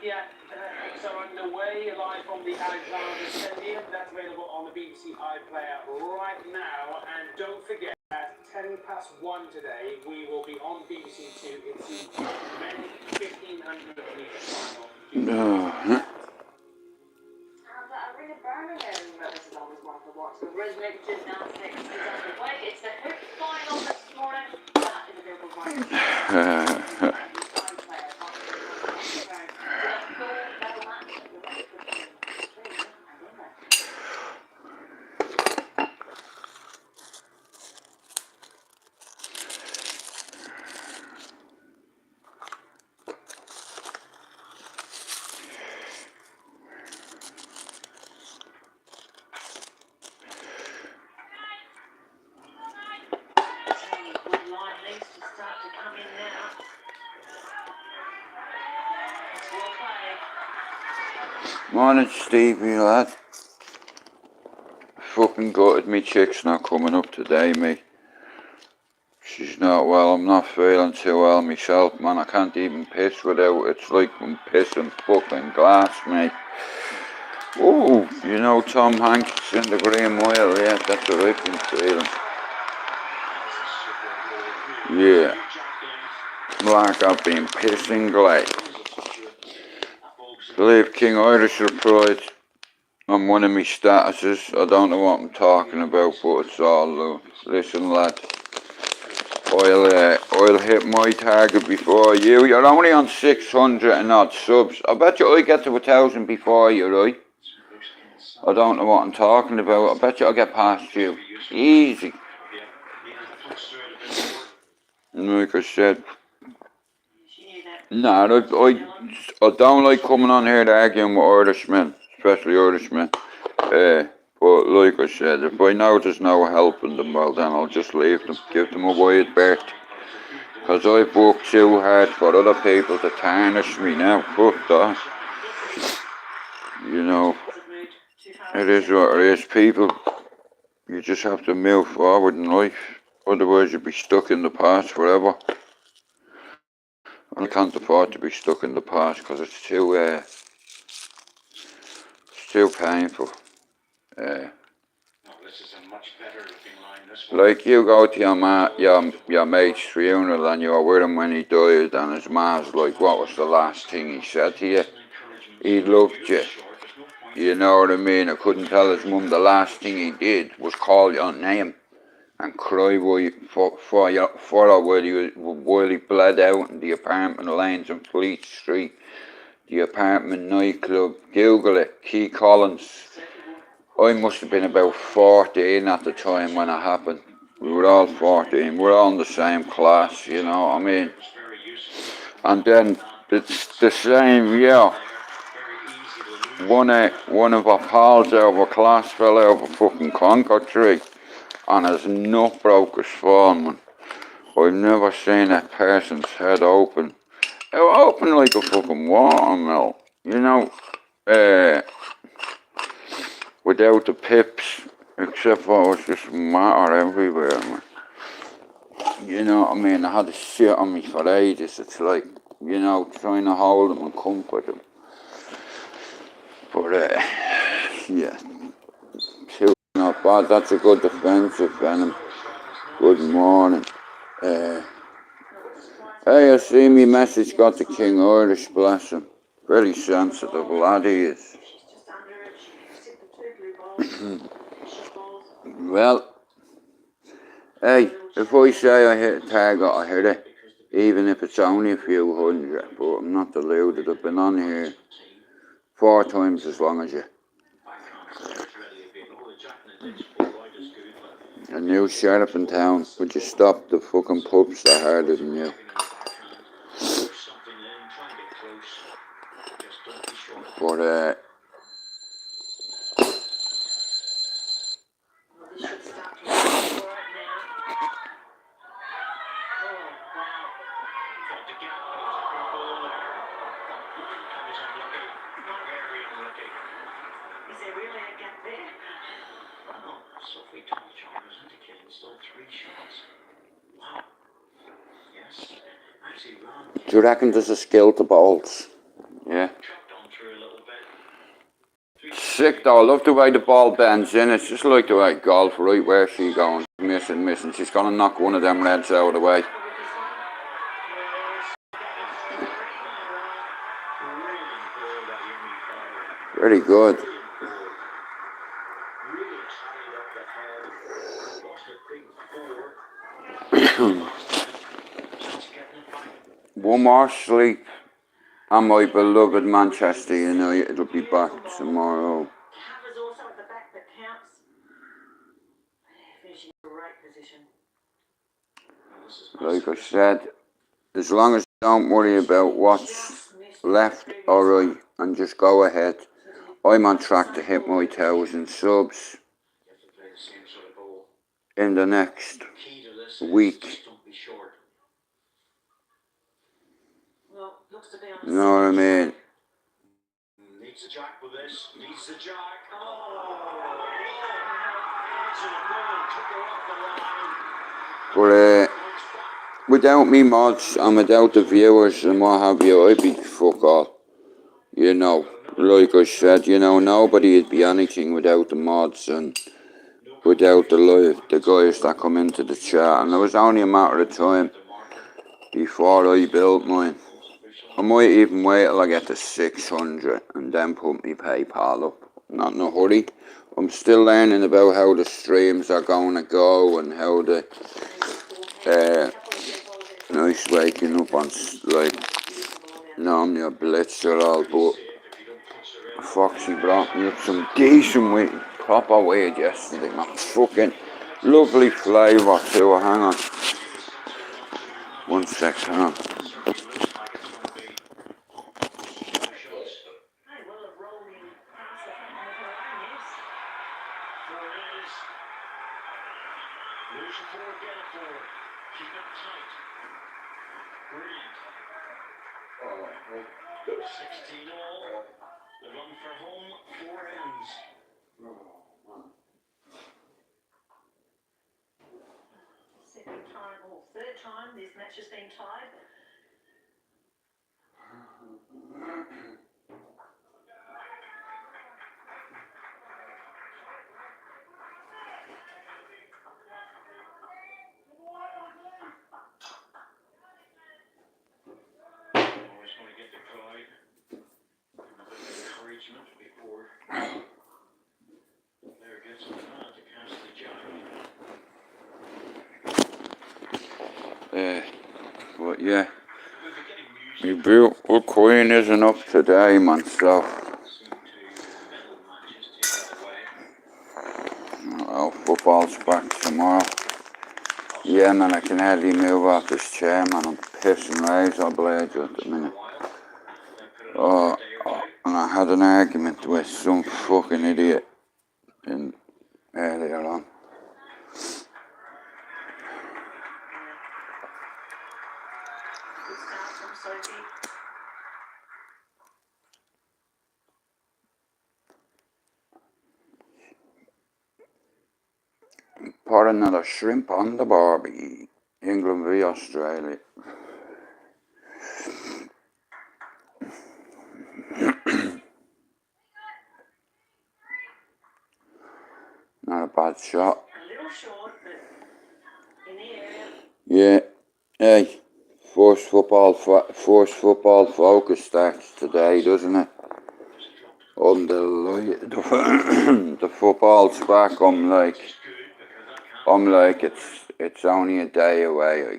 Yeah, so underway live from the Alexander Stadium. That's available on the BBC iPlayer right now. And don't forget, at 1:10 today, we will be on BBC Two. It's the men's 1500 metre final. It's the hoop final this morning. That is available right now. Morning, Stevie, lad. Fucking gutted me chick's not coming up today, mate. She's not well, I'm not feeling too well myself, man. I can't even piss without, it's like I'm pissing fucking glass, mate. Oh, you know Tom Hanks in the Green Mile, yeah, that's what I've been feeling. Yeah. Like I've been pissing glass. Believe King Irish replied on one of my statuses. I don't know what I'm talking about, but it's all loose. Listen, lad, I'll hit my target before you. You're only on 600 and odd subs. I bet you I get to 1,000 before you, right? I don't know what I'm talking about. I bet you I'll get past you. Easy. And like I said, nah, I don't like coming on here to arguing with Irishmen, especially Irishmen. But like I said, if I know there's no helping them, well then I'll just leave them, give them a wide berth. Because I've worked too hard for other people to tarnish me now, fuck that. You know, it is what it is, people. You just have to move forward in life, otherwise you'll be stuck in the past forever. I can't afford to be stuck in the past because it's too painful. Like you go to your mate's funeral and you're with him when he died, and his ma's like, what was the last thing he said to you? He loved you. You know what I mean? I couldn't tell his mum the last thing he did was call your name and cry for her while he bled out in the apartment lanes on Fleet Street, the apartment nightclub. Google it, Key Collins. I must have been about 14 at the time when it happened. We were all 14, we were all in the same class, you know what I mean? And then it's the same year, one of our pals out of our class fell out of a fucking concord tree and his nut broke his fall, man. I've never seen a person's head open. It opened like a fucking watermill, you know, without the pips, except for it was just matter everywhere, man. You know what I mean? I had to sit on me for ages. It's like, you know, trying to hold them and comfort them. But, yeah, still not bad. That's a good defensive venom. Good morning. Hey, I see me message got to King Irish, bless him. Very sensitive lad he is. Well, hey, if I say I hit a target, I hit it. Even if it's only a few hundred, but I'm not deluded. I've been on here 4 times as long as you. A new sheriff in town. Would you stop the fucking pubs that are harder than you? But, do you reckon there's a skill to bolts? Yeah. sick though. I love the way the ball bends in. It's just like the way golf, right? Where's she going? Missing. She's going to knock one of them reds out of the way. Very good. One more sleep. And my beloved Manchester United will be back tomorrow. Like I said, as long as you don't worry about what's left or right and just go ahead, I'm on track to hit my 1,000 subs in the next week. You know what I mean? Needs a jack with this. Needs the jack. But without me mods and without the viewers and what have you, I'd be fuck all. You know, like I said, nobody would be anything without the mods and without the guys that come into the chat. And it was only a matter of time before I built mine. I might even wait till I get to 600 and then put my PayPal up. Not in a hurry. I'm still learning about how the streams are going to go and how the nice waking up on normally a blitz or all, but Foxy brought me up some decent weed, proper weed yesterday, man. Fucking lovely flavour too. Hang on. 1 sec, hang on. Third time this match has been tied. But yeah, my beautiful queen isn't up today, man, so well, football's back tomorrow. Yeah, man, I can hardly move off this chair, man. I'm pissing razor blades at the minute. And I had an argument with some fucking idiot earlier on. Put another shrimp on the barbie. England v Australia. Not a bad shot. A little short, but in the area. Yeah. Hey, first football focus starts today, doesn't it? Undelighted. The football's back. I'm like it's only a day away. I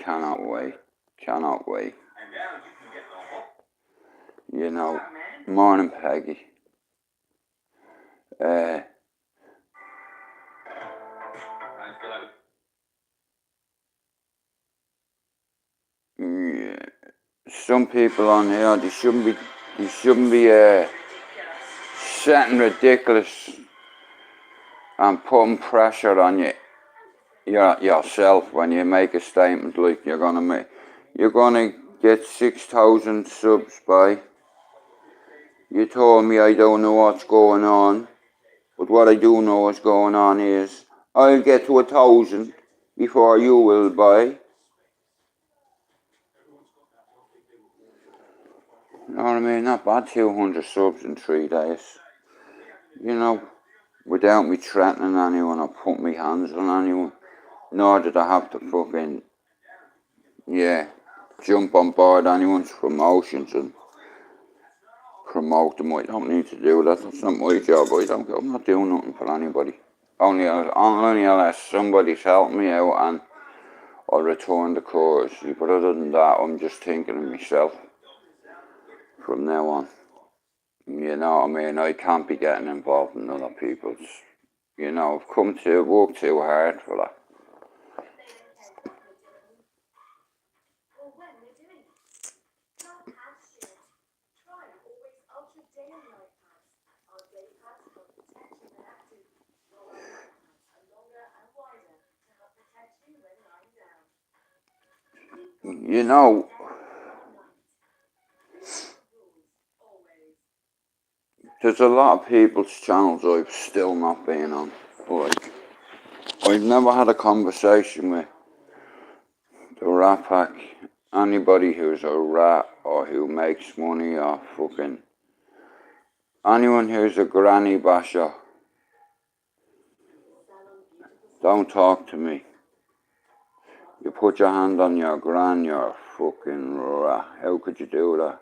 cannot wait. Morning, Peggy. Yeah. Some people on here, they shouldn't be setting ridiculous and putting pressure on yourself when you make a statement like you're gonna get 6,000 subs by. You told me I don't know what's going on, but what I do know what's going on is I'll get to 1,000 before you will buy. You know what I mean? Not bad, 200 subs in 3 days. you know, without me threatening anyone or putting my hands on anyone. Nor did I have to fucking, yeah, jump on board anyone's promotions and promote them. I don't need to do that. That's not my job. I'm not doing nothing for anybody. Only unless somebody's helped me out and I'll return the courtesy. But other than that, I'm just thinking of myself from now on. You know what I mean? I can't be getting involved in other people's. You know, I've come to work too hard for that. You know, there's a lot of people's channels I've still not been on. Like, I've never had a conversation with the Rat Pack, anybody who's a rat or who makes money or fucking anyone who's a granny basher. Don't talk to me. You put your hand on your gran, you're a fucking rat. How could you do that?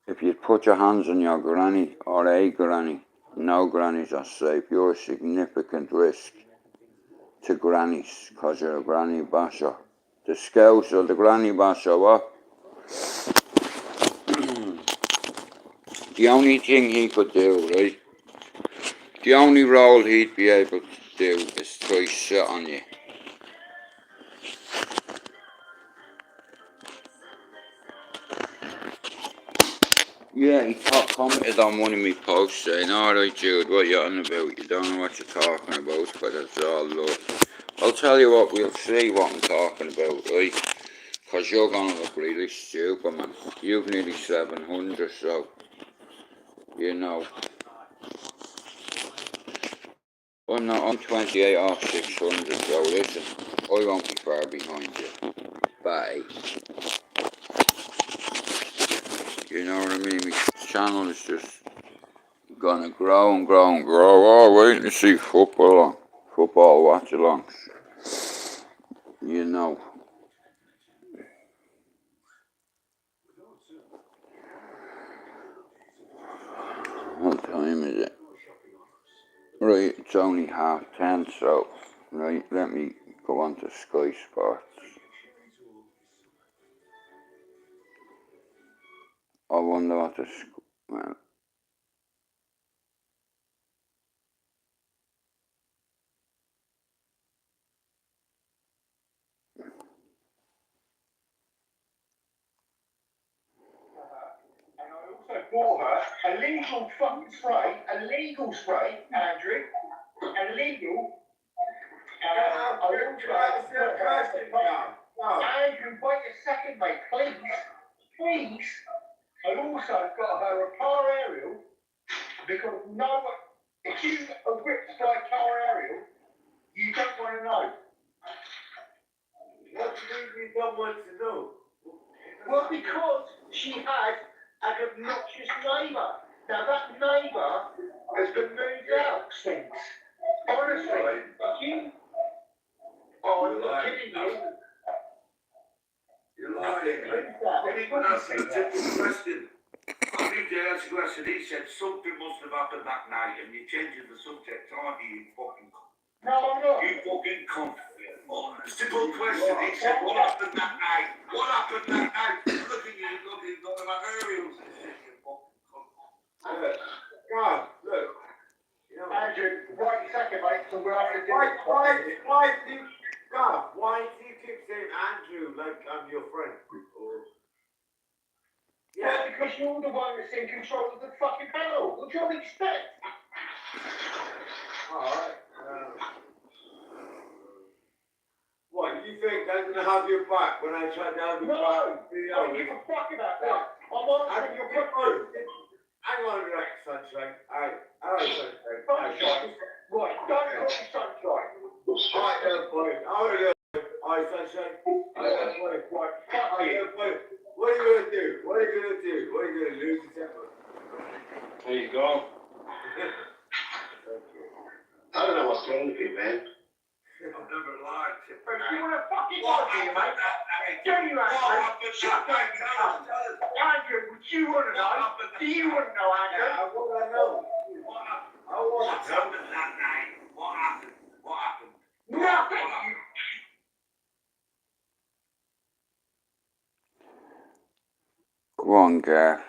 If you put your hands on your granny or a granny, no grannies are safe. You're a significant risk to grannies because you're a granny basher. The scouts or the granny basher, what? The only thing he could do, right? The only role he'd be able to do is try sit on you. Yeah, he commented on one of my posts saying, alright Jude, what you on about? You don't know what you're talking about, but it's all love. I'll tell you what, we'll see what I'm talking about, right? Because you're going to look really stupid, man. You've nearly 700, so, you know. I'm 28 off 600, so listen, I won't be far behind you. Bye. You know what I mean? My channel is just gonna grow and grow and grow. Oh, wait to see football watch alongs. You know. What time is it? Right, it's only 10:30, so right, let me go on to Sky Sports. I wonder what the well, And I also bought her a legal fucking spray, Andrew, a legal. Andrew, wait a second, mate, please. I also got her a car aerial because no, if you a whipped by car aerial, you don't want to know. What do you mean you don't want to know? Well, because she had an obnoxious neighbour. Now that neighbour has been moved out since. Honestly, you. Oh, I'm not kidding you. You're lying. I didn't answer the simple question. I need to answer the question. He said something must have happened that night and you're changing the subject, aren't you? You fucking No, I'm not. You fucking cunt. Oh, simple question. He said, what happened that night? What happened that night? Look at you, talking about aerials and shit, you fucking cunt. God, look. Andrew, wait a second, mate, so we're having a Why do you keep saying Andrew like I'm your friend? Yeah, because you're the one that's in control of the fucking panel. What do you expect? Alright. What, you think I'm gonna have your back when I try to have your back? No, don't give a fuck about that. I'm answering your question. Hang on a minute, sunshine. Alright, sunshine. Sunshine. Right, don't call me sunshine. Alright, then, boy. Alright, sunshine. Alright, boy. Right, fuck you. What are you gonna do? What are you gonna lose your temper? There you go. What's wrong with you, man? I've never liked him. You want to fucking What talk to you, happened mate? that night? Tell you What right, mate. happened that night? Tell us. Andrew, do you want to know? Do you want to know, Andrew? Yeah, What do I know? What happened? I want What to know. happened that night? What happened? What happened? Nothing. What happened? Go on, Gav.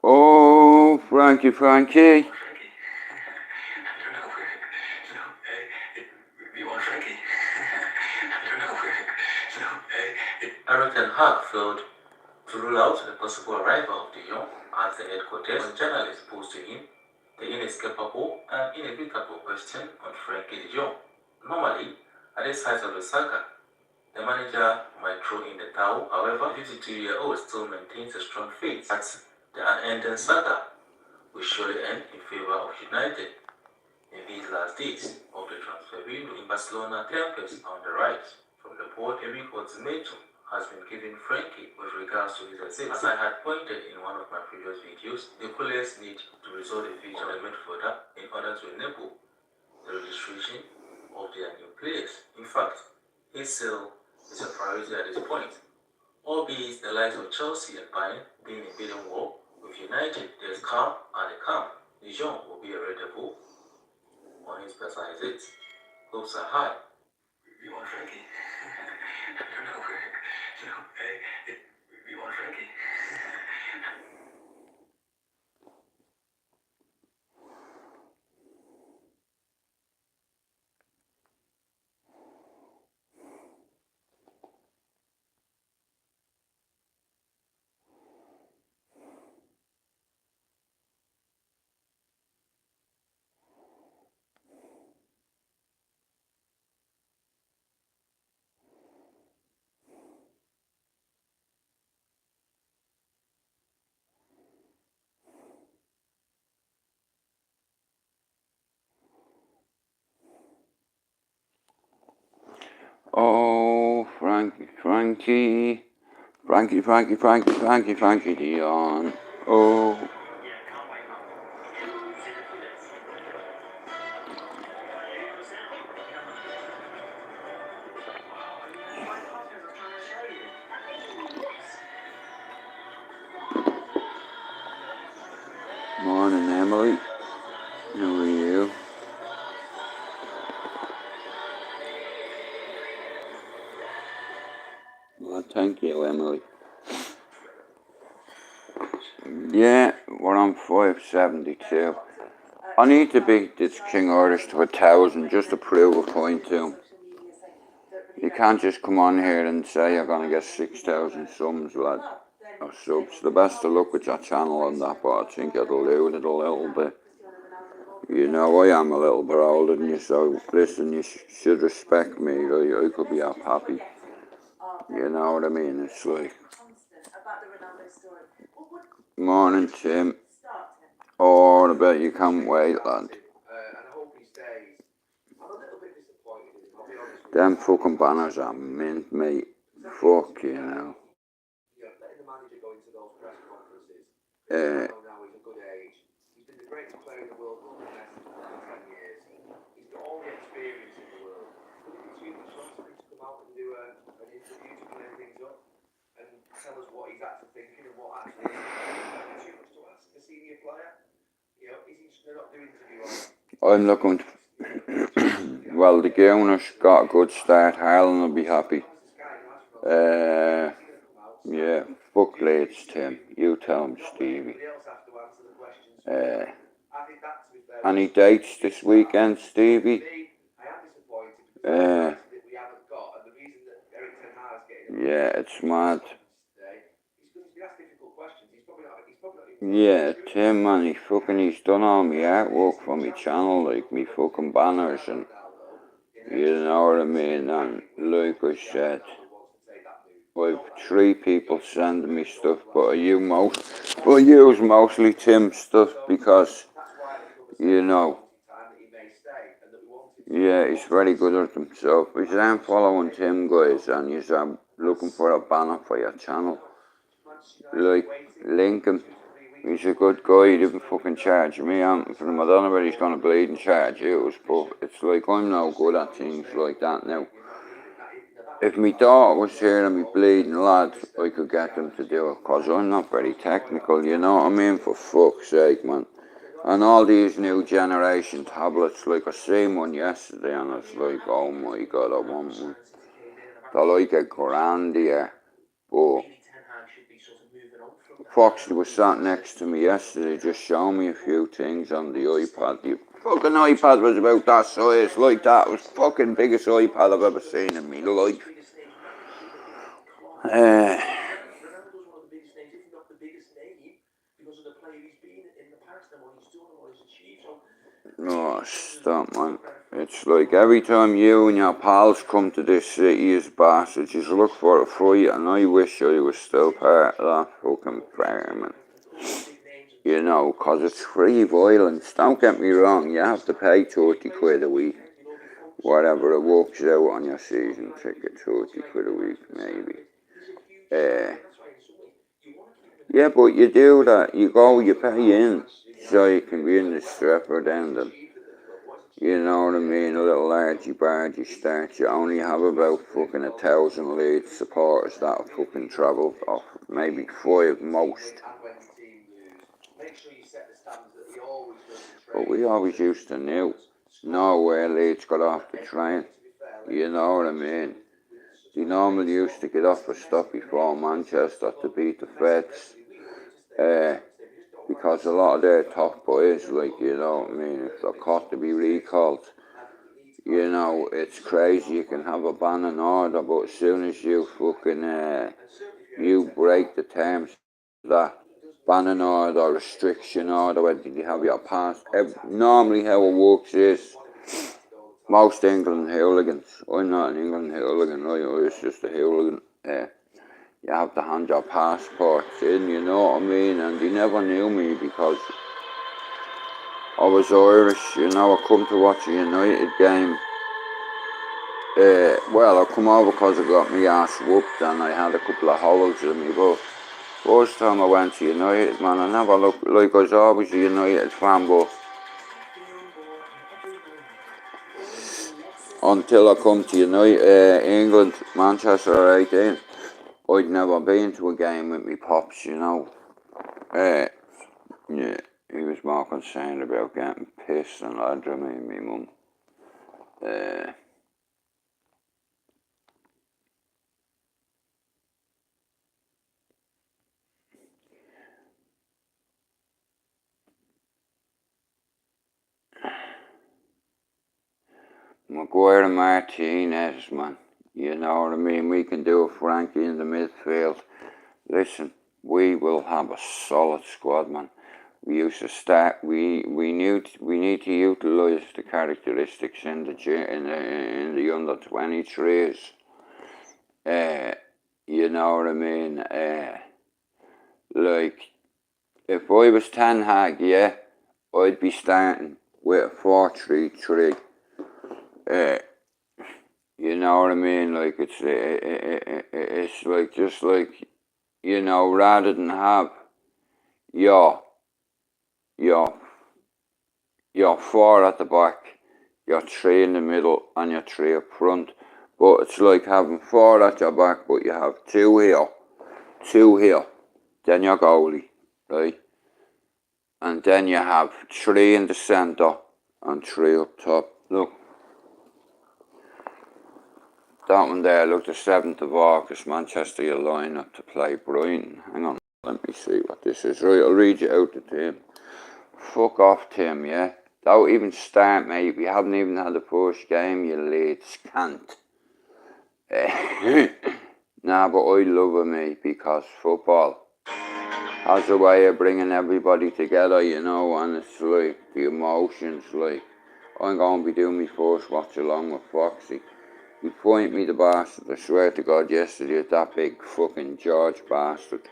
Oh, Frankie, Frankie. Eric Ten Hag failed to rule out the possible arrival of De Jong at the headquarters when journalists posed to him the inescapable and inevitable question on Frankie De Jong. Normally, at the sight of the saga, the manager might throw in the towel. However, the 52-year-old still maintains a strong faith that the unending saga will surely end in favor of United. In these last days of the transfer window in Barcelona, tempers are on the rise. From the board, a weak ultimatum has been given Frankie with regards to his exit. As I had pointed in one of my previous videos, the players need to resolve the future of the midfielder in order to enable the registration of their new players. In fact, his sale is a priority at this point. Albeit the likes of Chelsea and Bayern being in bidding war with United, there's calm at the camp. De Jong will be a red devil on his personal exit. Hopes are high. We want Frankie. I don't know. We want Frankie. Oh, Frankie, Frankie. Frankie, Frankie, Frankie, Frankie, Frankie De Jong. Oh. Morning, Emily. How are you? Well, thank you, Emily. Yeah, we're on 572. I need to beat this King Irish to 1,000 just to prove a point to him. You can't just come on here and say you're going to get 6,000 subs, lad. Or subs. The best of luck with your channel on that, but I think it'll lose it a little bit. You know, I am a little bit older than you, so listen, you should respect me. I could be up happy. You know what I mean? It's like, morning, Tim. Oh, I bet you can't wait, lad. Them fucking banners are mint, mate. Fuck, you know. Tell us what he's actually thinking and what actually is too much to ask a senior player. You know, is he just not doing interview I'm looking. Well, the Gooners got a good start. Harlan will be happy. Yeah, fuck Leeds, Tim. You tell him, Stevie. Any dates this weekend, Stevie? Yeah, it's mad. Yeah, Tim, man, he's done all my artwork for my channel, like me fucking banners and, you know what I mean, and like I said, I've 3 people sending me stuff, but I use mostly Tim's stuff because, you know, yeah, he's very good at himself. If you aren't following Tim, guys, and you're looking for a banner for your channel, like, Lincoln. He's a good guy, he didn't fucking charge me anything for him. I don't know whether he's gonna bleed and charge you, but it's like I'm no good at things like that now. If my daughter was here and me bleeding lad, I could get them to do it, because I'm not very technical, you know what I mean? For fuck's sake, man. And all these new generation tablets, like I seen one yesterday and it's like, oh my god, I want one. They're like a grand here, but Foxy was sat next to me yesterday, just showing me a few things on the iPad. The fucking iPad was about that size, like that. It was the fucking biggest iPad I've ever seen in my life. Oh, stop, man. It's like every time you and your pals come to this city as bastards, just look for a fight, and I wish I was still part of that fucking environment. You know, 'cause it's free violence. Don't get me wrong, you have to pay 30 quid a week. Whatever it works out on your season ticket, 30 quid a week, maybe. Yeah, but you do that. You go, you pay in, so you can be in the stripper then. You know what I mean? A little argy-bargy start. You only have about fucking 1,000 lead supporters that'll fucking travel off. Maybe 5 most. But we always used to know where Leeds got off the train. You know what I mean? They normally used to get off a stop before Manchester to beat the Feds. Because a lot of their top boys, like, you know what I mean, if they're caught to be recalled, you know, it's crazy. You can have a ban and order, but as soon as you fucking, you break the terms of that ban and order, restriction order, whether you have your pass, normally how it works is, most England hooligans, I'm not an England hooligan, I was just a hooligan, you have to hand your passports in, you know what I mean, and they never knew me because I was Irish, you know. I come to watch a United game. Well, I come over because I got my ass whooped and I had a couple of holes in me, but first time I went to United, man, I never looked like I was always a United fan, but until I come to United, England, Manchester 18, I'd never been to a game with me pops, you know. Yeah, he was more concerned about getting pissed than lads, I mean, me mum. Maguire and Martinez, man. You know what I mean? We can do a Frankie in the midfield. Listen, we will have a solid squad, man. We used to start. We need to utilise the characteristics in the under 23s. You know what I mean? Like if I was Ten Hag, yeah, I'd be starting with a 4-3-3. You know what I mean? Like it's like just like, you know, rather than have your 4 at the back, your 3 in the middle, and your 3 up front. But it's like having 4 at your back, but you have 2 here, 2 here, then your goalie, right? And then you have 3 in the centre and 3 up top. Look. That one there, look, the 7th of August, Manchester you line up to play Brighton. Hang on, let me see what this is. Right, I'll read you out the team. Fuck off, Tim, yeah? Don't even start, mate. We haven't even had the first game, you Leeds cunt. Nah, but I love it, mate, because football has a way of bringing everybody together, you know, and it's like the emotions, like, I'm going to be doing my first watch along with Foxy. He pointed me the bastard, I swear to God, yesterday at that big fucking George bastard.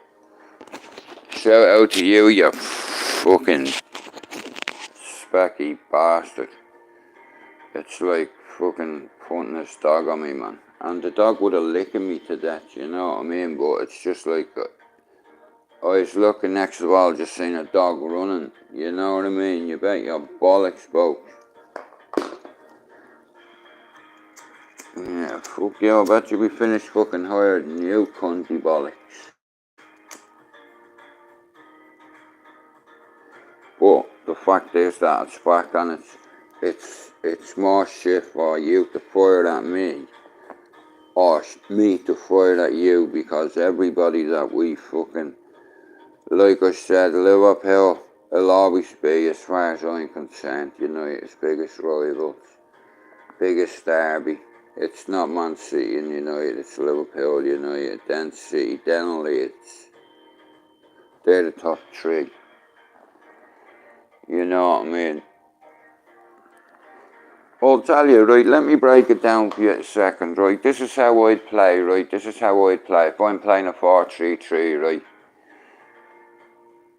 Shout out to you, you fucking specky bastard. It's like fucking pointing his dog on me, man. And the dog would have licked me to death, you know what I mean? But it's just like, I was looking next to the wall, just seeing a dog running. You know what I mean? You bet your bollocks both. Yeah, fuck you, I bet you we finished fucking higher than you, cunty bollocks. But the fact is that it's back and it's more shit for you to fire at me or me to fire at you, because everybody that we fucking, like I said, Liverpool will always be, as far as I'm concerned, United's biggest rivals, biggest derby. It's not Man City and United, it's Liverpool, United, then City, then Leeds. They're the top three. You know what I mean? I'll tell you, right, let me break it down for you a second, right? This is how I'd play, right? This is how I'd play if I'm playing a 4-3-3, right?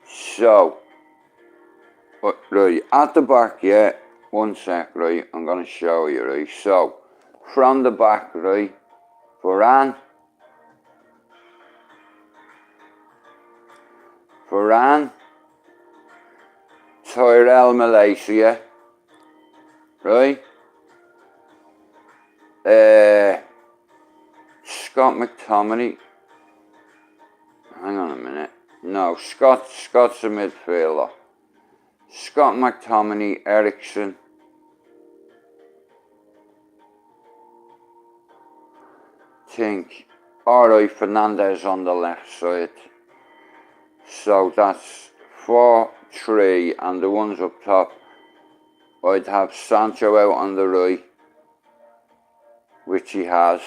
So, right, at the back, yeah, 1 sec, right? I'm going to show you, right? So, from the back, right? Varane, Tyrell Malaysia, right? Scott McTominay. Hang on a minute. No, Scott's a midfielder. Scott McTominay, Ericsson. Think. Alright, Fernandez on the left side. So that's 4-3, and the ones up top, I'd have Sancho out on the right, which he has.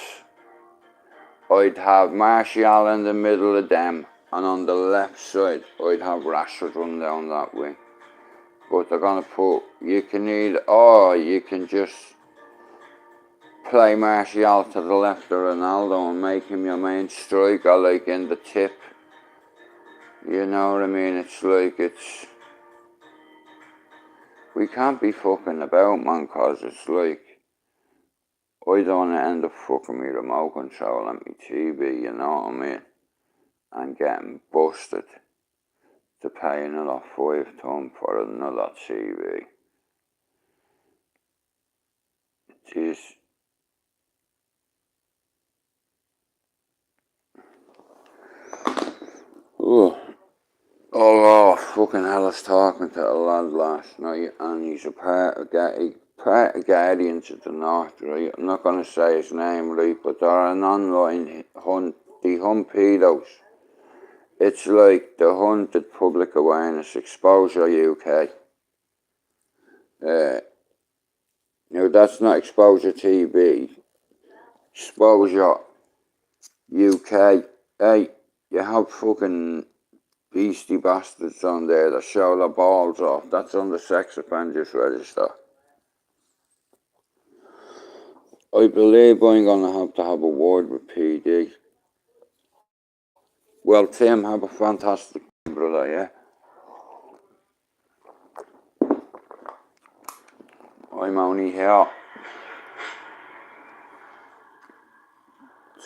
I'd have Martial in the middle of them, and on the left side, I'd have Rashford run down that way. But they're going to put, you can you can just play Martial to the left of Ronaldo and make him your main striker, like in the tip. You know what I mean? It's like, we can't be fucking about, man, cause it's like, I don't want to end up fucking me remote control and me TV, you know what I mean? And getting busted to pay another £5 for another TV. Jeez. Oh, fucking hell, I was talking to a lad last night, and he's a part of Guardians of the North, right? I'm not going to say his name, right, but they're an online hunt, the hunt pedos. It's like the Hunted Public Awareness Exposure UK. Now, that's not Exposure TV. Exposure UK. Hey, you have fucking beastie bastards on there that show their balls off. That's on the sex offenders register. I believe I'm going to have a word with PD. Well, Tim, have a fantastic brother, yeah? I'm only here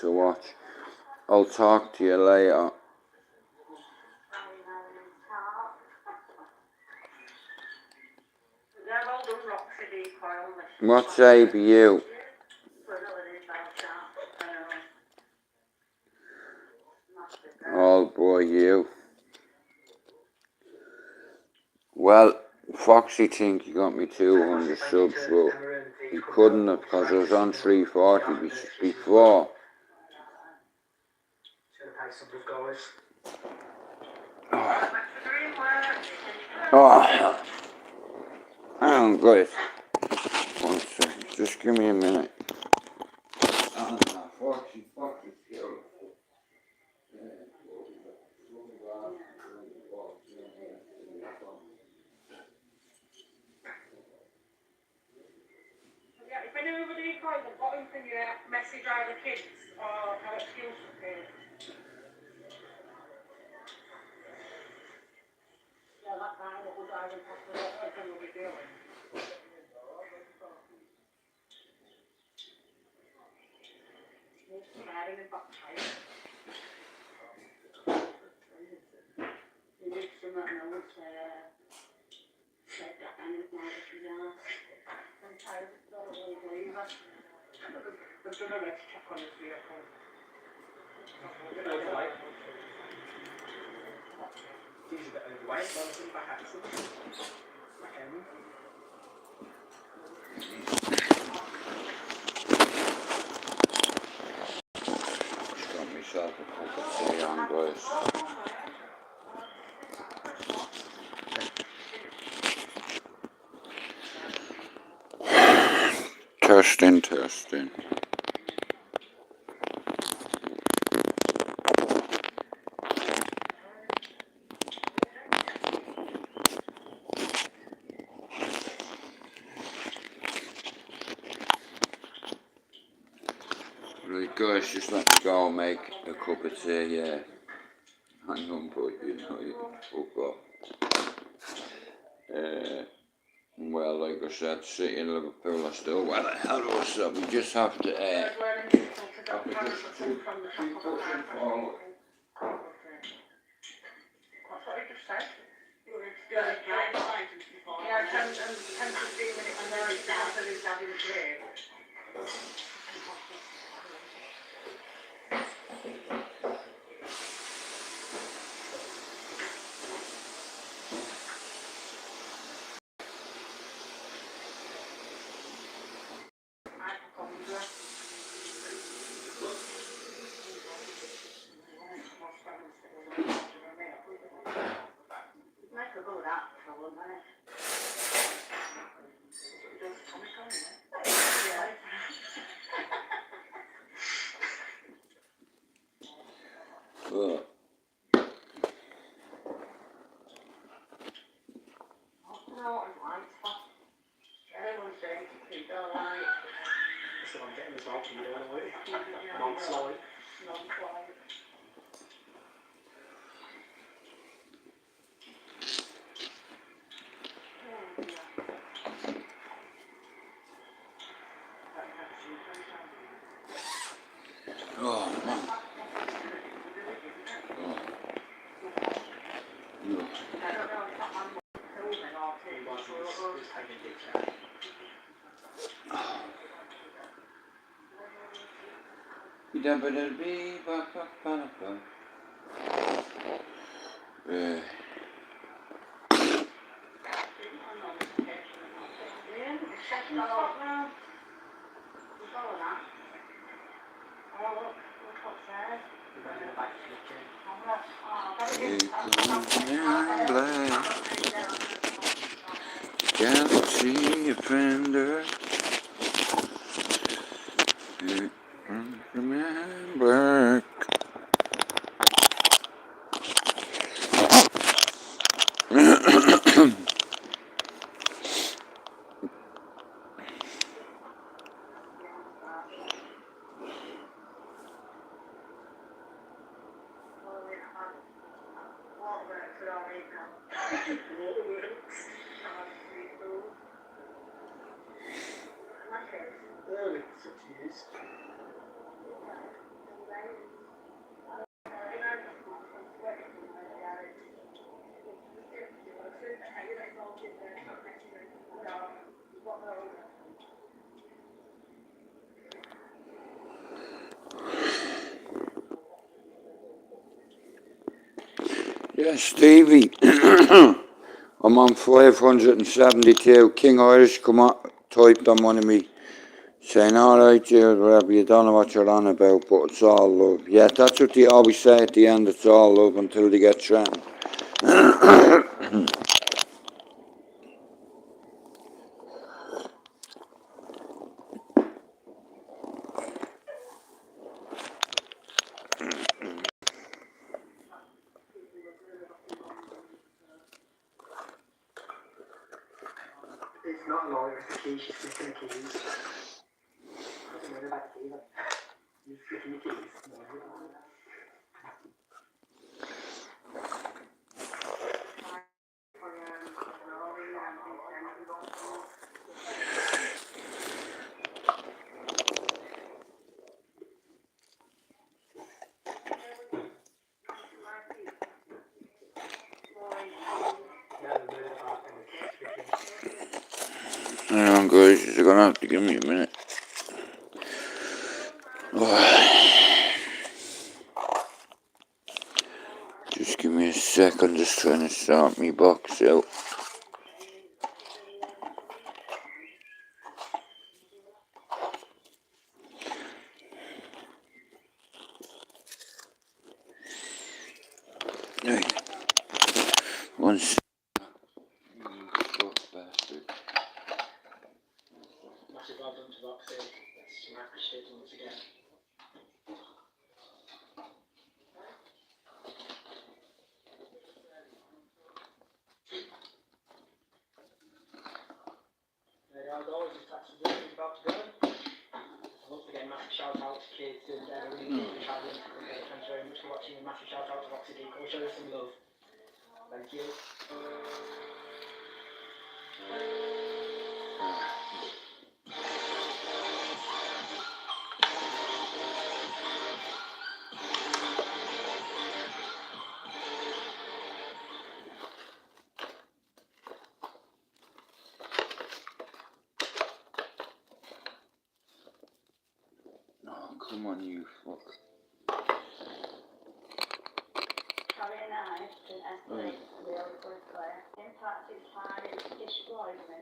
to watch. I'll talk to you later. What say be you? Oh boy, you. Well, Foxy think he got me 200 subs, but he couldn't have, because I was on 340 before. Oh, hang on, guys. 1 second, just give me a minute. Foxy, Yeah, if anybody calls the bottom thing, you have to message either kids or have excuse for it. Yeah, that time what would I even have to what I will be doing. Scaring and backfiring. He did some that and I would say, said that and it might have been asked. I'm tired of it, I don't really believe it. But do not let's check on his vehicle. Get overweight. He's a bit overweight, but I think by accident. Just got myself a cup of tea on, guys. Testing, testing. Right, guys, just let me go and make a cup of tea, yeah. Hang on, but you know, you fuck off. Well, like I said, City in Liverpool are still well ahead of us, so we just have to, It's very difficult to have to get just from the keep top of the pushing car. forward. That's what I just said. Yeah, Yeah, 10 to 15 minutes and then it's down to his daddy's grave. Make a go of that for one minute. But, Everyone's saying you don't like that's what I'm getting as well, you don't know it. Non-slide. non-quiet. oh, man. Oh. I don't know if that man was filming or He taking was photos. taking pictures. Galaxy Offender. Remember. Early 60s. Yeah, Stevie. I'm on 572. King Irish come on, typed on one of me saying, alright, Jude, whatever, you don't know what you're on about, but it's all love. Yeah, that's what they always say at the end, it's all love until they get threatened. It's not a lawyer, it's a key, she's flicking the keys. Doesn't matter about the keys, you're flicking the keys. Hang on, guys, you're gonna have to give me a minute. Just give me a sec, I'm just trying to sort my box out. Right. One sec. Massive well done to Roxy. That's smack shit once again. There you go, just taxi is about to go. Once again, massive shout out to kids and really travelling. Thanks very much for watching. A massive shout out to Roxy D. Go show us some love. Thank you. Oh, come on, you fuck. Carrie and I been escalating to the old first player. In fact, it's hard, it destroyed me.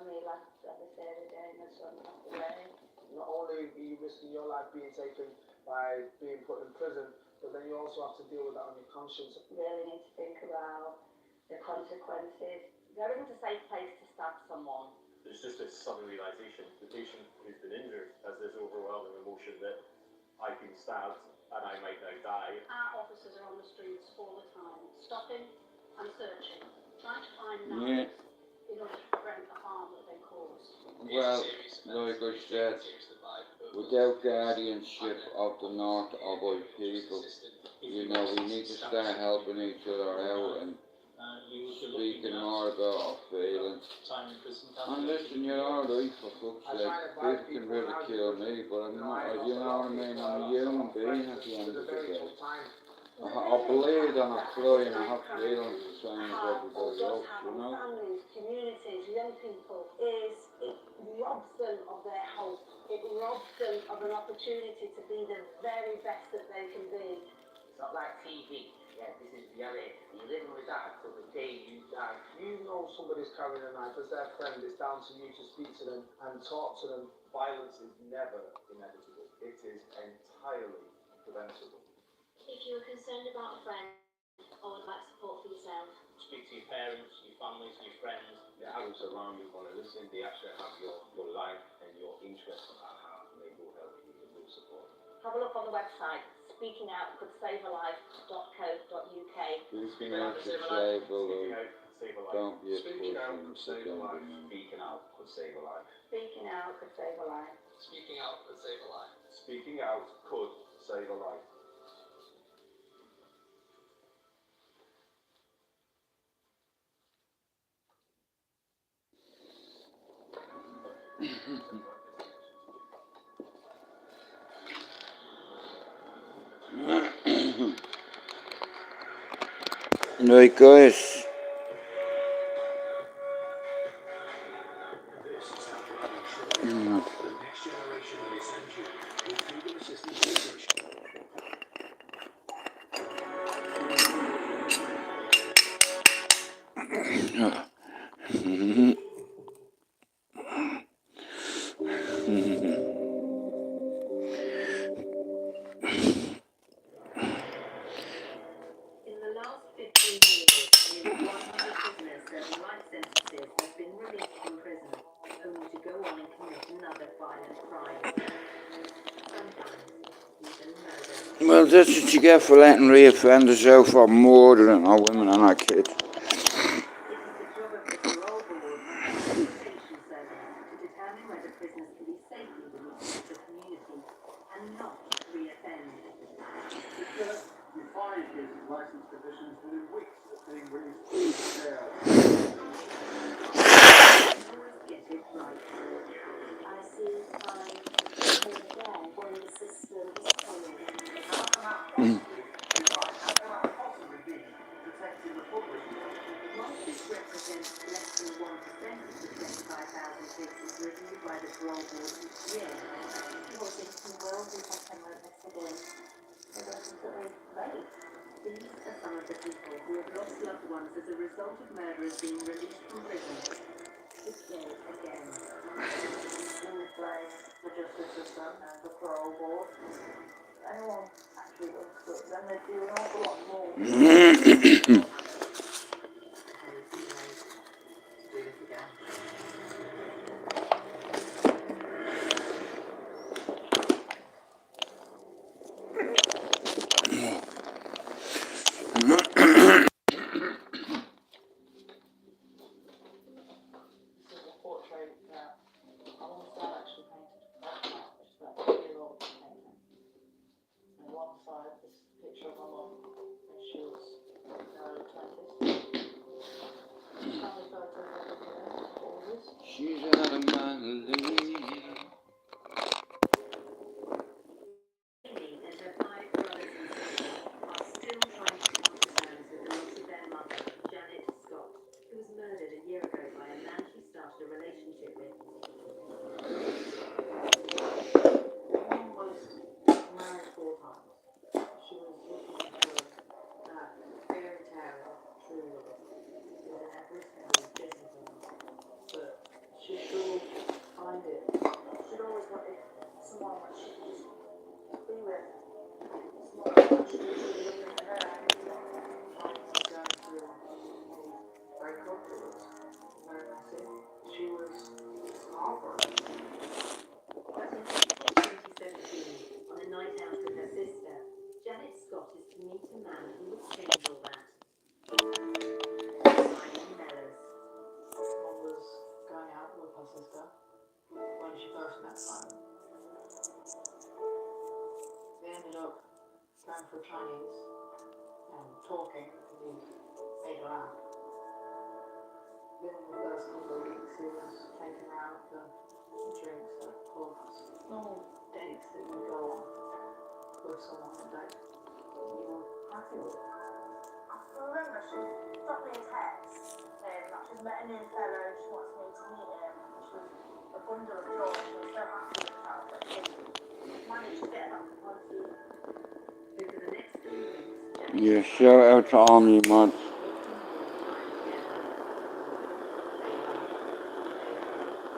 Me last every day, my son passed away. Not only are you risking your life being taken by being put in prison, but then you also have to deal with that on your conscience. Really need to think about the consequences. There isn't a safe place to stab someone. There's just a sudden realisation. The patient who's been injured has this overwhelming emotion that I've been stabbed and I might now die. Our officers are on the streets all the time, stopping and searching, trying to find Yeah. knives in order to prevent the harm that they cause. Well, like I said, without guardianship of the North of our people, you know, we need to start helping each other out and speaking more about our feelings. And listen, you're alright for fuck's sake. People can ridicule me, but I'm not, you know what I mean, I'm a human being at the end of the day. I bleed and I cry and I have feelings the same as everybody else, you know? Families, communities, young people, it robs them of their hope. It robs them of an opportunity to be the very best that they can be. It's not like TV. Yeah, this is reality. You're living with that until the day you die. You know somebody's carrying a knife as their friend. It's down to you to speak to them and talk to them. Violence is never inevitable. It is entirely preventable. If you're concerned about a friend or would like support for yourself, Speak to your parents, your families, your friends. The adults around you want to listen. They actually have your life and your interests at heart, and they will help you. They will support you. have a look on the website, speakingoutcouldsavealife.co.uk. Speaking out to save a life. Save a life. Don't be a Speaking out pussy. could save a life. Speaking out could save a life. Speaking out could save a life. Speaking out could save a life. Speaking out could save a life. Right, guys. In the last 15 years, nearly 100 prisoners serving life sentences have been released from prison, only to go on and commit another violent crime. Sometimes even murder. Well, that's what you get for letting reoffenders out for murdering our women and our kids. It is the job of the parole board and rehabilitation service to determine whether prisoners can be safely released into the community and not reoffend. You find his license conditions within weeks of being released from jail. Get it right. I see time when the system is coming. How can that possibly be right? How can that possibly be protecting the public? Whilst this represents less than 1% of the 25,000 who have lost loved ones as a result of murderers being released from prison to kill again. We blame the justice system and the parole board. Anyone actually looks good, then they do an awful lot more. Who is to do this again? This is a portrait that our dad actually painted, which is about 8-year-old painting. And alongside this picture of my mum when she was in her early 20s. Family photos of all of this. She's out of my league. Amy and her 5 brothers and sisters are still trying to come to terms with the loss of their mother, Janet Scott, who was murdered a year ago by a man she started a relationship with. My mum was married 4 times. She was looking for that fairy tale of true love within every single discipline. But she struggled to find it. She'd always wanted someone that she could just be with. Someone that she could really look into her. Mum was going through a breakup. It was very messy. She was heartbroken. But in April 2017, on a night out with her sister, Janet Scott is to meet a man who would change all that. Simon Mellors. Mum was going out with her sister when she first met Simon. They ended up going for Chinese and talking because he made her out. Within the first couple of weeks, he was taking her out for drinks at pubs. Normal dates that you go on with someone that you were happy with. I remember she dropped me a text saying that she's met a new fellow and she wants me to meet him. She was a bundle of joy. She was so happy with herself that she managed to get that policy. Over the next 3 weeks, Yeah, shout out to all me mods.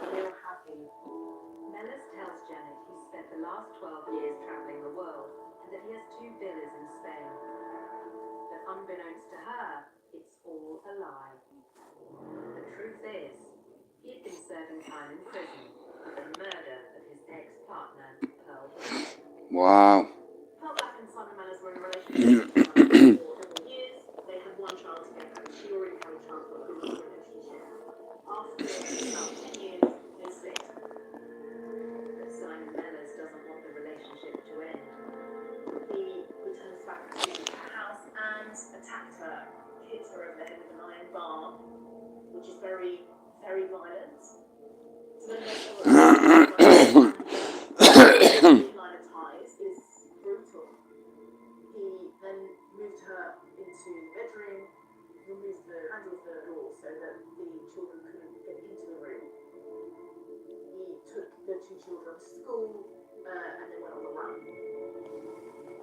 They were happy. Mellors tells Janet he's spent the last 12 years travelling the world and that he has 2 villas in Spain. But unbeknownst to her, it's all a lie. The truth is, he had been serving time in prison for the murder of his ex-partner, Pearl Black. Wow. Pearl Black and Simon Mellors were in a relationship for several years. They had 1 child together. She already had a child from a previous relationship. After about 10 years, they split. But Simon Mellors doesn't want the relationship to end. He returns back to her house and attacked her, hit her over the head with an iron bar, which is very, very violent. So then there's a line of ties is brutal. He then moved her into the bedroom, removed the handle of the door so that the children couldn't get into the room. He took the 2 children to school and they went on the run.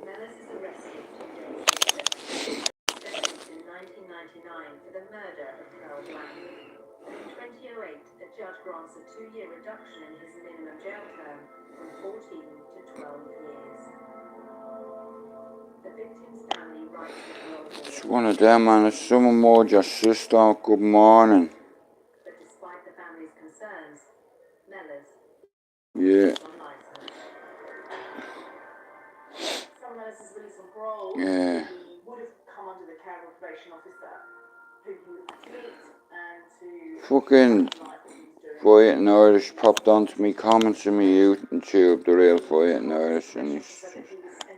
Mellors is arrested 2 days later, sentenced in 1999 for the murder of Pearl Black. But in 2008, a judge grants a 2-year reduction in his minimum jail term from 14 to 12 years. The victim's family writes to parole board. It's one of them, man. If someone more just sister, good morning. But despite the family's concerns, Mellors Yeah. is on license. Simon Mellors is released on parole. Yeah. He would have come under the care of a probation officer who he would have to meet and to Fucking Fighting Irish popped onto me comments in my YouTube, the real Fighting Irish, and he's just,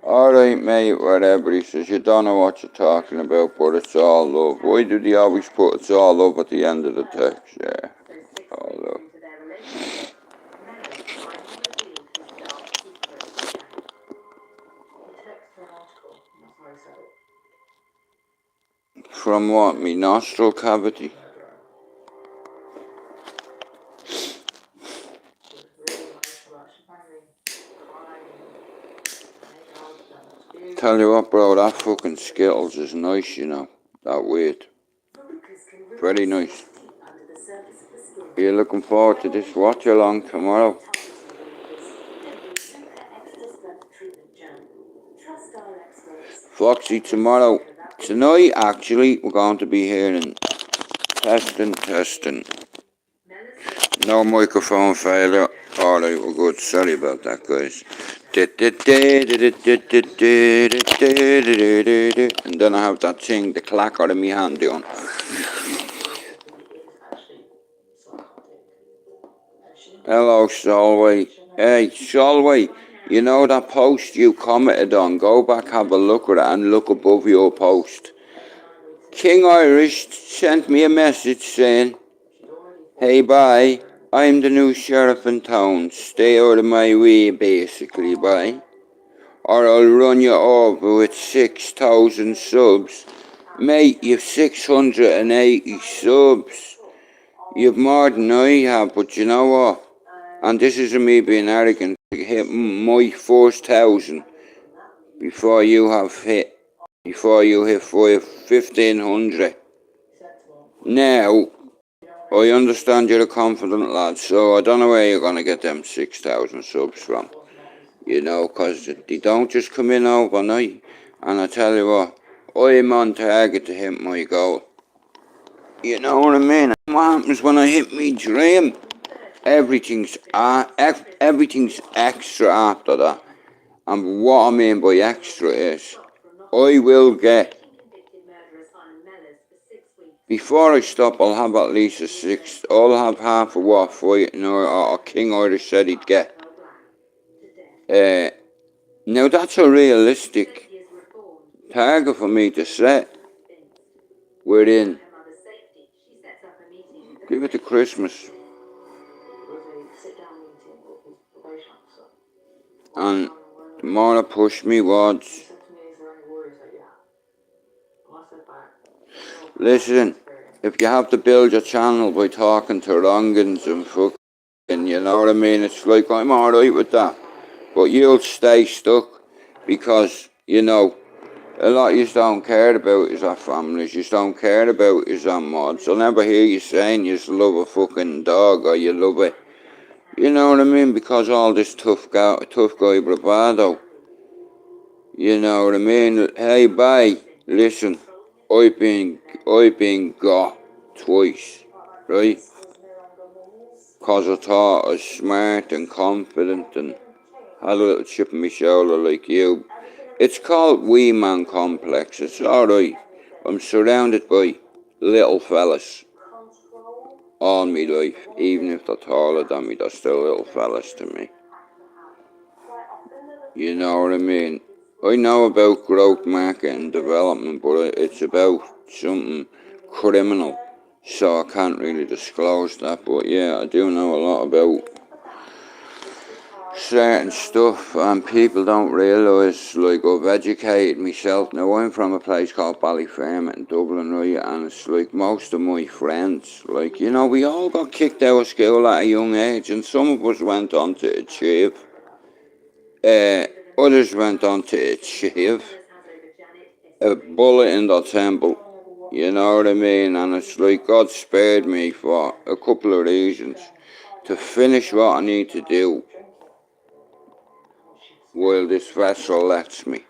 alright mate, whatever, he says, you don't know what you're talking about, but it's all love. Why do they always put it's all love at the end of the text? Yeah, all love. into their relationship, Mellors finally revealed his dark secret to Janet. He texted her an article, and that's how he said it. From what, me nostril cavity? She was really emotional. She finally cried and made hugs and tears. Tell you what bro, that fucking Skittles is nice, you know. that weight. Verrucas can Very really nice. sit deep under the surface of the skin. Are you looking forward to this watch along tomorrow? Targeting verrucas, don't do Super Extra Strength Treatment Gel. Trust our experts. Foxy, tomorrow. Tonight, actually, we're going to be hearing testing. No microphone failure. Alright, we're good. Sorry about that, guys. And then I have that thing, the clacker in my hand doing. Hello, Solway. Hey, Solway, you know that post you commented on? Go back, have a look at it, and look above your post. King Irish sent me a message saying, "Hey, bye. I'm the new sheriff in town. Stay out of my way, basically, bye. Or I'll run you over with 6,000 subs. Mate, you've 680 subs. You've more than I have, but you know what? And this isn't me being arrogant. I hit my first 1,000 before you hit 1,500. Now, I understand you're a confident lad, so I don't know where you're going to get them 6,000 subs from. You know, because they don't just come in overnight. And I tell you what, I'm on target to hit my goal. You know what I mean? What happens when I hit my dream? Everything's extra after that. And what I mean by extra is, I will get, before I stop, I'll have at least I'll have half of what fighting or King Irish said he'd get. Now that's a realistic target for me to set within, give it to Christmas. And the more I push me words, listen, if you have to build your channel by talking to wrongins and fucking, you know what I mean, it's like, I'm alright with that. But you'll stay stuck because, you know, a lot you don't care about is our families, you don't care about is our mods. I'll never hear you saying you love a fucking dog or you love it. You know what I mean? Because all this tough guy bravado. You know what I mean? Hey, bye. Listen, I've been got twice, right? Cause I thought I was smart and confident and had a little chip on my shoulder like you. It's called wee man complex. It's alright. I'm surrounded by little fellas all my life. Even if they're taller than me, they're still little fellas to me. You know what I mean? I know about growth, market and development, but it's about something criminal. So I can't really disclose that. But yeah, I do know a lot about certain stuff and people don't realise, like, I've educated myself. Now I'm from a place called Ballyfermot in Dublin, right, and it's like most of my friends, like, you know, we all got kicked out of school at a young age and some of us went on to achieve. Others went on to achieve a bullet in the temple, you know what I mean, and it's like God spared me for a couple of reasons to finish what I need to do while this vessel lets me.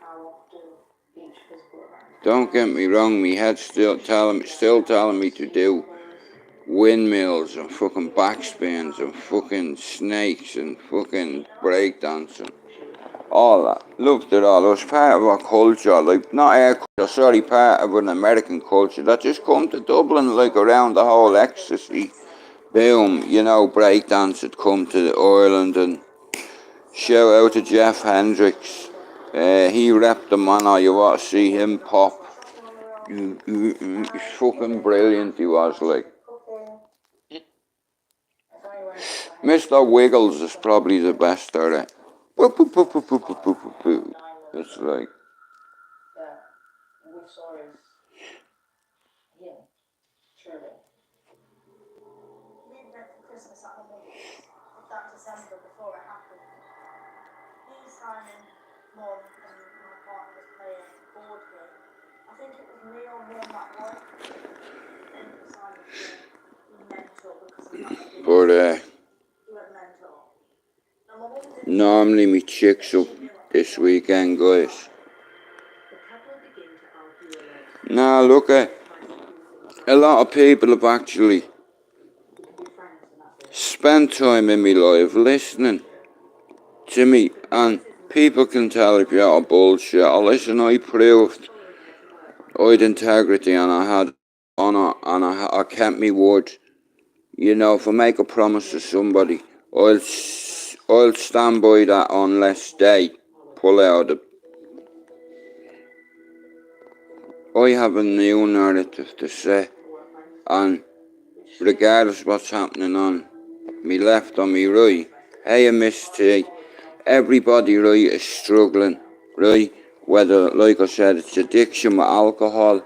Don't get me wrong, my head's still telling me to do windmills and fucking backspins and fucking snakes and fucking breakdancing. All that. Loved it all. It was part of our culture, like, not our culture, sorry, part of an American culture that just come to Dublin, like, around the whole ecstasy. Boom, you know, breakdance had come to Ireland, and shout out to Jeff Hendricks. He repped the man, you want to see him pop. He's fucking brilliant, he was, like. Mr. Wiggles is probably the best at it. It's like, Leaving it for Christmas at home, that December before it happened. He's signing Mornin and my partner was playing board game. I think it was me or him that like emphasised the mental because of that. But He went mental. And my mum didn't. normally me chicks up this weekend, guys. The couple begin to argue a lot. Now look a lot of people have actually spent time in me live listening to me, and people can tell if you're out of bullshit. Oh, listen, I proved I had integrity and I had honour and I kept me word. You know, if I make a promise to somebody, I'll stand by that unless they pull out of. I have a new narrative to say, and regardless what's happening on me left or me right, hey, I miss T. Everybody, right, is struggling, right? Whether, like I said, it's addiction with alcohol,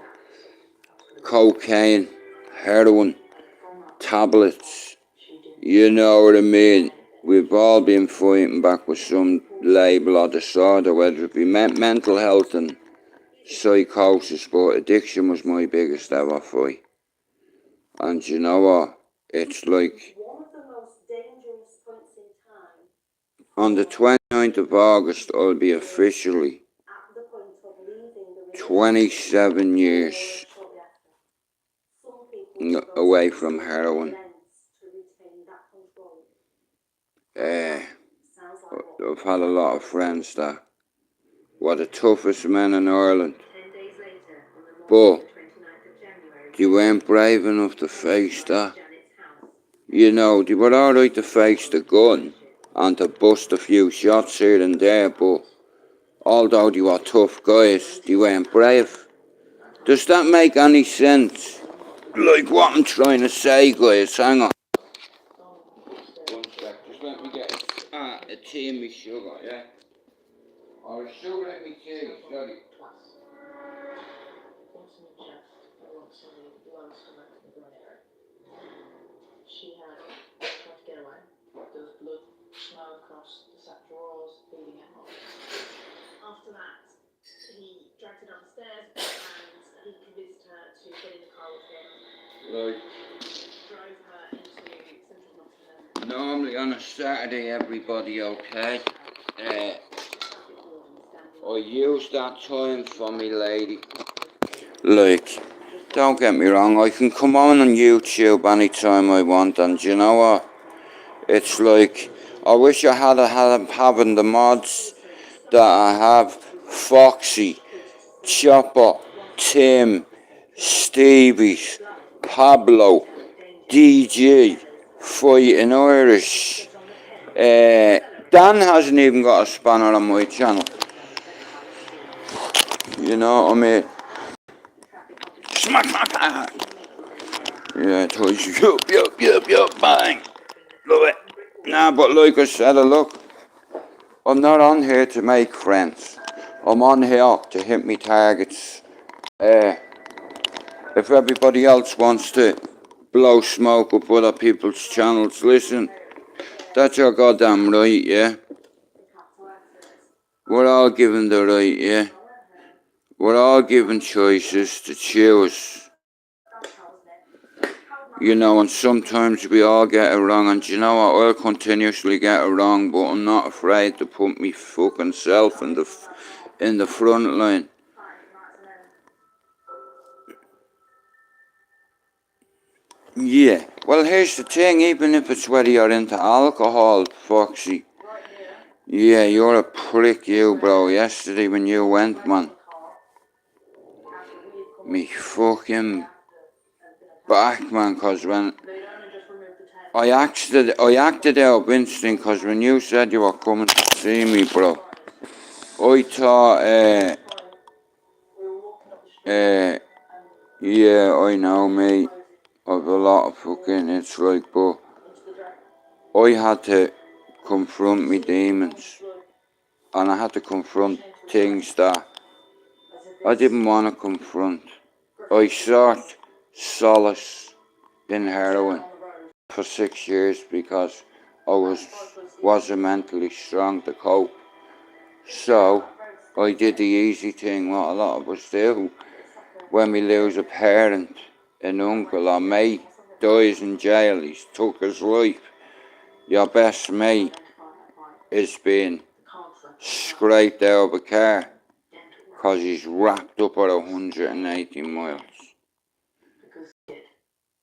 cocaine, heroin, tablets, you know what I mean? We've all been fighting back with some label or disorder, whether it be mental health and psychosis, but addiction was my biggest ever fight. And you know what? It's like One of the most dangerous points in time. on the 29th of August, I'll be officially At the point of leaving the 27 years some people away from heroin. to retain that control. Sounds I've had a lot of friends that were the toughest men in Ireland, 10 days later, on the but morning of the 29th of January, they weren't brave enough to face that. Janet's house. You know, they were alright to face the gun and to bust a few shots here and there, but although they were tough guys, they weren't brave. Does that make any sense? Like what I'm trying to say, guys, hang on. 1 sec, just let me get a tea and me sugar, yeah? Or a sugar and me tea, sorry. She had tried to get away. There was blood, snow across the set drawers, bleeding out. After that, he dragged her down the stairs and he convinced her to get in the car with him. Like, Drove her into central Nottingham. normally on a Saturday, everybody okay. I use that time for me lady. Like, don't get me wrong, I can come on YouTube anytime I want, and you know what? It's like, I wish I had having the mods that I have. Foxy, Chopper, Tim, Stevie's, Pablo, DG, Fighting Irish. Dan hasn't even got a spanner on my channel. You know what I mean? Smack, smack, smack. Yeah, it tells you, yup, bang. Love it. Nah, but like I said, look, I'm not on here to make friends. I'm on here to hit me targets. If everybody else wants to blow smoke up other people's channels, listen, that's your goddamn right, yeah? We're all given the right, yeah? We're all given choices to choose. You know, and sometimes we all get it wrong, and you know what, I'll continuously get it wrong, but I'm not afraid to put me fucking self in the front line. Yeah, well here's the thing, even if it's whether you're into alcohol, Foxy, yeah, you're a prick, you, bro. Yesterday when you went, man, me fucking back, man, cause when I acted out instinct, cause when you said you were coming to see me, bro, I thought, yeah, I know, mate, I've a lot of fucking, it's like, but I had to confront me demons, and I had to confront things that I didn't want to confront. I sought solace in heroin for 6 years because I wasn't mentally strong to cope. So I did the easy thing, what a lot of us do. when we lose a parent, an uncle or mate dies in jail, he's took his life. Your best mate is being scraped out of a car because he's wrapped up at 180 miles.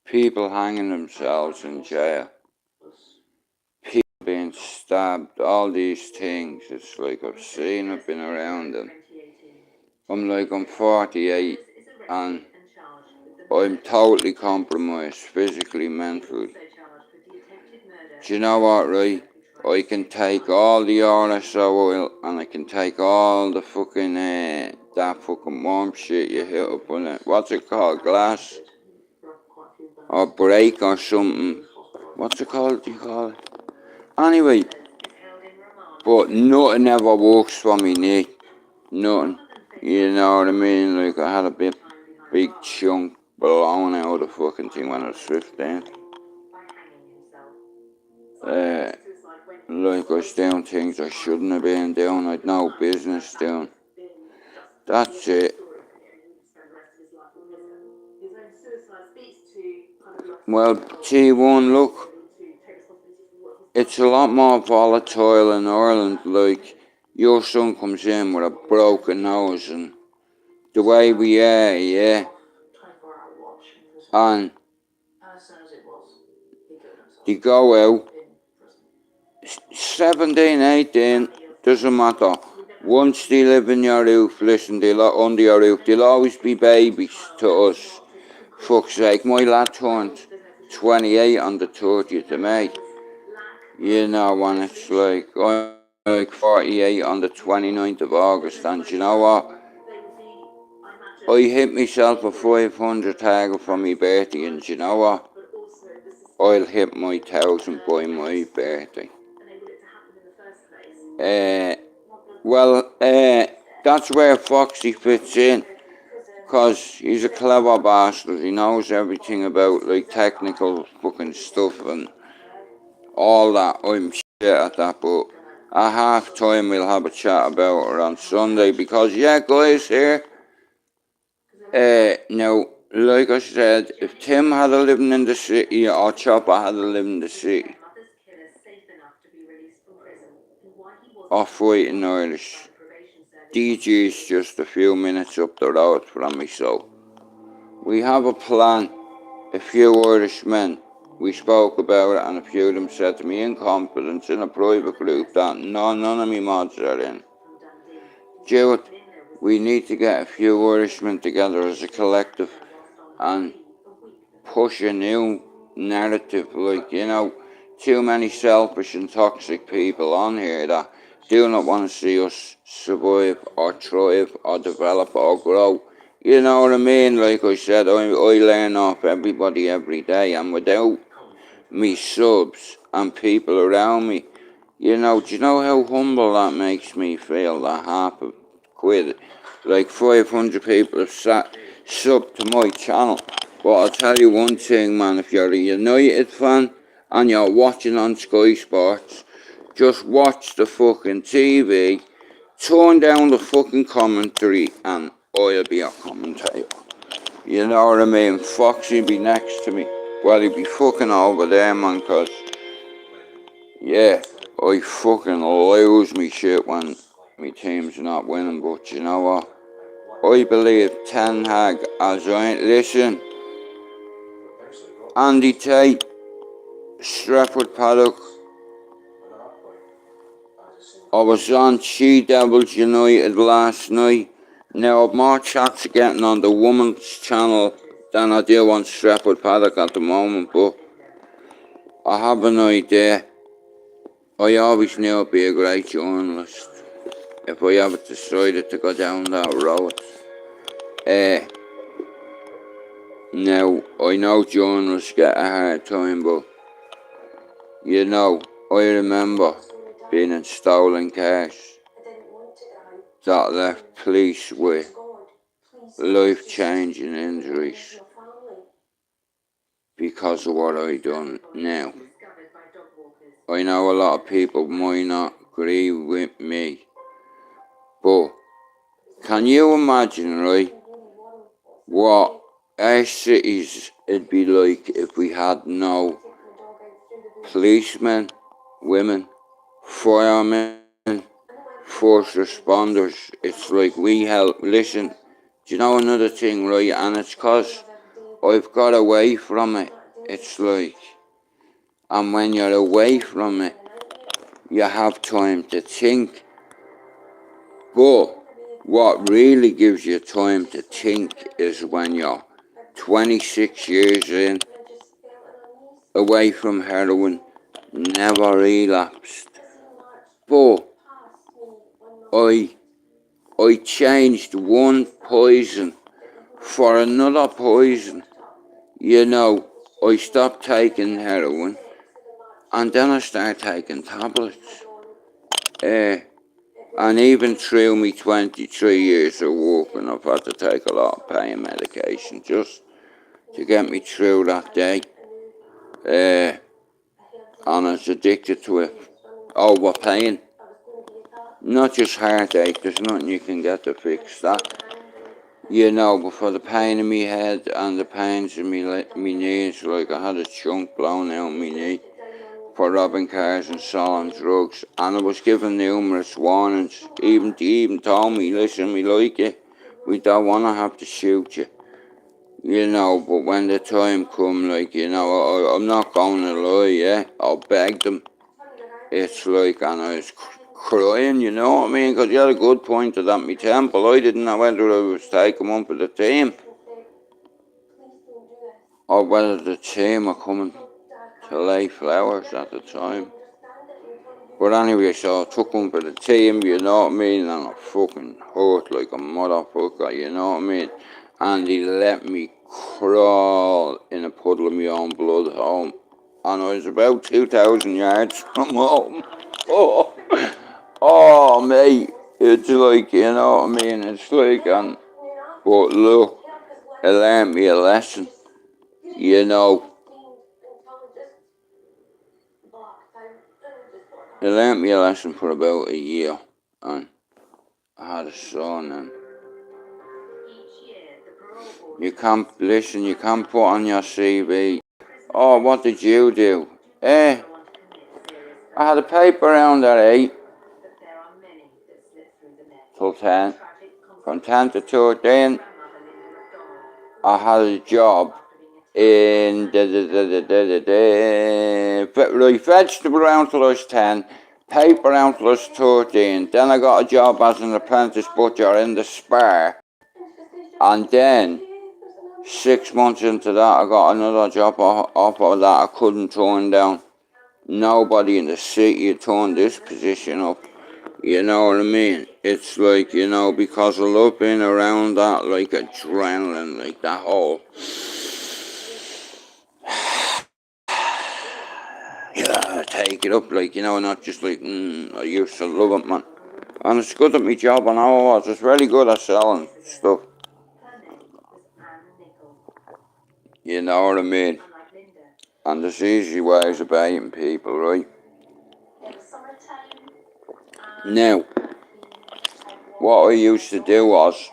People hanging themselves in jail. People being stabbed, all these things. It's like I've seen it, been around them. I'm 48 and I'm totally compromised physically, mentally. Do you know what, right? I can take all the RSO oil and I can take all the fucking, that fucking warm shit you hit up on it. What's it called? Glass? Or break or something. What's it called? Do you call it? Anyway, but nothing ever works for me, Nick. Nothing. You know what I mean? Like, I had a big chunk blown out of the fucking thing when I was 15. Like, I was doing things I shouldn't have been doing. I'd no business doing. That's it. Well, T1, look, it's a lot more volatile in Ireland. Like, your son comes in with a broken nose and the way we are, yeah. And they go out, 17, 18, doesn't matter. Once they live in your roof, listen, under your roof, they'll always be babies to us. Fuck's sake, my lad turned 28 on the 30th of May. You know, and it's like, I'm like 48 on the 29th of August, and you know what? I hit myself a 500 target for my birthday, and you know what? I'll hit my 1,000 by my birthday. That's where Foxy fits in, because he's a clever bastard. He knows everything about, like, technical fucking stuff and all that. I'm shit at that, but at half time we'll have a chat about it on Sunday, because, yeah, guys, here, now, like I said, if Tim had a living in the city or Chopper had a living in the city, or fighting Irish, DG's just a few minutes up the road from me, so we have a plan. A few Irishmen, we spoke about it, and a few of them said to me in confidence in a private group that none of me mods are in. Stuart, we need to get a few Irishmen together as a collective and push a new narrative, like, you know, too many selfish and toxic people on here that do not want to see us survive or thrive or develop or grow. You know what I mean? Like I said, I learn off everybody every day, and without me subs and people around me, you know, do you know how humble that makes me feel, that half a quid, like 500 people have subbed to my channel. But I'll tell you one thing, man, if you're a United fan and you're watching on Sky Sports, just watch the fucking TV, turn down the fucking commentary, and I'll be a commentator. You know what I mean? Foxy be next to me. Well, he'd be fucking over there, man, because, yeah, I fucking lose me shit when my team's not winning. But you know what? I believe Ten Hag, as I listen, Andy Tate, Stratford Paddock. I was on She Devils United last night. Now, I've more chats getting on the women's channel than I do on Stratford Paddock at the moment, but I have an idea. I always knew I'd be a great journalist if I ever decided to go down that road. Now, I know journalists get a hard time, but, you know, I remember being in stolen cars that left police with life-changing injuries because of what I done now. I know a lot of people might not agree with me, but can you imagine, right, what our cities would be like if we had no policemen, women, firemen, first responders. It's like we help. Listen, do you know another thing, right? And it's 'cause I've got away from it. It's like, and when you're away from it, you have time to think. But what really gives you time to think is when you're 26 years in, away from heroin, never relapsed. But I changed one poison for another poison. You know, I stopped taking heroin and then I started taking tablets. And even through me 23 years of working, I've had to take a lot of pain medication just to get me through that day. And I was addicted to it. Over pain. Not just heartache, there's nothing you can get to fix that. You know, but for the pain in my head and the pains in me knees, like I had a chunk blown out of my knee for robbing cars and selling drugs, and I was given numerous warnings. He even told me, listen, we like you, we don't want to have to shoot you. You know, but when the time come, like, you know, I'm not going to lie, yeah, I begged them. It's like, and I was crying, you know what I mean, because you had a good point at that me temple. I didn't know whether I was taking one for the team or whether the team were coming to lay flowers at the time. But anyway, so I took one for the team, you know what I mean, and I fucking hurt like a motherfucker, you know what I mean, and he let me crawl in a puddle of my own blood home, and I was about 2,000 yards from home. Oh, mate, it's like, you know what I mean, it's like, but look, it learned me a lesson, you know. It learned me a lesson for about a year, and I had a son, and you can't, listen, you can't put on your CV, oh, what did you do? I had a paper round at 8 till 10, from 10 to 13, I had a job in vegetable round till I was 10, paper round till I was 13, then I got a job as an apprentice butcher in the Spar, and then 6 months into that I got another job off of that I couldn't turn down. Nobody in the city had turned this position up, you know what I mean? It's like, you know, because I love being around that, like adrenaline, like that whole, yeah, take it up, like, you know, not just like, I used to love it, man. And it's good at my job, I know I was. It's very good at selling stuff. You know what I mean? And there's easy ways of baiting people, right? Now, what I used to do was,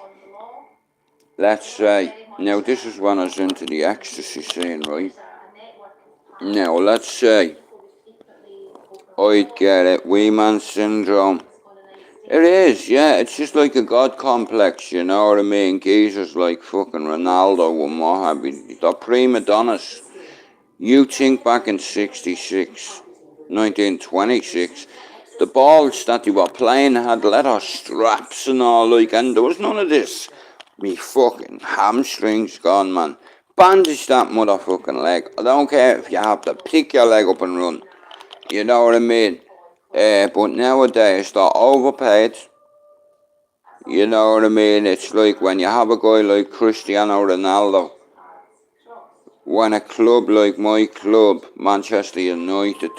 let's say, now this is when I was into the ecstasy scene, right? Now, let's say I'd get it, wee man syndrome. It is, yeah, it's just like a god complex, you know what I mean? Geezers like fucking Ronaldo and what have you, they're prima donnas. You think back in 66, 1926, the balls that they were playing had leather straps and all, like, and there was none of this. Me fucking hamstrings gone, man. Bandage that motherfucking leg. I don't care if you have to pick your leg up and run. You know what I mean? But nowadays, they're overpaid. You know what I mean? It's like when you have a guy like Cristiano Ronaldo, when a club like my club, Manchester United,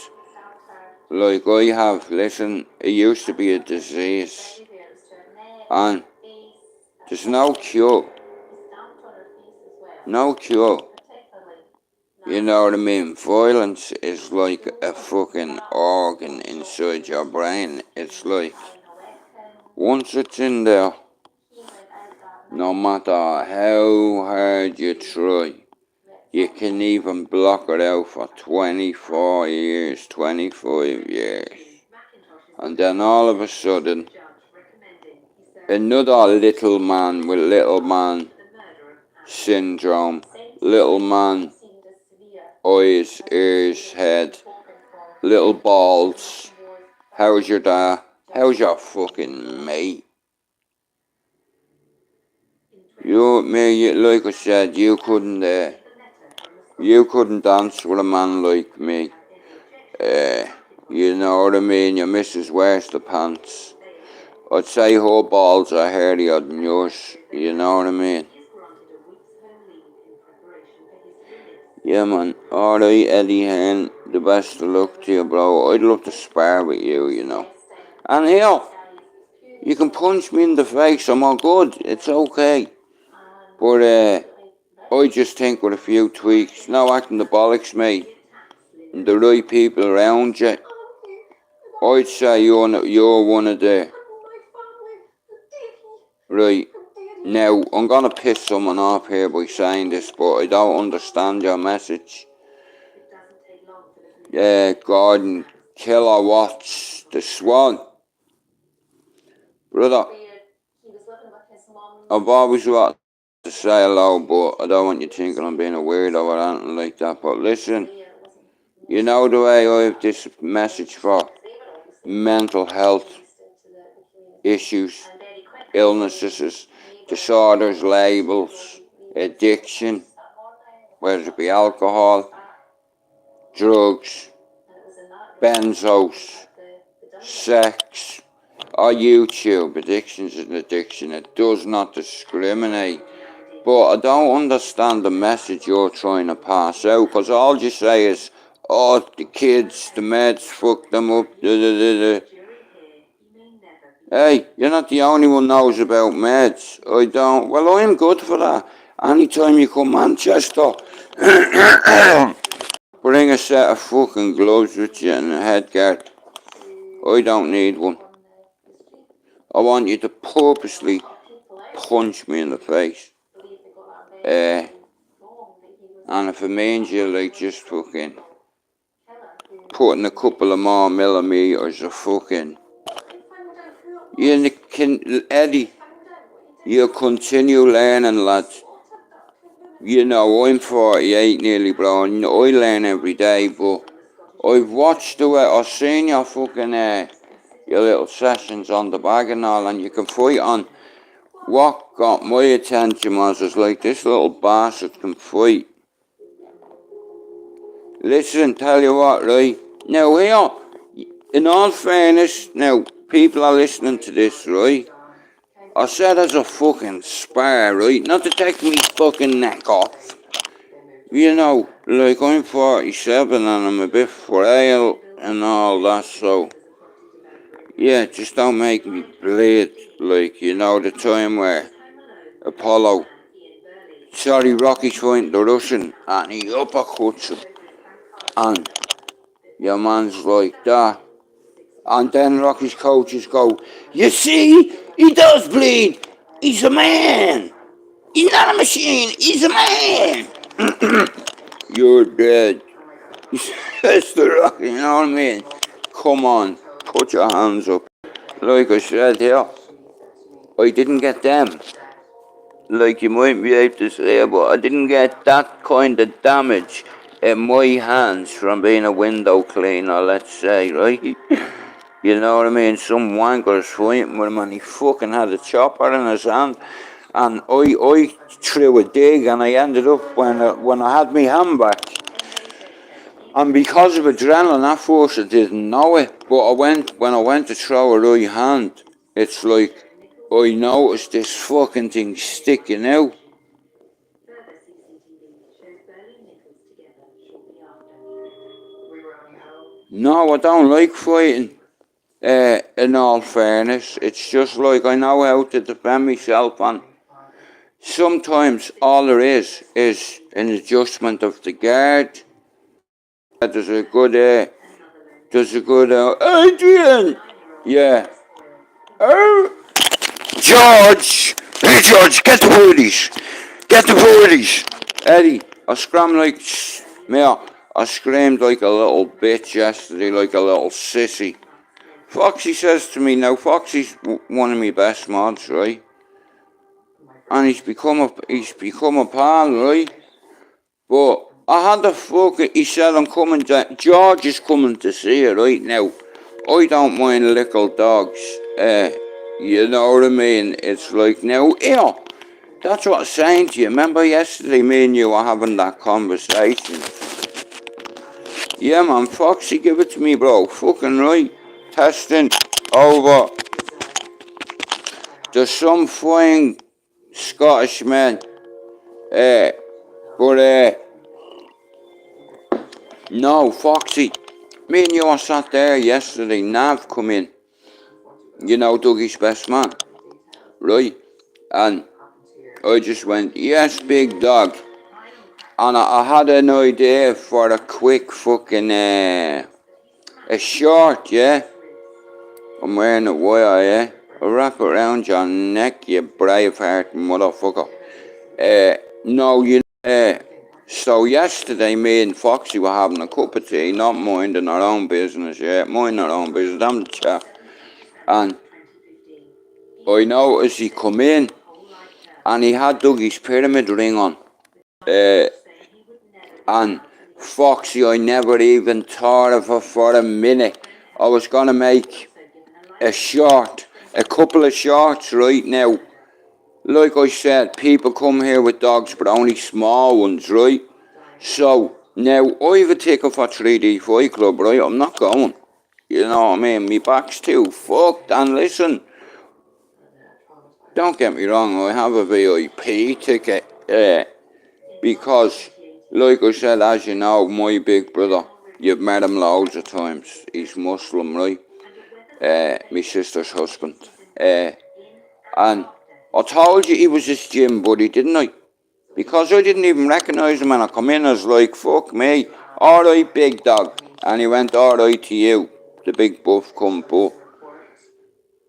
like I have, listen, it used to be a disease, and there's no cure. No cure. You know what I mean? Violence is like a fucking organ inside your brain. It's like, once it's in there, No matter how hard you try, you can even block it out for 24 years, 25 years. And then all of a sudden, another little man with little man syndrome, little man, eyes, ears, head, little balls. How's your dad? How's your fucking mate? You, me, like I said, you couldn't dance with a man like me. You know what I mean? Your missus wears the pants. I'd say her balls are hairier than yours. You know what I mean? Yeah, man. Alright, Eddie Hen. The best of luck to you, bro. I'd love to spar with you, you know. And here, you can punch me in the face. I'm all good. It's okay. But, I just think with a few tweaks, no acting the bollocks, mate, and the right people around you, I'd say you're one of the... Right, now, I'm going to piss someone off here by saying this, but I don't understand your message. Gordon Kilowatts, the Swan. Brother, I've always wanted to say hello, but I don't want you thinking I'm being a weirdo or anything like that. But listen, you know the way I have this message for mental health issues, illnesses, disorders, labels, addiction, whether it be alcohol, drugs, benzos, sex, or YouTube. Addiction is an addiction. It does not discriminate. But I don't understand the message you're trying to pass out, because all you say is, oh, the kids, the meds fuck them up, da da da da. Hey, you're not the only one knows about meds. I don't. Well, I'm good for that. Anytime you come Manchester, bring a set of fucking gloves with you and a headguard. I don't need one. I want you to purposely punch me in the face. And if it means you like just fucking putting a couple of more millimeters of fucking... You can, Eddie, you continue learning, lad. You know, I'm 48 nearly, bro, and I learn every day, but I've watched the way, I've seen your fucking, your little sessions on the bag and all, and you can fight on. What got my attention was like, this little bastard can fight. Listen, tell you what, right? Now here, in all fairness, now, people are listening to this, right? I said as a fucking spar, right? Not to take me fucking neck off. You know, like I'm 47 and I'm a bit frail and all that, so... Yeah, just don't make me bleed. Like, you know, the time where Apollo... Sorry, Rocky's fighting the Russian and he uppercuts him. And your man's like that. And then Rocky's coaches go, you see, he does bleed. He's a man. He's not a machine. He's a man. You're dead. That's the Rocky, you know what I mean? Come on, put your hands up. Like I said here, I didn't get them. Like you might be able to say, but I didn't get that kind of damage in my hands from being a window cleaner, let's say, right? You know what I mean? Some wanker's fighting with him and he fucking had a chopper in his hand. And I threw a dig and I ended up, when I had my hand back, and because of adrenaline at first I didn't know it, but when I went to throw a right hand, it's like I noticed this fucking thing sticking out. No, I don't like fighting. In all fairness, it's just like I know how to defend myself, and sometimes all there is an adjustment of the guard. There's a good, Adrian! Yeah. Oh, George! Hey George, get the woodies! Get the woodies! Eddie, I screamed like, mate, I screamed like a little bitch yesterday, like a little sissy. Foxy says to me, now Foxy's one of my best mods, right? And he's become a pal, right? But I had to fucking, he said I'm coming, George is coming to see you right now. I don't mind little dogs, you know what I mean? It's like, now, here, that's what I was saying to you. Remember yesterday me and you were having that conversation? Yeah man, Foxy, give it to me bro, fucking right. Testing, over. There's some fine Scottish men, but no, Foxy, me and you were sat there yesterday, Nav come in, you know Dougie's best man, right? And I just went, yes, big dog. And I had an idea for a quick fucking, a short, yeah? I'm wearing a wire, yeah? A wrap around your neck, you braveheart motherfucker. No, you so yesterday me and Foxy were having a cup of tea, not minding our own business, yeah? Minding our own business, I'm the chap. And I noticed he come in, and he had Dougie's pyramid ring on. And Foxy, I never even thought of her for a minute. I was gonna make a couple of shorts right now. Like I said, people come here with dogs, but only small ones, right? So, now, I have a ticket for 3D Fight Club, right? I'm not going. You know what I mean? My back's too fucked. And listen, don't get me wrong, I have a VIP ticket, because, like I said, as you know, my big brother, you've met him loads of times. He's Muslim, right? My sister's husband. And I told you he was his gym buddy, didn't I? Because I didn't even recognise him when I come in. I was like, fuck me, alright big dog. And he went, alright to you, the big buff come, but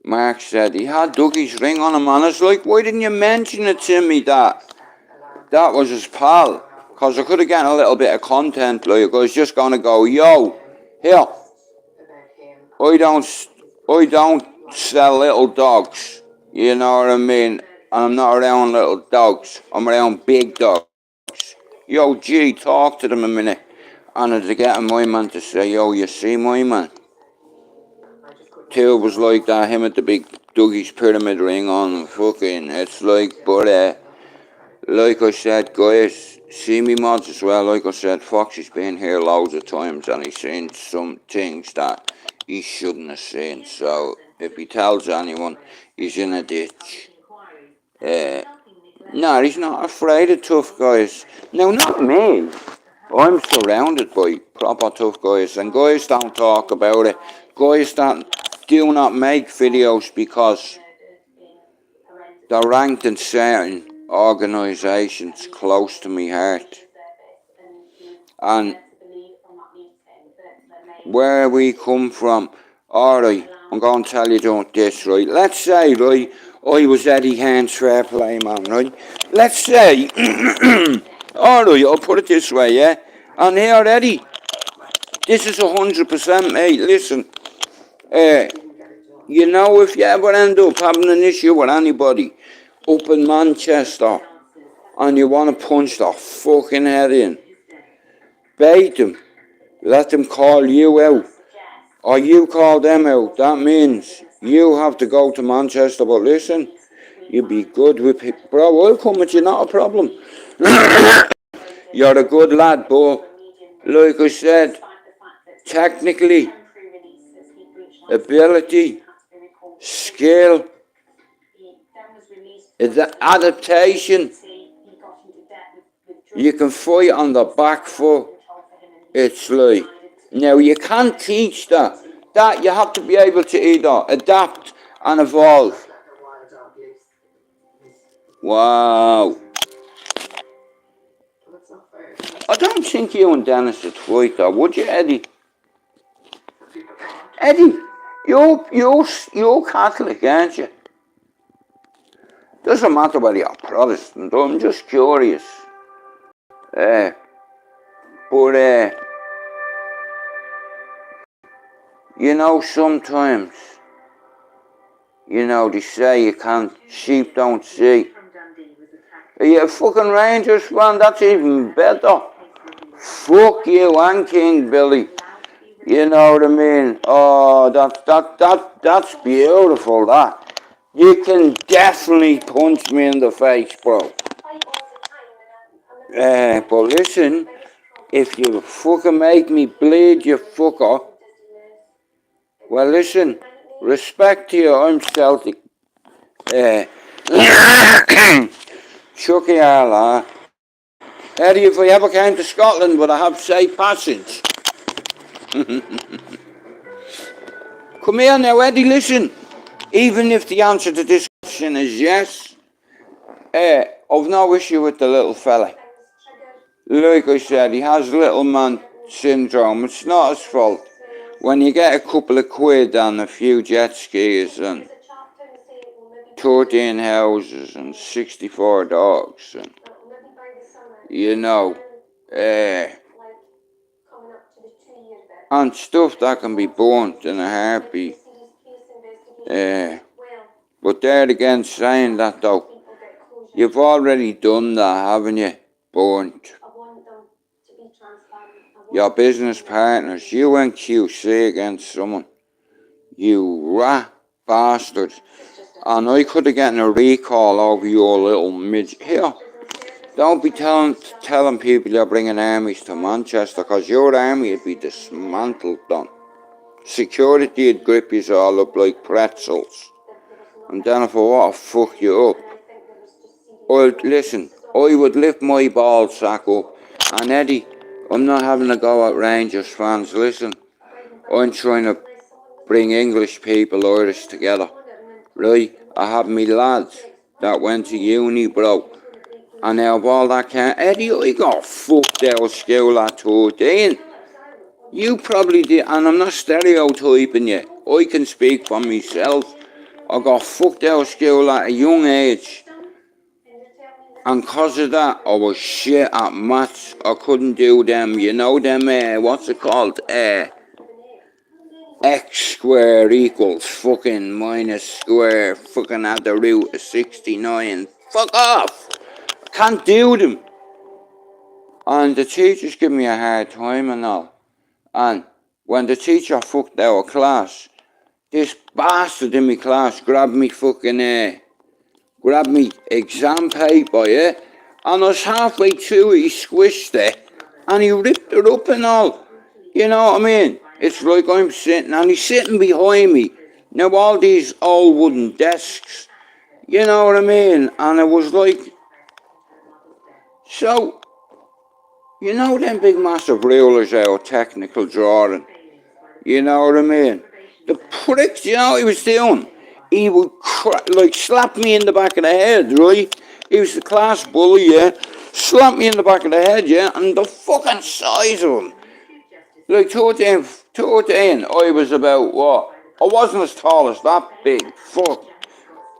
Mark said he had Dougie's ring on him, and I was like, why didn't you mention it to me that was his pal? Because I could have gotten a little bit of content, like, I was just going to go, yo, here, I don't sell little dogs, you know what I mean? And I'm not around little dogs, I'm around big dogs. Yo, G, talk to them a minute. And to get my man to say, yo, you see my man? Two was like that, him at the big Dougie's pyramid ring on, fucking, it's like, but, like I said, guys, see me mods as well, like I said, Foxy's been here loads of times and he's seen some things that he shouldn't have seen, so if he tells anyone, he's in a ditch. No, he's not afraid of tough guys. No, not me. I'm surrounded by proper tough guys, and guys don't talk about it. Guys that do not make videos because they're ranked in certain organisations close to my heart. And where we come from, alright, I'm going to tell you this, right? Let's say, right, I was Eddie Hearn's fair play man, right? Let's say, alright, I'll put it this way, yeah? And here, Eddie, this is 100%, mate, listen, you know, if you ever end up having an issue with anybody up in Manchester and you want to punch their fucking head in, bait them, let them call you out, or you call them out. That means you have to go to Manchester, but listen, you be good with people. Bro, I'll come with you, not a problem. You're a good lad, but like I said, technically, ability, skill, adaptation, you can fight on the back foot. It's like, now you can't teach that. That you have to be able to either adapt and evolve. Wow. I don't think you and Dennis would fight though, would you, Eddie? Eddie, you're Catholic, aren't you? Doesn't matter whether you're Protestant, I'm just curious. But you know, sometimes, you know, they say you can't, sheep don't see. Are you a fucking Rangers fan? That's even better. Fuck you and King Billy. You know what I mean? Oh, that's beautiful, that. You can definitely punch me in the face, bro. But listen, if you fucking make me bleed, you fucker. Well, listen, respect to you, I'm Celtic. Chucky Allah. Eddie, if I ever came to Scotland, would I have safe passage? Come here now, Eddie, listen. Even if the answer to this question is yes, I've no issue with the little fella. Like I said, he has little man syndrome. It's not his fault. When you get a couple of quid and a few jet skis and 13 houses and 64 dogs and, you know, and stuff that can be burnt in a heartbeat. But there again, saying that though, you've already done that, haven't you? Burnt. Your business partners, you went QC against someone. You rat bastard. And I could have gotten a recall over your little midget. Here, don't be telling people you're bringing armies to Manchester, because your army would be dismantled done. Security would grip you all up like pretzels. And then if I want to fuck you up, listen, I would lift my ball sack up. And Eddie, I'm not having a go at Rangers fans. Listen, I'm trying to bring English people, Irish together. Right? I have me lads that went to uni, bro. And now of all that can't, Eddie, I got fucked out of school at 13. You probably did, and I'm not stereotyping you. I can speak for myself. I got fucked out of school at a young age. And cause of that, I was shit at maths. I couldn't do them, you know them, what's it called? X square equals fucking minus square fucking at the root of 69. Fuck off! Can't do them. And the teachers give me a hard time and all. And when the teacher fucked our class, this bastard in my class grabbed me exam paper, yeah? And I was halfway through it, he squished it, and he ripped it up and all. You know what I mean? It's like I'm sitting, and he's sitting behind me. Now all these old wooden desks, you know what I mean? And it was like, so, you know them big massive rulers out, technical drawing? You know what I mean? The pricks, you know what he was doing? He would slap me in the back of the head, right? He was the class bully, yeah? Slap me in the back of the head, yeah? And the fucking size of him. Like 13, I was about, what? I wasn't as tall as that big, fuck.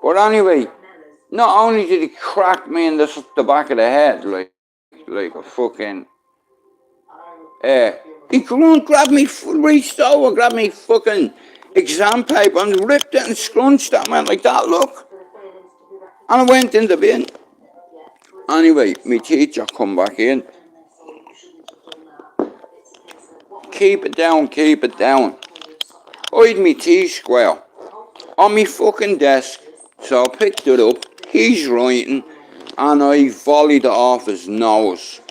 But anyway, not only did he crack me in the back of the head, like a fucking... he grabbed me, reached over, grabbed me fucking exam paper and ripped it and scrunched it and went like that, look. And I went in the bin. Anyway, my teacher come back in. Keep it down, keep it down. I had my T-square on my fucking desk. So I picked it up, he's writing, and I volleyed it off his nose.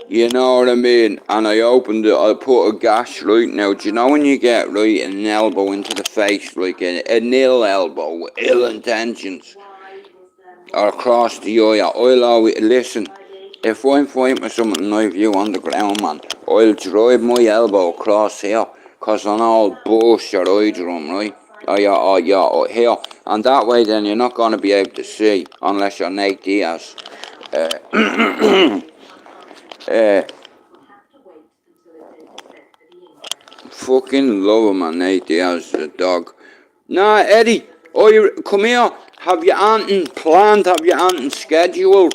You know what I mean? And I opened it, I put a gash right now. Do you know when you get an elbow into the face, like a nil elbow with ill intentions? Or across the eye, I'll always, listen, if I'm fighting with someone and I've you on the ground, man, I'll drive my elbow across here, because then I'll burst your eardrum, right? Here. And that way then you're not going to be able to see, unless you're Nate Diaz. Fucking love him, man, Nate Diaz, the dog. Nah, Eddie, come here. Have you anything planned? Have you anything scheduled?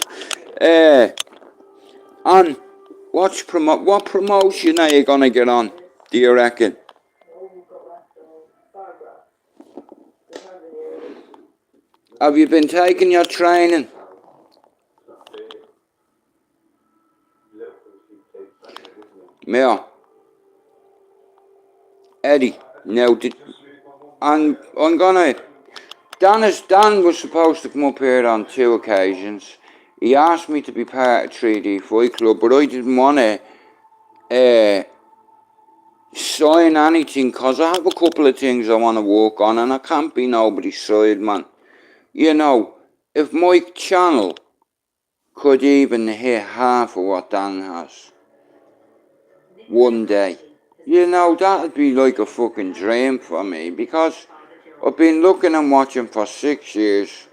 On what promotion are you gonna get on? Do you reckon? All we've got left are photographs. There's nobody here. Have you been taking your training? Yeah. Eddie, now I'm gonna. Dan was supposed to come up here on 2 occasions. He asked me to be part of 3D Fight Club, but I didn't want to sign anything because I have a couple of things I want to work on and I can't be nobody's side man. You know, if my channel could even hit half of what Dan has one day, you know, that'd be like a fucking dream for me because I've been looking and watching for 6 years.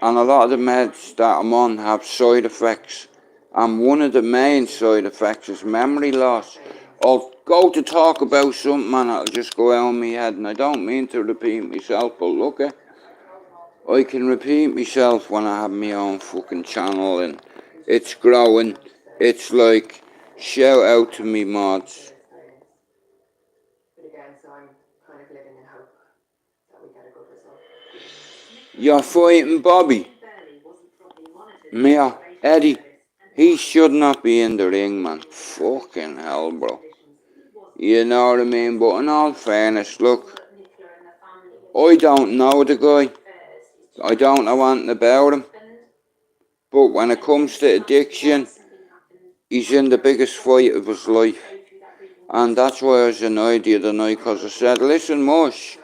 And a lot of the meds that I'm on have side effects. And one of the main side effects is memory loss. I'll go to talk about something and it'll just go out of my head. And I don't mean to repeat myself, but look, I can repeat myself when I have my own fucking channel and it's growing. It's like, shout out to me mods. But again, so I'm kind of living in hope that we get a good result. You're fighting Bobby. Mia, Eddie, he should not be in the ring, man. Fucking hell, bro. You know what I mean? But in all fairness, look, I don't know the guy. I don't know anything about him. But when it comes to addiction, he's in the biggest fight of his life. And that's why I was annoyed the other night, because I said, listen, Mush,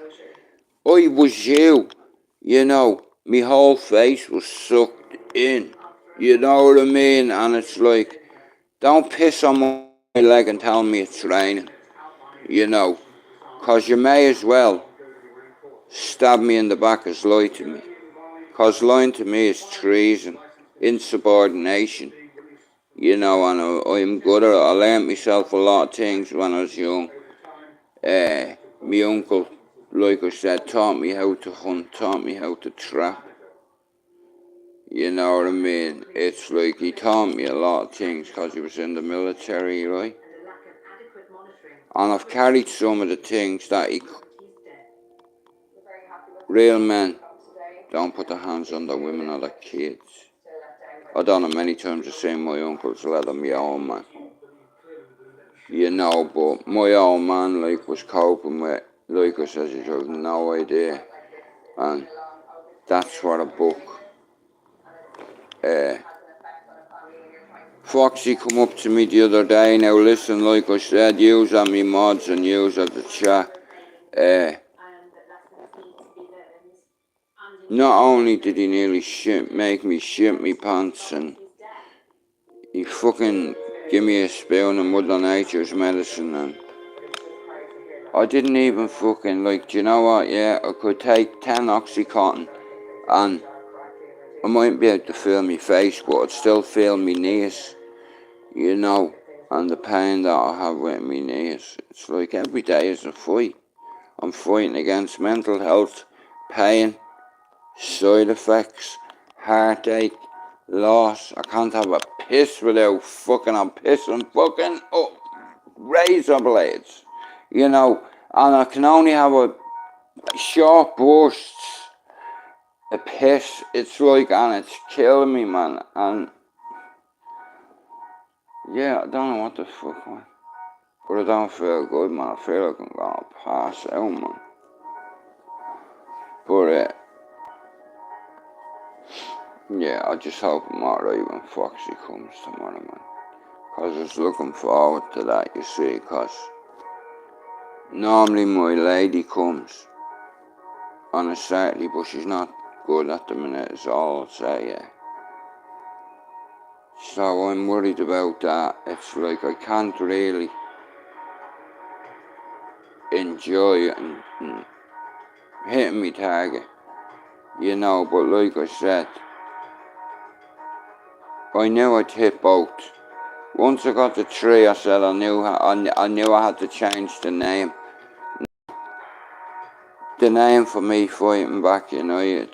I was you. You know, my whole face was sucked in. You know what I mean? And it's like, don't piss on my leg and tell me it's raining. You know, because you may as well stab me in the back as lie to me. Because lying to me is treason, insubordination. You know, and I'm good at it. I learned myself a lot of things when I was young. My uncle, like I said, taught me how to hunt, taught me how to trap. You know what I mean? It's like he taught me a lot of things because he was in the military, right? And I've carried some of the things that he... Real men don't put their hands on the women or the kids. I don't know, many times I've seen my uncles let them, my old man. You know, but my old man, like, was coping with, like I said, you have no idea. And that's what a book. Foxy come up to me the other day. Now listen, like I said, use on me mods and use at the chat. Not only did he nearly make me shit me pants, and he fucking give me a spoon of Mother Nature's medicine, and I didn't even fucking, like, do you know what, yeah, I could take 10 Oxycontin and I mightn't be able to feel my face, but I'd still feel my knees, you know, and the pain that I have with my knees. It's like every day is a fight. I'm fighting against mental health, pain, side effects, heartache, loss. I can't have a piss without fucking, I'm pissing fucking up razor blades, you know, and I can only have a short bursts a piss. It's like, and it's killing me, man. And yeah, I don't know what the fuck, man. But I don't feel good, man. I feel like I'm gonna pass out, man. But yeah, I just hope I'm alright when Foxy comes tomorrow, man. Because I was looking forward to that, you see, because normally my lady comes on a Saturday, but she's not good at the minute, is all I'll say, yeah. So I'm worried about that. It's like I can't really enjoy it and hitting me target, you know, but like I said, I knew I'd hit both. Once I got the 3, I said I knew I had to change the name. the name for me fighting back United.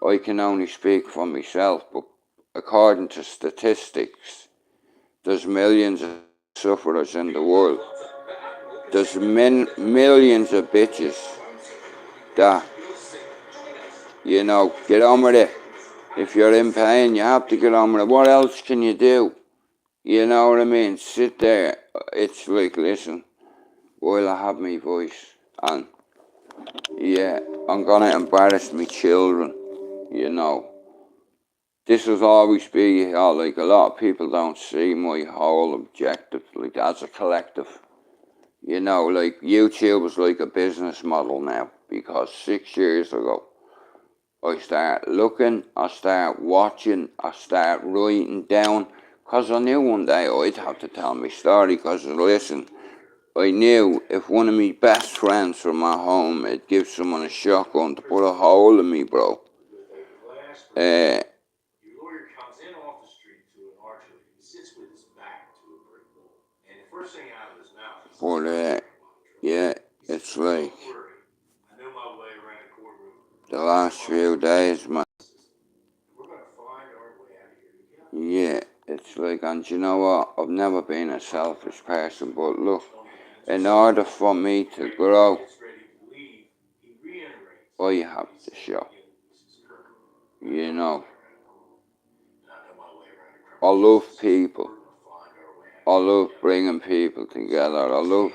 I can only speak for myself, but according to statistics, there's millions of sufferers in the world. There's millions of bitches that, get on with it. If you're in pain, you have to get on with it. What else can you do? You know what I mean? Sit there. It's like, listen, while I have my voice, and yeah, I'm gonna embarrass my children, This will always be, like, a lot of people don't see my whole objective, like, as a collective. Like, YouTube is like a business model now, because 6 years ago, I start looking, I start watching, I start writing down, because I knew one day I'd have to tell my story, because, listen, I knew if one of my best friends from my home had give someone a shotgun to put a hole in me, bro. Your lawyer comes in off the street to an archer. He sits with his back to a brick wall. And the first thing out of his mouth is, But, yeah, it's like, I know my way around a courtroom. the last few days, man. We're going to find our way out of here together. Yeah, it's like, and you know what? I've never been a selfish person, but look, in order for me to grow, I have to show. I love people. I love bringing people together. I love,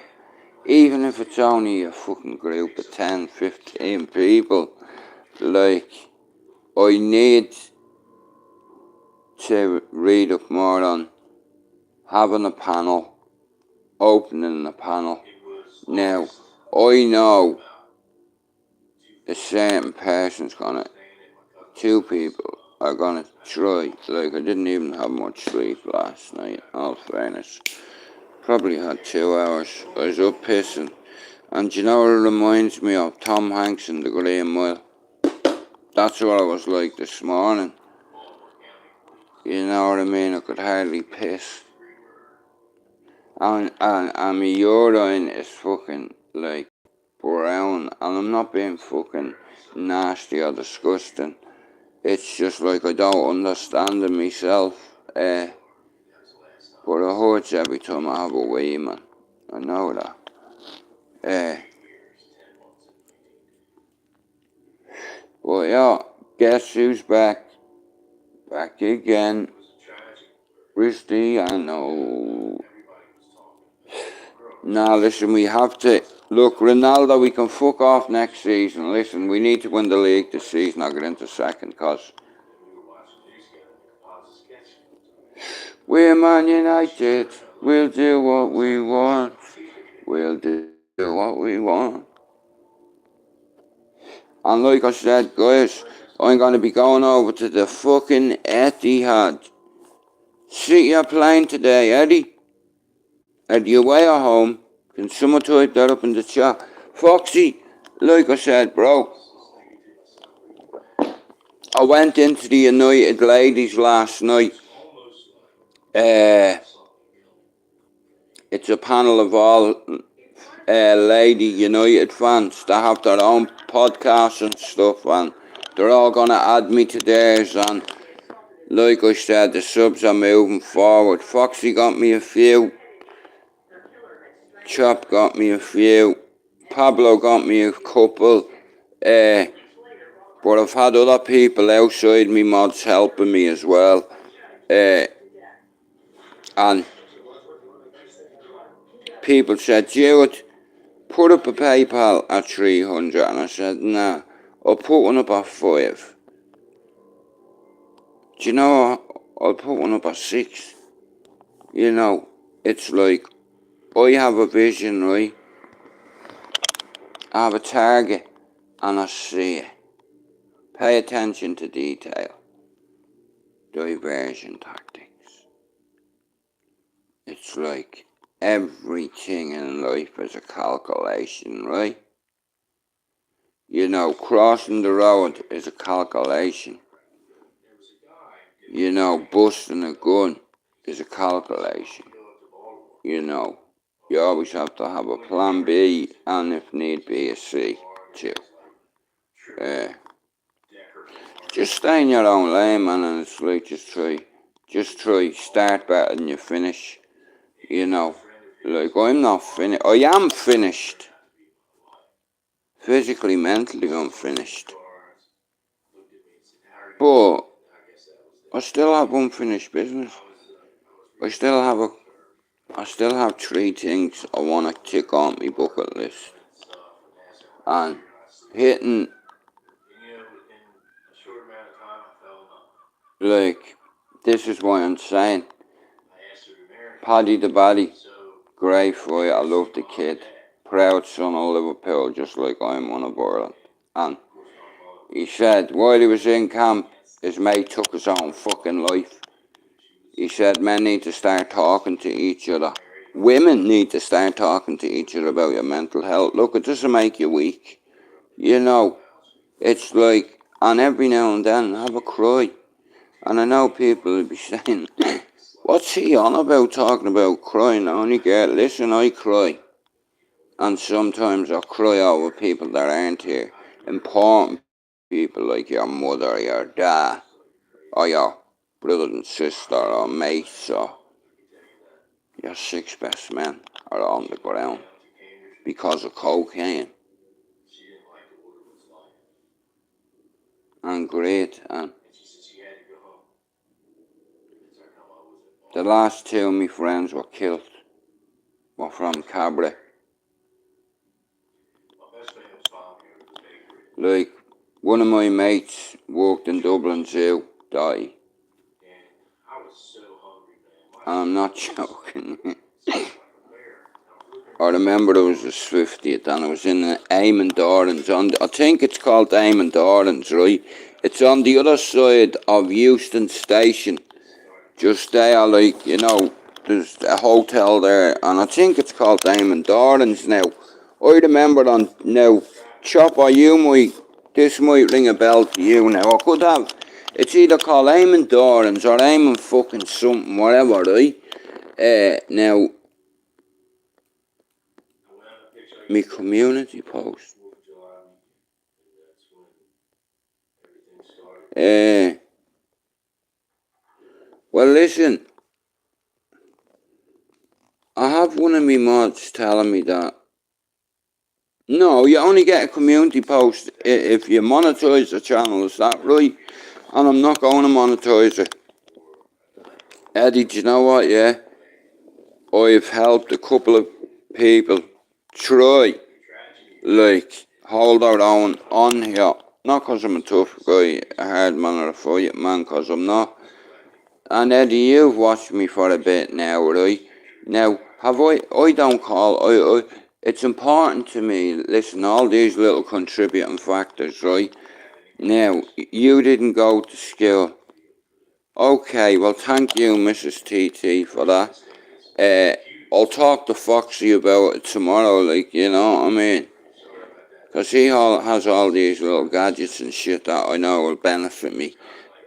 even if it's only a fucking group of 10, 15 people, like, I need to read up more on having a panel, opening a panel. Now, I know a certain person's gonna, 2 people are gonna try. Like, I didn't even have much sleep last night, in all fairness. Probably had 2 hours. I was up pissing. And you know what it reminds me of? Tom Hanks in The Green Mile. That's what I was like this morning. You know what I mean? I could hardly piss. And my urine is fucking, like, brown. And I'm not being fucking nasty or disgusting. It's just like I don't understand it myself. But it hurts every time I have a wee, man. I know that. Well, yeah, guess who's back? Back again. Cristiano. Now, listen, we have to... Look, Ronaldo, we can fuck off next season. Listen, we need to win the league this season. I'll get into second, because... We're Man United. We'll do what we want. We'll do what we want. And like I said, guys, I'm going to be going over to the fucking Etihad. See your plane today, Eddie. Are you away or home? Can someone type that up in the chat? Foxy, like I said, bro, I went into the United Ladies last night. It's a panel of all lady United fans that have their own podcasts and stuff, and they're all going to add me to theirs, and like I said, the subs are moving forward. Foxy got me a few. Chop got me a few. Pablo got me a couple. But I've had other people outside me mods helping me as well. And people said, Stuart, put up a PayPal at 300. And I said, nah, I'll put one up at 5. Do you know what? I'll put one up at 6. It's like, I have a vision, right? I have a target, and I see it. Pay attention to detail. Diversion tactics. It's like everything in life is a calculation, right? Crossing the road is a calculation. Busting a gun is a calculation. You always have to have a plan B and, if need be, a C. to. Just stay in your own lane, man, and it's like, just try, start better than you finish, you know. Like, I'm not finished, I am finished. Physically, mentally, I'm finished. But I still have unfinished business. I still have 3 things I want to tick on my bucket list. And hitting, like, this is why I'm saying, Paddy the Baddy, great fight, I love the kid. Proud son of Liverpool, just like I'm one of Ireland. And he said, while he was in camp, his mate took his own fucking life. He said men need to start talking to each other. Women need to start talking to each other about your mental health. Look, it doesn't make you weak. You know, it's like, and every now and then, have a cry. And I know people will be saying, what's he on about talking about crying? I only get, listen, I cry. And sometimes I cry over people that aren't here. Important people like your mother, your dad, or your brother and sister, or mates, or your 6 best men are on the ground because of cocaine. And great, and the last 2 of my friends were killed, were from Cabra. Like, one of my mates worked in Dublin Zoo, died. And I'm not joking. I remember it was the 50th, and it was in Eamon Dorans. I think it's called Eamon Dorans, right? It's on the other side of Euston Station. Just there, like, you know, there's a hotel there, and I think it's called Eamon Dorans now. I remember now, Chopper, this might ring a bell to you now. I could have. It's either called Eamon Dorans or Eamon fucking something, whatever, right? Now, me community post. Well, listen, I have one of me mods telling me that, no, you only get a community post if you monetize the channel, is that right? And I'm not going to monetize it. Eddie, do you know what, yeah? I've helped a couple of people try, like, hold their own on here. Not because I'm a tough guy, a hard man or a fight man, because I'm not. And Eddie, you've watched me for a bit now, right? Now, I don't call, it's important to me, listen, all these little contributing factors, right? Now, you didn't go to school. Okay, well, thank you, Mrs. TT, for that. I'll talk to Foxy about it tomorrow, like, you know what I mean? Because he has all these little gadgets and shit that I know will benefit me.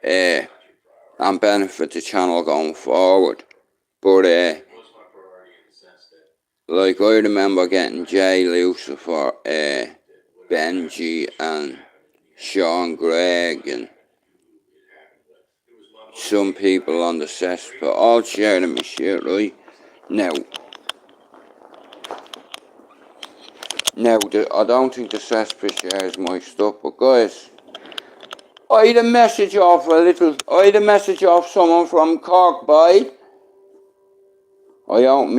And benefit the channel going forward. But, like, I remember getting Jay Lucifer, Benji, and Sean Gregg, and some people on the cesspit, all sharing my shit, right? Now, I don't think the cesspit shares my stuff, but guys, I had a message off someone from Cork, boy. I opened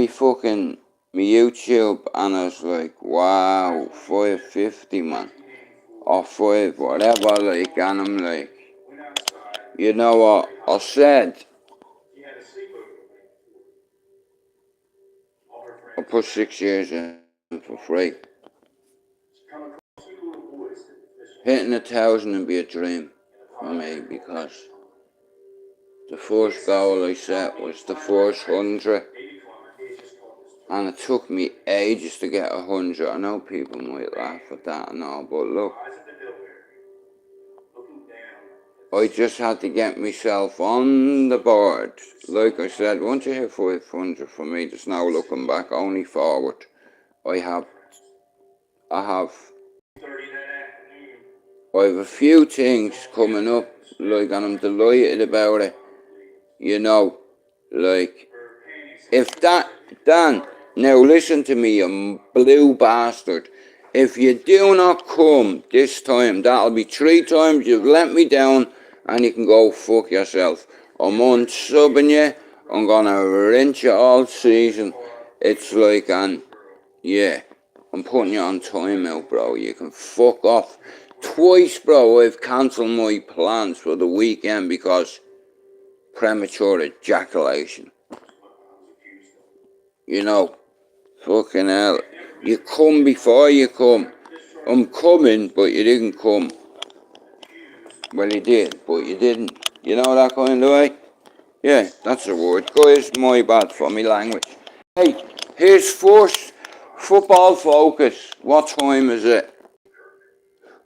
me YouTube, and I was like, wow, 550, man. Or 5, whatever, like, and I'm like, you know what, I said, I put 6 years in for free. Hitting 1,000 would be a dream for me, because the first goal I set was the first 100, and it took me ages to get 100. I know people might laugh at that and all, but look, I just had to get myself on the board. Like I said, once you hit 500, for me, there's no looking back, only forward. I have I have a few things coming up, like, and I'm delighted about it. You know, like, if that, Dan, now listen to me, you blue bastard. If you do not come this time, that'll be 3 times you've let me down, and you can go fuck yourself. I'm unsubbing you, I'm gonna rinse you all season. It's like, yeah, I'm putting you on timeout, bro. You can fuck off. Twice, bro, I've cancelled my plans for the weekend because premature ejaculation. You know, fucking hell. You come before you come. I'm coming, but you didn't come. Well, you did, but you didn't. You know that kind of way? Yeah, that's the word. Guys, my bad for me language. Hey, here's first football focus. What time is it?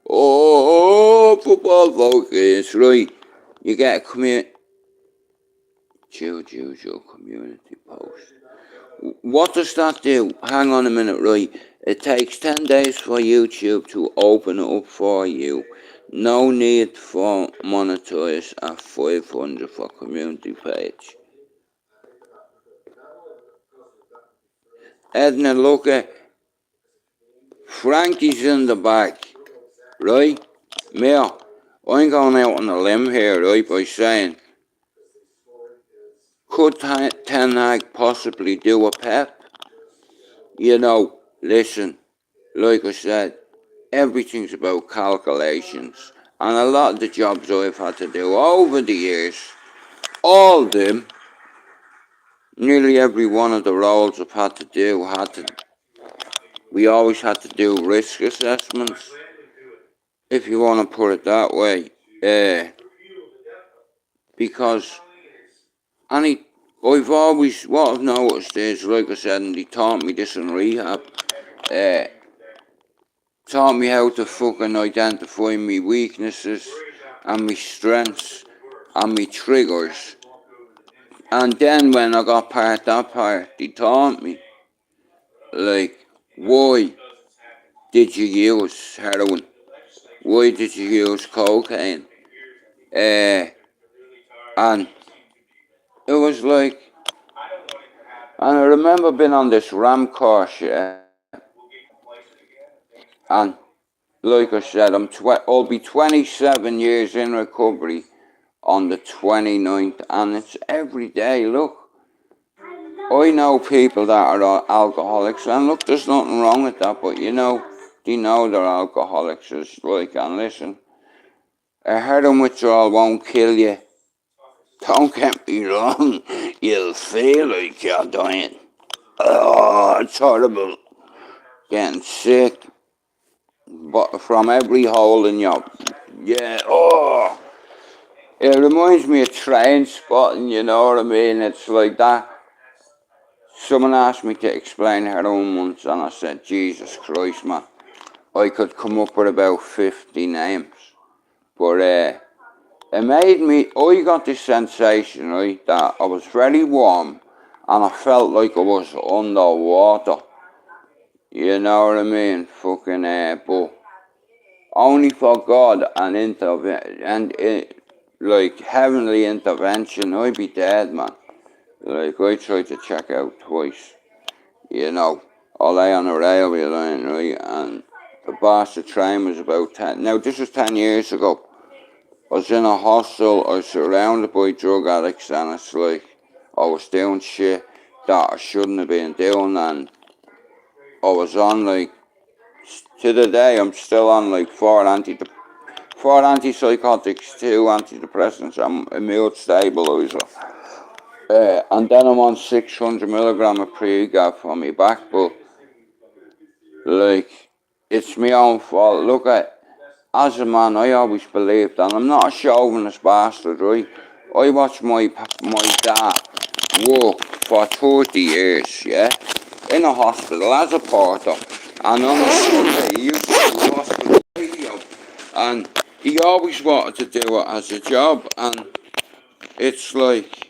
Oh, football focus, right. You get a community post. What does that do? Hang on a minute, right. It takes 10 days for YouTube to open it up for you. No need for monetize at 500 for community page. Edna, look at Frankie's in the back, right? Mia, I'm going out on a limb here, right, by saying, could Ten Hag possibly do a pep? You know, listen, like I said, everything's about calculations. And a lot of the jobs I've had to do over the years, all of them, nearly every one of the roles I've had to do, we always had to do risk assessments, if you want to put it that way. Because what I've noticed is, like I said, and they taught me this in rehab, taught me how to fucking identify my weaknesses and my strengths and my triggers. And then when I got past that part, they taught me, like, why did you use heroin? Why did you use cocaine? And it was like, and I remember being on this RAM course, yeah, and like I said, I'll be 27 years in recovery on the 29th, and it's every day. Look, I know people that are alcoholics, and look, there's nothing wrong with that, but you know, they know they're alcoholics. It's like, and listen, a heroin withdrawal won't kill you. Don't get me wrong, you'll feel like you're dying. Oh, it's horrible. Getting sick, but from every hole in your, yeah, oh. It reminds me of train spotting, you know what I mean? It's like that. Someone asked me to explain heroin once, and I said, Jesus Christ, man. I could come up with about 50 names. But it made me, I got this sensation, right, that I was very warm, and I felt like I was underwater. You know what I mean? Fucking, but only for God and like heavenly intervention, I'd be dead, man. Like, I tried to check out twice, you know. I lay on a railway line, right, and the bastard train was about 10. Now, this was 10 years ago. I was in a hostel, I was surrounded by drug addicts, and it's like, I was doing shit that I shouldn't have been doing, and I was on, like, to the day, I'm still on, like, 4 antipsychotics, 2 antidepressants, and a mood stabilizer. And then I'm on 600 milligram of Pre-Gav for me back, but like, it's my own fault. Look, as a man, I always believed, and I'm not a chauvinist bastard, right? I watched my dad work for 30 years, yeah, in a hospital as a porter, and on a Sunday he used to do hospital radio, and he always wanted to do it as a job, and it's like,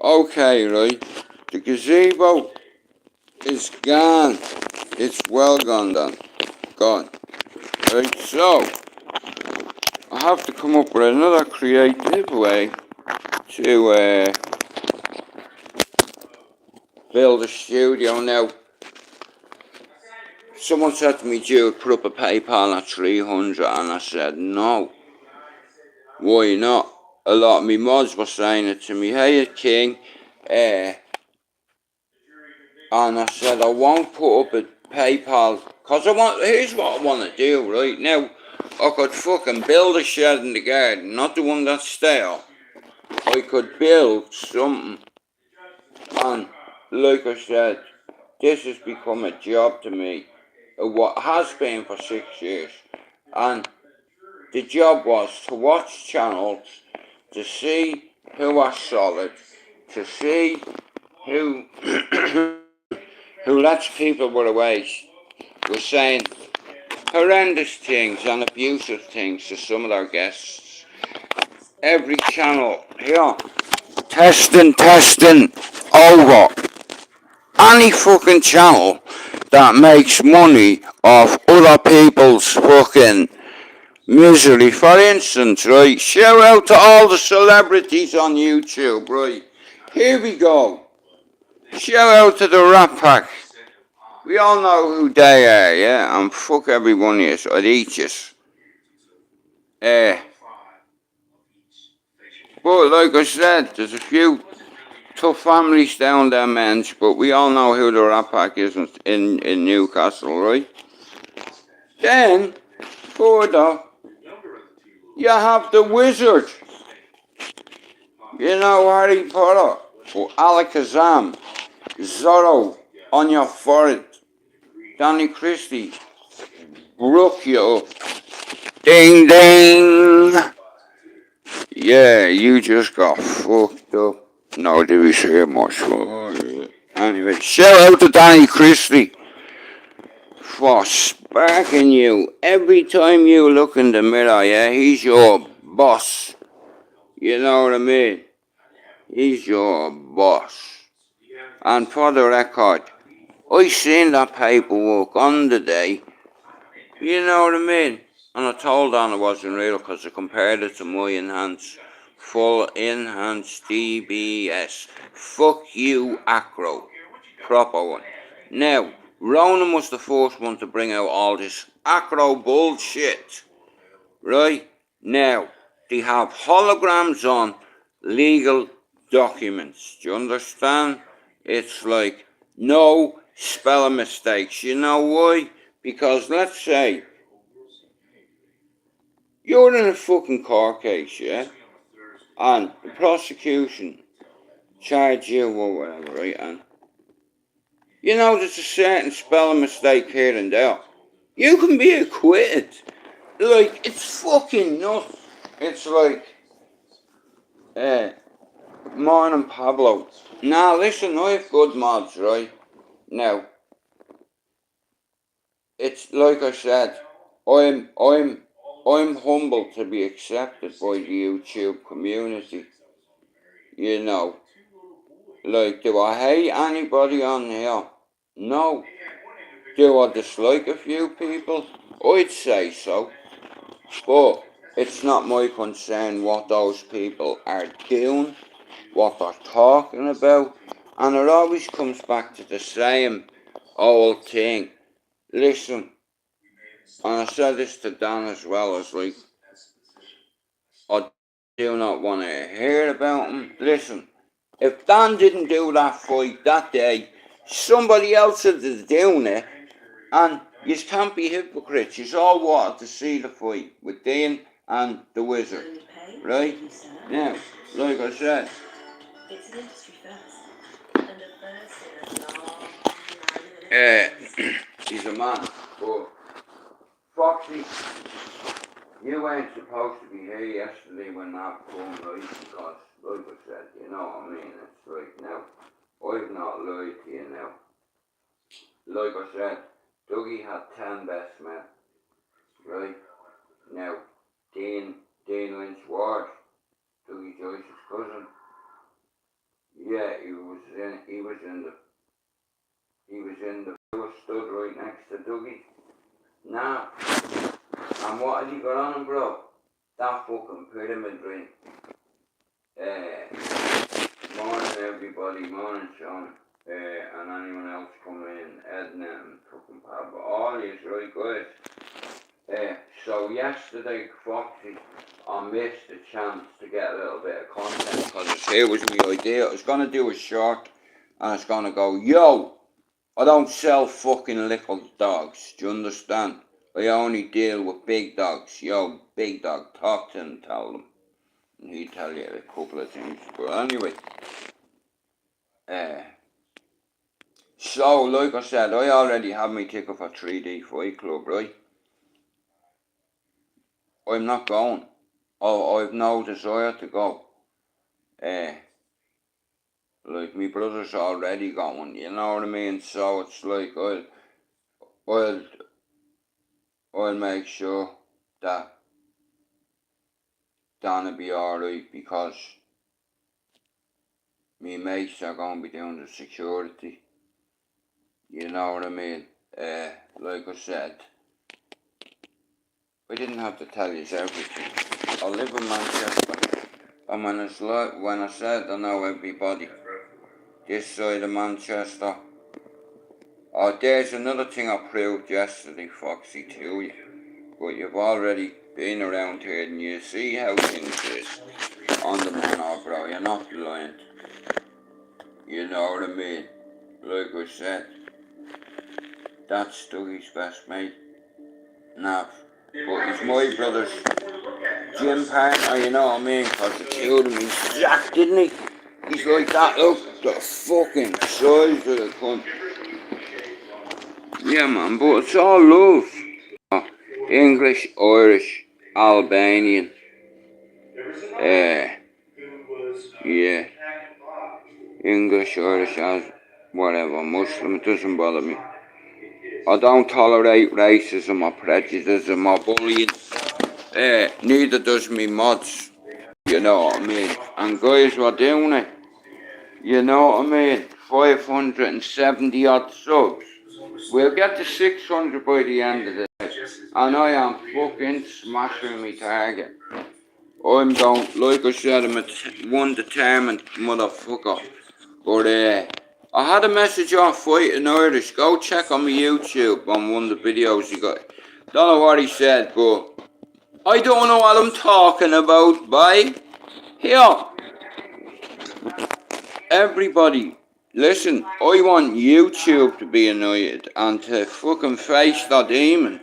okay, right, the gazebo is gone. It's well gone, Dan. Gone. Right, so I have to come up with another creative way to build a studio. Now, someone said to me, Jude, put up a PayPal at 300, and I said, no, why not? A lot of me mods were saying it to me, hey King, and I said, I won't put up a PayPal, because here's what I want to do right now. I could fucking build a shed in the garden, not the one that's stale. I could build something, and like I said, this has become a job to me, what has been for 6 years, and the job was to watch channels, to see who are solid, to see who who lets people with a waste. We're saying horrendous things and abusive things to some of their guests. Every channel here, testing, over. Any fucking channel that makes money off other people's fucking misery. For instance, right, shout out to all the celebrities on YouTube, right? Here we go. Shout out to the Rat Pack. We all know who they are, yeah? And fuck everyone here, so I'd eat you. But like I said, there's a few tough families down there, man, but we all know who the Rat Pack is in Newcastle, right? Then, further, you have the Wizard. You know Harry Potter, or Alakazam, Zorro on your forehead, Danny Christie, broke you up. Ding ding! Yeah, you just got fucked up. No, did we say much? Anyway, shout out to Danny Christie for sparking you. Every time you look in the mirror, yeah, he's your boss. You know what I mean? He's your boss. And for the record, I seen that paperwork on the day. You know what I mean? And I told Anna it wasn't real because I compared it to my full enhanced DBS. Fuck you, Acro. Proper one. Now, Ronan was the first one to bring out all this Acro bullshit. Right? Now, they have holograms on legal documents. Do you understand? It's like no spelling mistakes. You know why? Because let's say you're in a fucking court case, yeah? And the prosecution charge you or whatever, right? And you know there's a certain spelling mistake here and there. You can be acquitted. Like, it's fucking nuts. It's like, Mornin Pablo. Now listen, I have good mods, right? Now, it's like I said, I'm humbled to be accepted by the YouTube community. You know, like, do I hate anybody on here? No. Do I dislike a few people? I'd say so. But it's not my concern what those people are doing, what they're talking about, and it always comes back to the same old thing. Listen, and I said this to Dan as well, as like, I do not want to hear about him. Listen, if Dan didn't do that fight that day, somebody else would have done it, and you can't be hypocrites. You all wanted to see the fight with Dean and the Wizard, right? Now, like I said, It's an industry first. And a first in a long he's a man, but Foxy, you ain't supposed to be here yesterday when that phone right, because, like I said, you know what I mean, it's like, now, I've not lied to you now. Like I said, Dougie had 10 best men, right? Now, Dean Lynch Ward, Dougie Joyce's cousin, yeah, he was in the stood right next to Dougie. Now, that fucking pyramid ring. Morning everybody, morning Sean, and anyone else coming in, Edna and fucking Papa, all is right guys. So yesterday, Foxy, I missed the chance to get a little bit of content because here was my idea. I was going to do a short and it's going to go, yo, I don't sell fucking little dogs, do you understand? I only deal with big dogs. Yo, big dog, talk to him, tell them. And he'd tell you a couple of things. But anyway, so like I said, I already have my ticket for 3D Fight Club, right? I'm not going. Oh, I've no desire to go. Like my brother's already going, you know what I mean? So it's like I'll make sure that Dan'll be alright because me mates are going to be doing the security. You know what I mean? Like I said, I didn't have to tell you everything. I live in Manchester, and when I said I know everybody this side of Manchester, oh, there's another thing I proved yesterday, Foxy, to you. But you've already been around here and you see how things is on the manor, bro. You're not blind. You know what I mean? Like I said, that's Dougie's best mate, Nav. But he's my brother's gym partner, you know what I mean? Because the two of them, he's Jack, didn't he? He's like that, look, the fucking size of the cunt. Yeah, man, but it's all love. English, Irish, Albanian. Yeah. English, Irish, as whatever, Muslim, it doesn't bother me. I don't tolerate racism or prejudice or bullying. Neither does me mods. You know what I mean? And guys, we're doing it. You know what I mean? 570 odd subs. We'll get to 600 by the end of the day. And I am fucking smashing my target. I'm going, like I said, I'm one determined motherfucker. But I had a message on Fighting Irish. Go check on my YouTube on one of the videos he got. Don't know what he said, but I don't know what I'm talking about, boy. Here. Everybody, listen, I want YouTube to be annoyed and to fucking face that demon.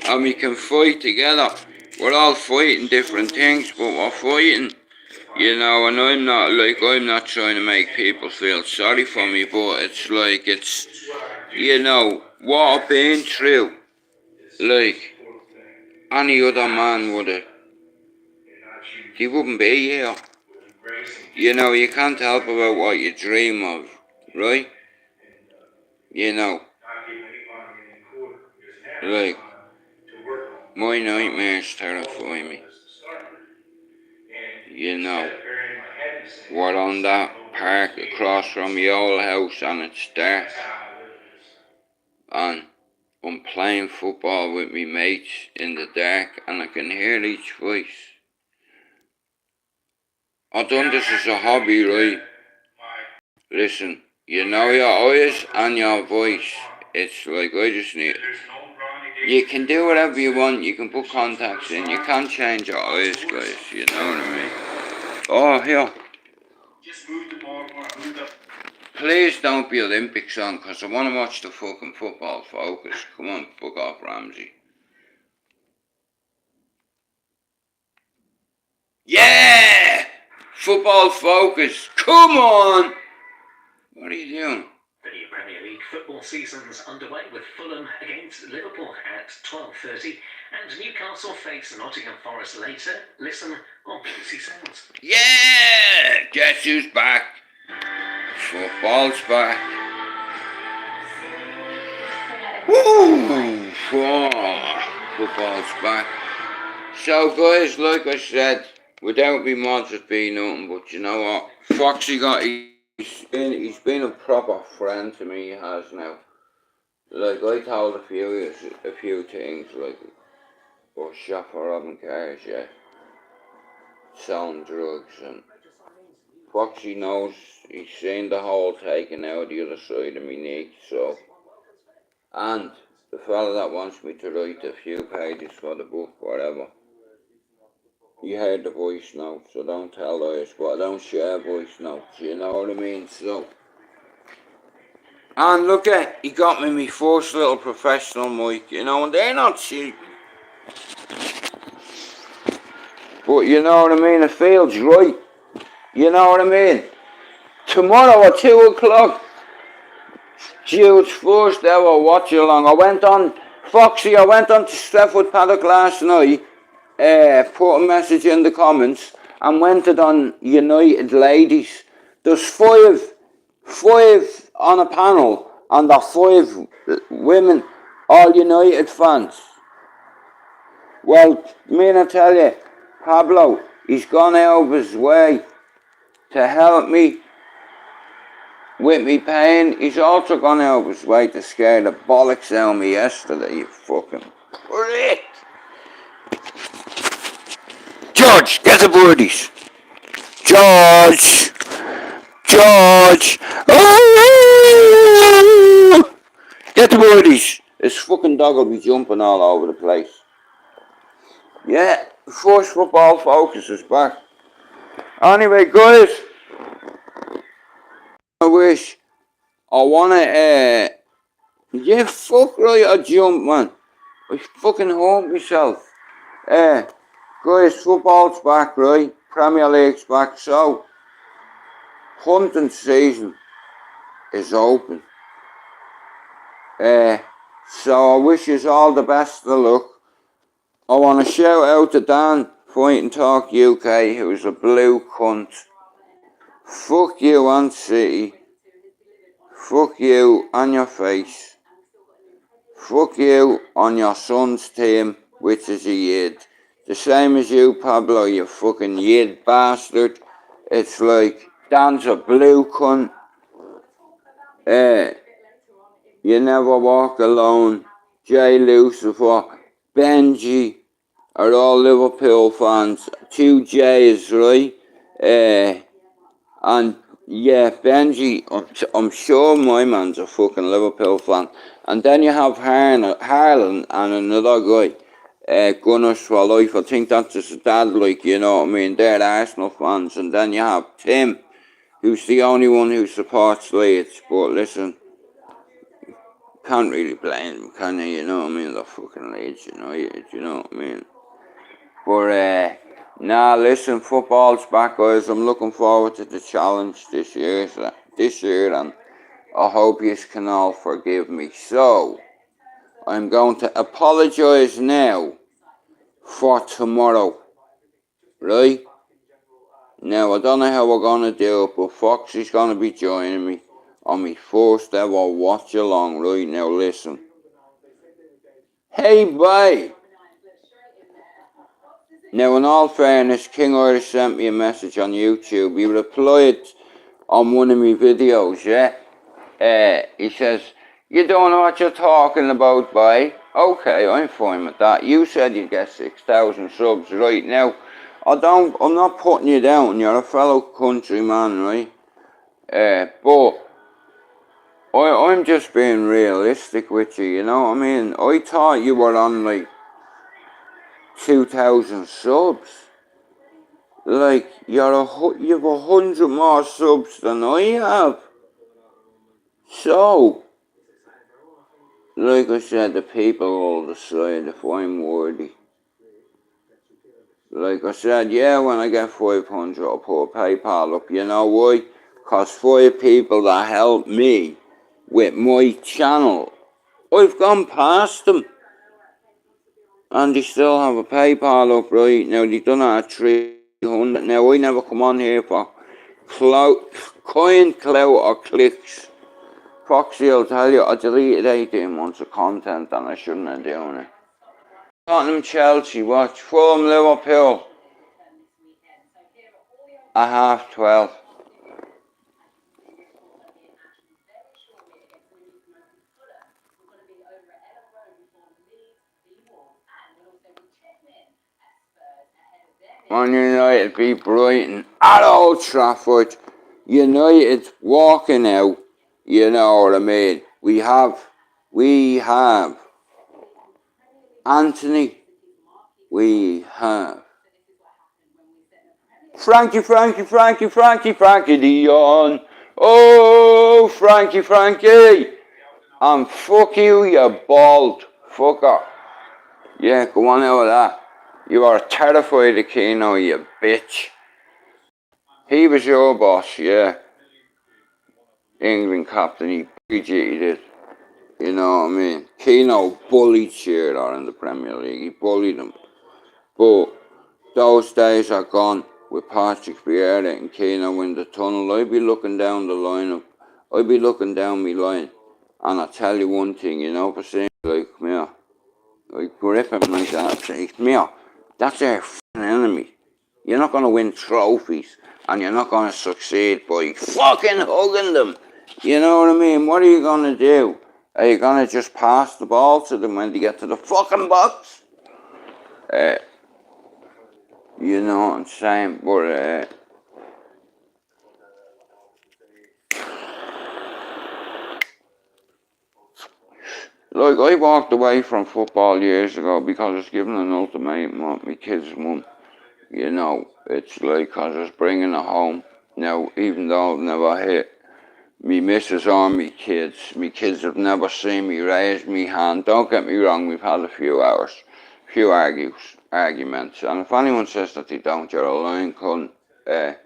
And we can fight together. We're all fighting different things, but we're fighting. You know, and I'm not trying to make people feel sorry for me, but it's like, you know, what I've been through. Like, any other man he wouldn't be here. You know, you can't help about what you dream of, right? You know, like, my nightmares terrify me. You know, we're on that park across from the old house and it's dark. And I'm playing football with me mates in the dark and I can hear each voice. I've done this as a hobby, right? Listen, you know your eyes and your voice. It's like I just need. You can do whatever you want. You can put contacts in. You can't change your eyes, guys. You know what I mean? Oh, here. Please don't be Olympics on, because I want to watch the fucking football focus. Come on, fuck off, Ramsey. Yeah! Football focus. Come on! What are you doing? The new Premier League football season's underway with Fulham against Liverpool at 12:30 and Newcastle face Nottingham Forest later. Listen on BBC Sounds. Yeah! Guess who's back? Football's back. Woo! Football's back. So guys, like I said, without me mods it'd be nothing, but you know what? Foxy he's been a proper friend to me, he has now. Like I told a few things, like or shot for robbing cars, yeah, selling drugs, and Foxy knows he's seen the hole taken out the other side of me neck, so, and the fella that wants me to write a few pages for the book, whatever, he heard the voice note, so don't tell us, but I don't share voice notes, you know what I mean, so. And look at, he got me my first little professional mic, you know, and they're not cheap. But you know what I mean, it feels right, you know what I mean. Tomorrow at 2 o'clock, Jude's first ever watch along. I went on to Stepford Paddock last night, put a message in the comments, and went it on United Ladies. There's five on a panel, and the 5 women, all United fans. Well, me I tell you, Pablo, he's gone out of his way to help me with me pain. He's also gone out of his way to scare the bollocks out of me yesterday, you fucking prick. George, get the birdies. George! George! Oh! Get the birdies. This fucking dog will be jumping all over the place. Yeah, first football focus is back. Anyway, guys, I wanna, yeah, fuck right, I jump, man. I fucking hurt myself. Guys, football's back, right? Premier League's back, so hunting season is open. So I wish you all the best of luck. I want to shout out to Dan, Fight and Talk UK, who's a blue cunt. Fuck you and City. Fuck you and your face. Fuck you on your son's team, which is a yid. The same as you, Pablo, you fucking yid bastard. It's like, Dan's a blue cunt. You never walk alone. Jay Lucifer, Benji are all Liverpool fans. 2 J's, right? And yeah, Benji, I'm sure my man's a fucking Liverpool fan. And then you have Harlan and another guy, Gunners for Life. I think that's his dad, like, you know what I mean? They're Arsenal fans. And then you have Tim, who's the only one who supports Leeds. But listen, can't really blame him, can you? You know what I mean? The fucking Leeds, you know what I mean? But, nah, listen, football's back, guys. I'm looking forward to the challenge this year, and I hope you can all forgive me. So, I'm going to apologise now for tomorrow, right? Now, I don't know how we're going to do it, but Foxy's going to be joining me on my first ever watch along, right? Now, listen. Hey, bye! Now, in all fairness, King Irish sent me a message on YouTube. He replied on one of my videos, yeah? He says, you don't know what you're talking about, boy. Okay, I'm fine with that. You said you'd get 6,000 subs right now. I'm not putting you down. You're a fellow countryman, right? But I'm just being realistic with you, you know what I mean? I thought you were on like 2,000 subs. Like, you've 100 more subs than I have. So, like I said, the people will decide if I'm worthy. Like I said, yeah, when I get 500, I'll put a PayPal up. You know why? Because 5 people that helped me with my channel, I've gone past them. And they still have a PayPal up right now. They've done it at 300. Now, I never come on here for clout or clicks. Foxy will tell you I deleted 18 months of content and I shouldn't have done it. Tottenham Chelsea, watch. Fulham Liverpool at 12:30. Man United beat Brighton at Old Trafford. United walking out. You know what I mean? We have Anthony. We have Frankie Dion. Oh, Frankie. And fuck you bald fucker. Yeah, go on out of that. You are terrified of Keno, you bitch. He was your boss, yeah. England captain, he did. You know what I mean? Keno bullied Shearer in the Premier League. He bullied him. But those days are gone with Patrick Vieira and Keno in the tunnel. I'd be looking down the lineup. I'd be looking down my line. And I'll tell you one thing, you know, for saying, like, come here. I grip him like that and say, come here. That's our f***ing enemy. You're not going to win trophies. And you're not going to succeed by fucking hugging them. You know what I mean? What are you going to do? Are you going to just pass the ball to them when they get to the fucking box? You know what I'm saying? But, like, I walked away from football years ago because I was given an ultimatum of my kid's mum. You know, it's like, because I was bringing her home. Now, even though I've never hit me missus or me kids have never seen me raise me hand. Don't get me wrong, we've had a few arguments. And if anyone says that they don't, you're a lying cunt. But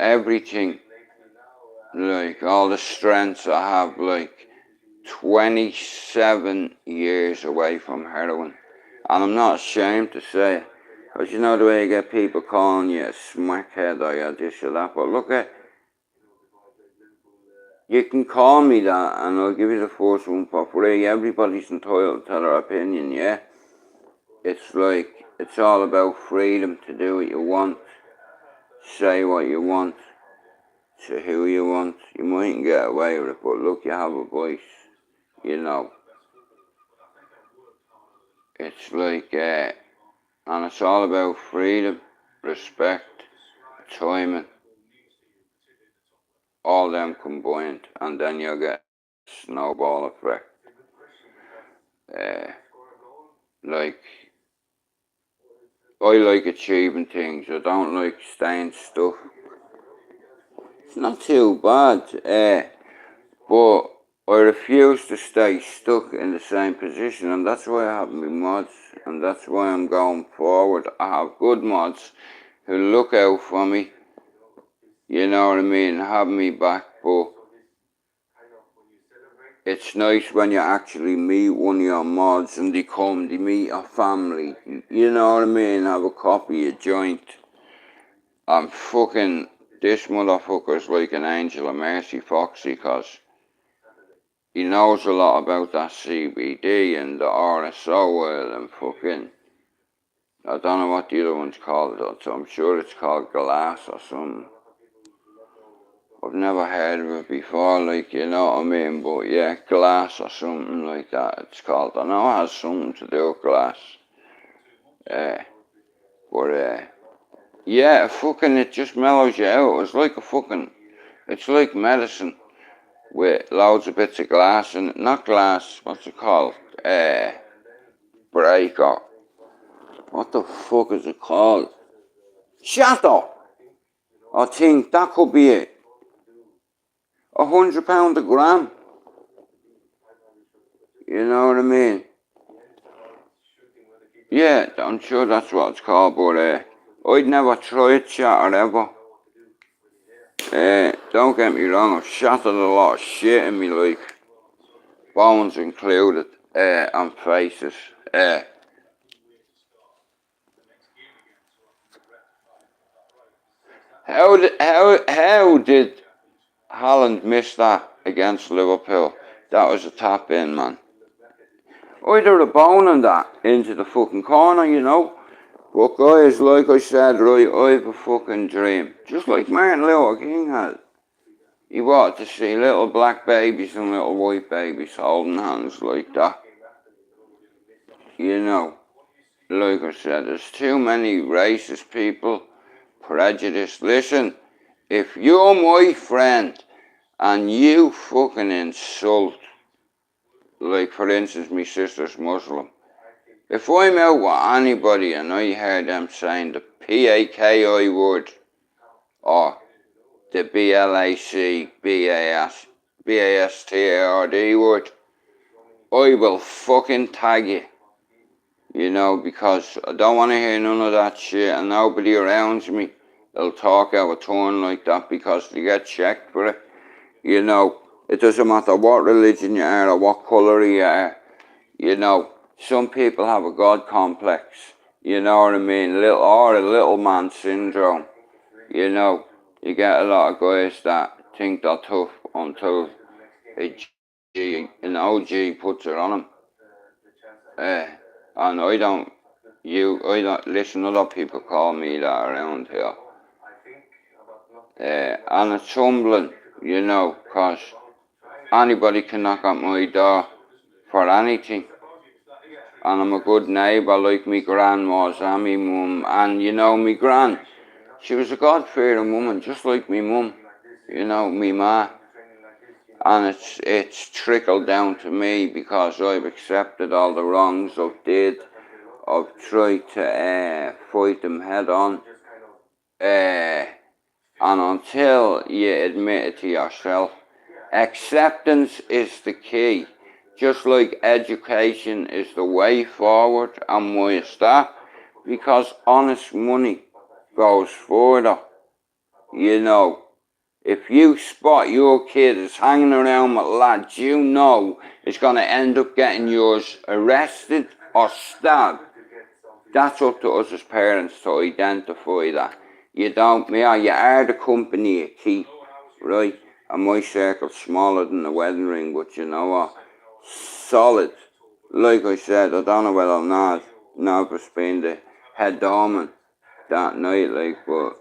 everything, like, all the strengths I have, like, 27 years away from heroin. And I'm not ashamed to say it. Because you know the way you get people calling you a smackhead or you're this or that. But look at, you can call me that and I'll give you the first one for free. Everybody's entitled to their opinion, yeah? It's like, it's all about freedom to do what you want. Say what you want. To who you want. You mightn't get away with it, but look, you have a voice. You know. It's like, and it's all about freedom, respect, timing, all them combined, and then you'll get a snowball effect. Like, I like achieving things, I don't like staying stuck. It's not too bad, but I refuse to stay stuck in the same position, and that's why I have my mods, and that's why I'm going forward. I have good mods who look out for me, you know what I mean, have me back, but it's nice when you actually meet one of your mods and they meet your family, you know what I mean, have a coffee, a joint. I'm fucking, this motherfucker's like an angel of mercy, Foxy, because he knows a lot about that CBD and the RSO oil and fucking, I don't know what the other one's called, so I'm sure it's called Glass or something. I've never heard of it before, like, you know what I mean, but yeah, Glass or something like that it's called. I know it has something to do with glass. Yeah, fucking, it just mellows you out. It's like it's like medicine with loads of bits of glass in it. Not glass, what's it called? Breaker. What the fuck is it called? Shatter! I think that could be it. £100 a gram. You know what I mean? Yeah, I'm sure that's what it's called, but I'd never tried shatter ever. Don't get me wrong, I've shattered a lot of shit in my life. Bones included, and faces. How did Haaland miss that against Liverpool? That was a tap in, man. I'd have a bone on that into the fucking corner, you know. But guys, like I said, right, I have a fucking dream. Just like Martin Luther King had. He wanted to see little black babies and little white babies holding hands like that. You know. like I said, there's too many racist people, prejudiced. Listen, if you're my friend and you fucking insult, like for instance, my sister's Muslim, if I'm out with anybody and I hear them saying the PAKI word or the BASTARD word, I will fucking tag you. You know, because I don't want to hear none of that shit, and nobody around me will talk out of turn like that because they get checked for it. You know, it doesn't matter what religion you are or what colour you are. You know, some people have a God complex. You know what I mean? Or a little man syndrome. You know, you get a lot of guys that think they're tough until an OG puts it on them. And I don't listen, other people call me that around here. And it's humbling, you know, because anybody can knock at my door for anything. And I'm a good neighbour like me gran was and me mum. And you know, me gran, she was a God-fearing woman, just like me mum, you know, me ma. And it's trickled down to me because I've accepted all the wrongs I've did. I've tried to fight them head on. And until you admit it to yourself, acceptance is the key. Just like education is the way forward, and why is that? Because honest money goes further. You know, if you spot your kid is hanging around with lads you know is going to end up getting yours arrested or stabbed, that's up to us as parents to identify that. You don't, you are the company you keep, right? And my circle's smaller than the wedding ring, but you know what? Solid. Like I said, I don't know whether Navas being the head doorman that night, like, but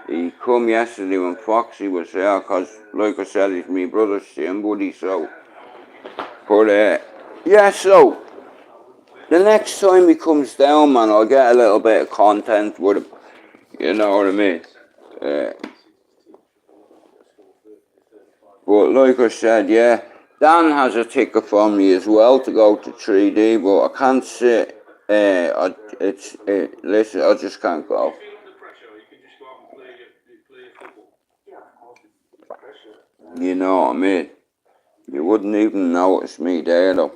he come yesterday when Foxy was there, because, like I said, he's my brother's gym buddy, so. But, yeah, so, the next time he comes down, man, I'll get a little bit of content with him. You know what I mean? But like I said, yeah, Dan has a ticket for me as well to go to 3D, but I can't sit. Listen, I just can't go. You know what I mean? You wouldn't even notice me there, though.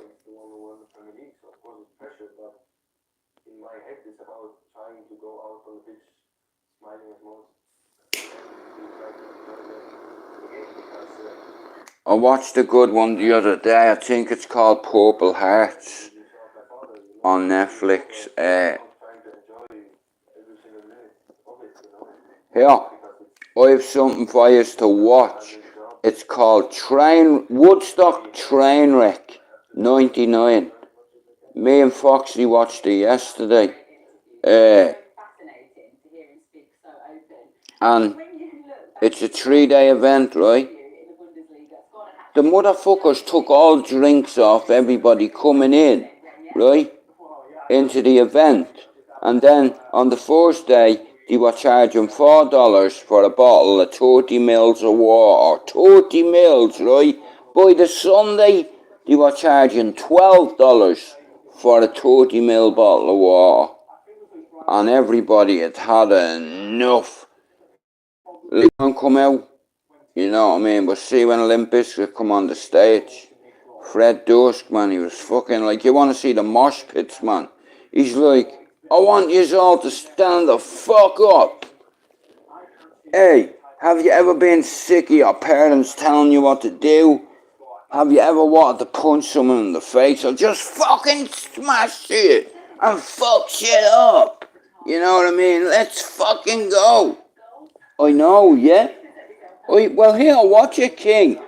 I watched a good one the other day. I think it's called Purple Hearts on Netflix. Here, I have something for you to watch. It's called Woodstock Trainwreck 99. Me and Foxy watched it yesterday. And it's a 3-day event, right? The motherfuckers took all drinks off everybody coming in, right? Into the event. And then on the first day, they were charging $4 for a bottle of 30 mils of water. 30 mils, right? By the Sunday, they were charging $12 for a 30 mil bottle of water. And everybody had had enough. They don't come out, you know what I mean? But see, when Limp Bizkit come on the stage, Fred Durst, man, he was fucking like, you want to see the mosh pits, man? He's like, I want you all to stand the fuck up. Hey, have you ever been sick of your parents telling you what to do? Have you ever wanted to punch someone in the face or just fucking smash shit and fuck shit up? You know what I mean? Let's fucking go. I know, yeah? Well, here, watch it, King.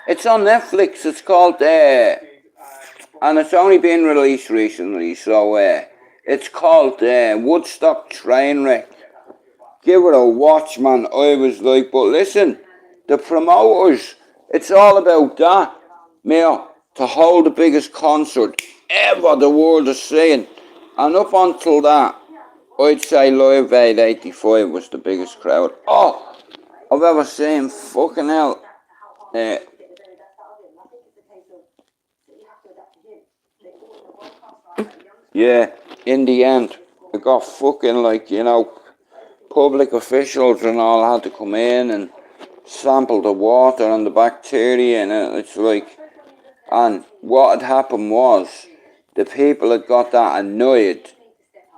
It's on Netflix. It's called, and it's only been released recently, so, it's called, Woodstock Trainwreck. Give it a watch, man. I was like, but listen, the promoters, it's all about that. To hold the biggest concert ever the world is seeing. And up until that, I'd say Live Aid 85 was the biggest crowd I've ever seen. Fucking hell. Yeah, in the end, it got fucking like, you know, public officials and all had to come in and sample the water and the bacteria in it. It's like, and what had happened was the people had got that annoyed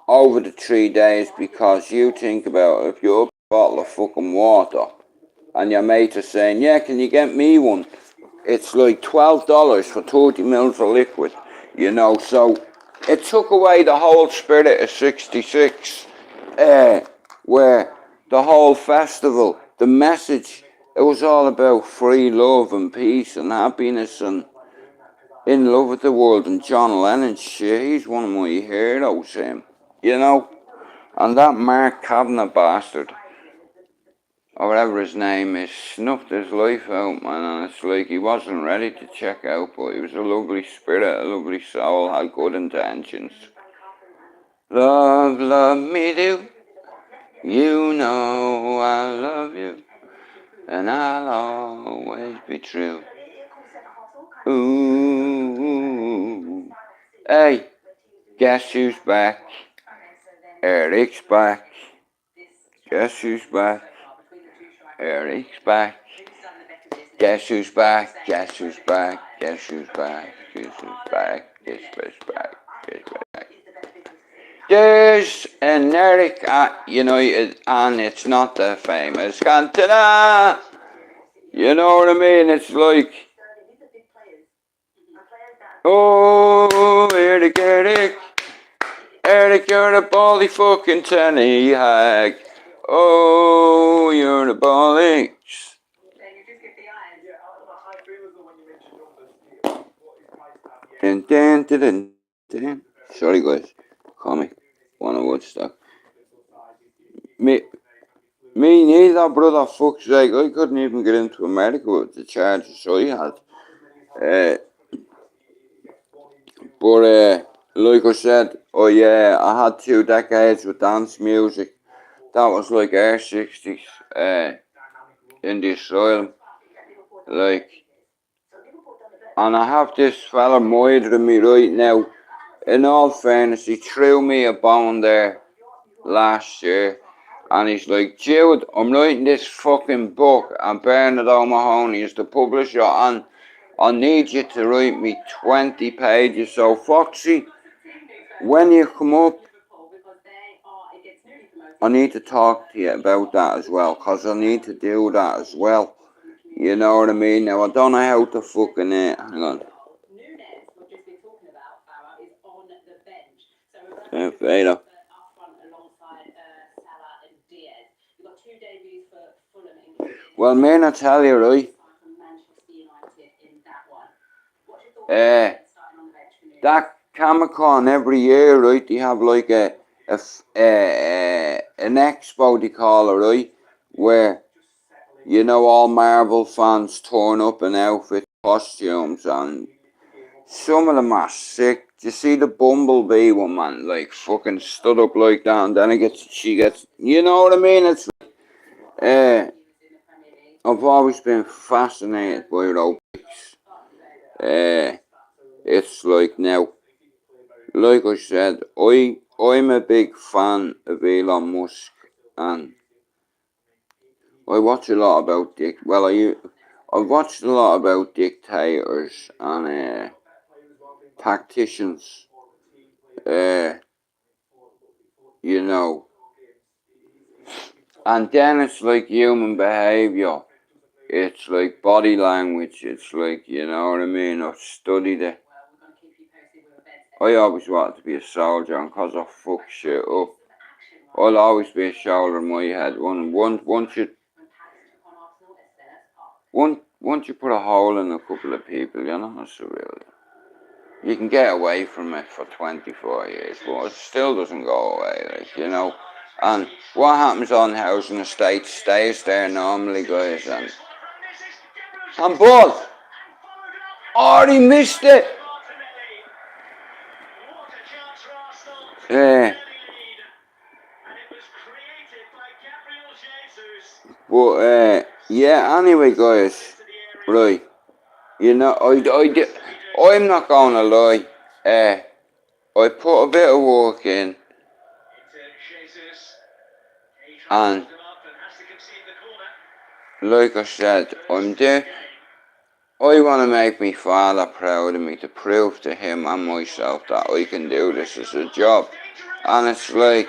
over the 3 days, because you think about it, if you up a bottle of fucking water and your mate is saying, yeah, can you get me one? It's like $12 for 30 mils of liquid, you know, so it took away the whole spirit of 66, where the whole festival, the message, it was all about free love and peace and happiness and in love with the world. And John Lennon, shit, he's one of my heroes, you know. And that Mark Kavanagh bastard, or whatever his name is, snuffed his life out, man, and it's like he wasn't ready to check out, but he was a lovely spirit, a lovely soul, had good intentions. Love, love me do, you know I love you, and I'll always be true. Ooh, hey, guess who's back? Eric's back. Guess who's back? Eric's back. Guess who's back? Guess who's back? Guess who's back? Guess who's back? Guess who's back? Guess who's back? There's an Eric at United, and it's not the famous Cantona. You know what I mean? It's like, oh, Eric, Eric. Eric, you're a bally fucking tenny hag. Oh, you're a bollocks. Dun, dun, dun, dun, dun. Sorry guys, call me. Wanna Woodstock. Me neither, brother. Fuck's sake, I couldn't even get into America with the charges I had. But like I said, I had 2 decades with dance music. That was like Air 60s in the asylum. Like, and I have this fella murdering me right now. In all fairness, he threw me a bone there last year. And he's like, Jude, I'm writing this fucking book, and Bernard O'Mahony is the publisher, and I need you to write me 20 pages. So, Foxy, when you come up, I need to talk to you about that as well, because I need to do that as well. You know what I mean? Now, I don't know how to fucking, hang on. Vader. Well, man, I tell you, right? That Comic-Con every year, right? They have like an expo, they call it, right? Where, you know, all Marvel fans turn up in outfit costumes, and some of them are sick. Do you see the Bumblebee one, man? Like, fucking stood up like that, and then she gets, you know what I mean? It's, I've always been fascinated by robotics. It's like now, like I said, I'm a big fan of Elon Musk, and I watch a lot about I've watched a lot about dictators and tacticians. You know, and then it's like human behavior. It's like body language. It's like, you know what I mean. I've studied it. I always wanted to be a soldier, and cause I fuck shit up, I'll always be a shoulder in my head. Once you put a hole in a couple of people, you know, it's really, you can get away from it for 24 years, but it still doesn't go away, like, you know. And what happens on housing estates stays there normally, guys. And ball, oh, he missed it. But yeah, anyway, guys, right, you know, I'm not gonna lie, I put a bit of work in, and like I said, I'm there. I want to make my father proud of me, to prove to him and myself that I can do this as a job. And it's like,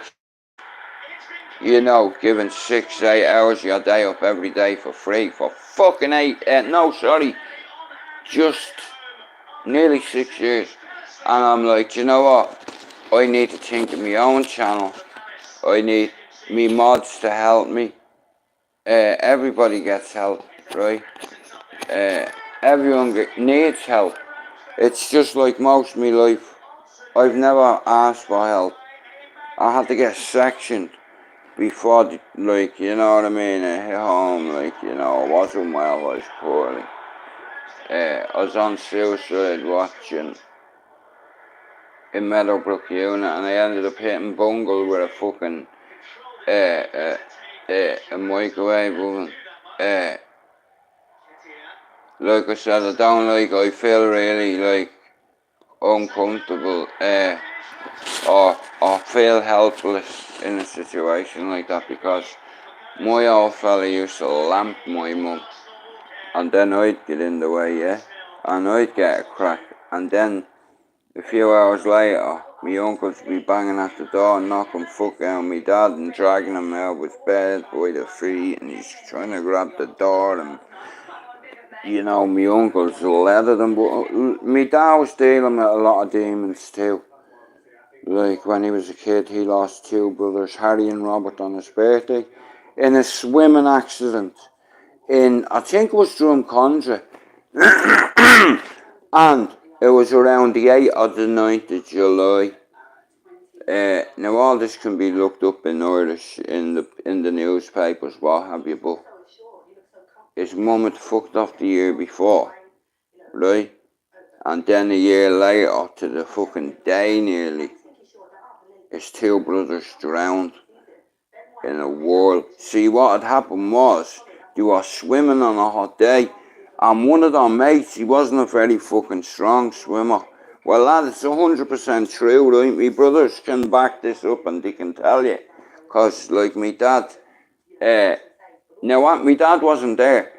you know, giving 6, 8 hours of your day up every day for free for fucking just nearly 6 years. And I'm like, you know what? I need to think of my own channel. I need me mods to help me. Everybody gets help, right? Everyone needs help. It's just like most of my life. I've never asked for help. I had to get sectioned before, like, you know what I mean, I hit home, like, you know, I wasn't well, I was poorly. I was on suicide watching in Meadowbrook unit, and I ended up hitting bungle with a fucking, a microwave oven. Like I said, I feel really, like, uncomfortable, or feel helpless in a situation like that, because my old fella used to lamp my mum, and then I'd get in the way, yeah, and I'd get a crack, and then a few hours later, my uncle's be banging at the door and knocking fuck out my dad and dragging him out with bed by the feet, and he's trying to grab the door, and you know, my uncle's leathered him, but my dad was dealing with a lot of demons too. Like, when he was a kid, he lost 2 brothers, Harry and Robert, on his birthday, in a swimming accident in, I think it was Drumcondra, and it was around the 8th or the 9th of July. Now all this can be looked up in Irish in the newspapers, what have you, but his mum had fucked off the year before, right? And then a year later, to the fucking day nearly, his 2 brothers drowned in a whirl. See, what had happened was, they were swimming on a hot day, and one of their mates, he wasn't a very fucking strong swimmer. Well, lad, it's 100% true, right? My brothers can back this up, and they can tell you. Because, like, my dad, now what, my dad wasn't there,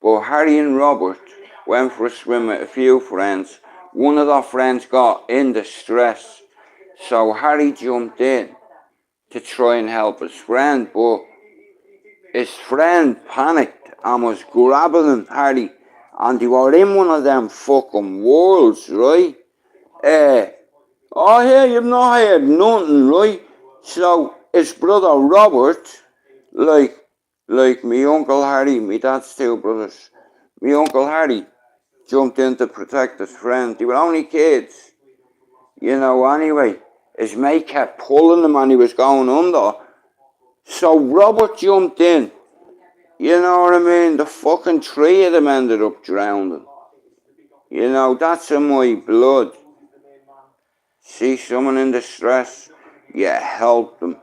but Harry and Robert went for a swim with a few friends. One of their friends got in distress, so Harry jumped in to try and help his friend, but his friend panicked and was grabbing Harry, and they were in one of them fucking worlds, right? Oh yeah, you've not heard nothing, right? So his brother Robert, like me Uncle Harry, me dad's 2 brothers, me Uncle Harry jumped in to protect his friend. They were only kids, you know, anyway. His mate kept pulling him and he was going under. So Robert jumped in. You know what I mean? The fucking 3 of them ended up drowning. You know, that's in my blood. See someone in distress, you help them.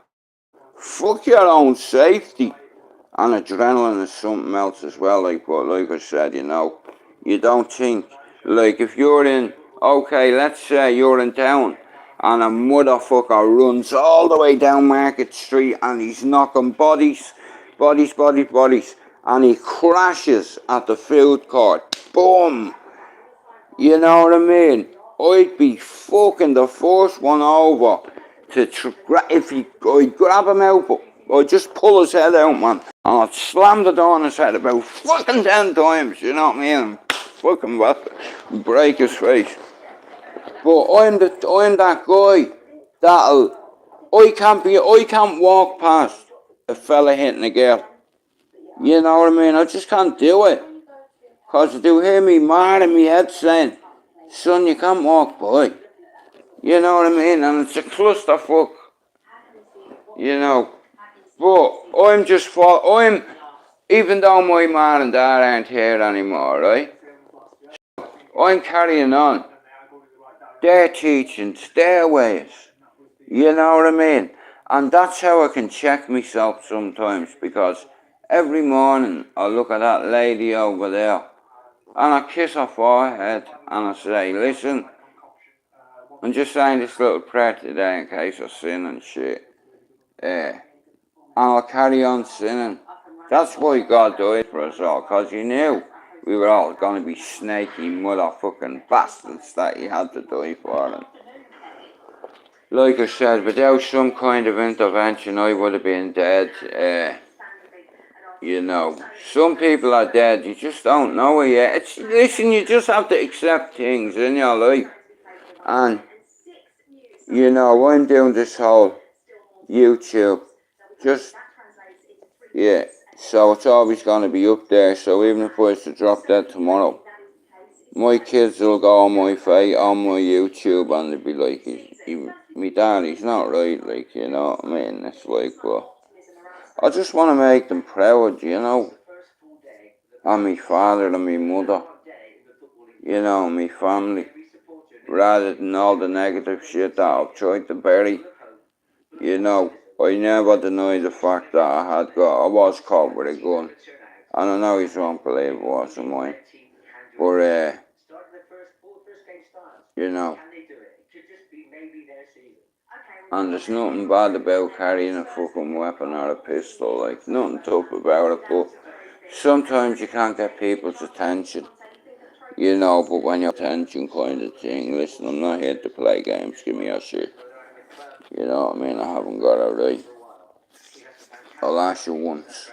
Fuck your own safety. And adrenaline is something else as well, but like I said, you know, you don't think, like if you're in, okay, let's say you're in town, and a motherfucker runs all the way down Market Street, and he's knocking bodies, and he crashes at the food court. Boom! You know what I mean? I'd be fucking the first one over to, if I'd grab him out, but I'd just pull his head out, man, and I'd slam the door on his head about fucking 10 times, you know what I mean? And fucking break his face. But I'm that guy I can't walk past a fella hitting a girl. You know what I mean? I just can't do it. Because they hear me mad in my head saying, son, you can't walk by. You know what I mean? And it's a clusterfuck. You know. But even though my mum and dad aren't here anymore, right? I'm carrying on their teachings, their ways. You know what I mean? And that's how I can check myself sometimes, because every morning I look at that lady over there and I kiss her forehead and I say, listen, I'm just saying this little prayer today in case I sin and shit. And I'll carry on sinning. That's why God died for us all, because He knew we were all going to be snaky motherfucking bastards that He had to die for them. Like I said, without some kind of intervention, I would have been dead. You know, some people are dead, you just don't know it yet. Listen, you just have to accept things in your life. And, you know, I'm doing this whole YouTube. Just, yeah. So it's always going to be up there. So even if I was to drop that tomorrow, my kids will go on my YouTube, and they'll be like, my daddy's not right, like, you know what I mean? It's like, well, I just want to make them proud, you know, and my father and my mother, you know, my family, rather than all the negative shit that I've tried to bury. You know, I never denied the fact that I was caught with a gun, and I know you won't believe it wasn't mine, but you know, and there's nothing bad about carrying a fucking weapon or a pistol, like, nothing tough about it, but sometimes you can't get people's attention, you know, but when you're attention kind of thing, listen, I'm not here to play games, give me your shit, you know what I mean, I haven't got it right. I'll ask you once,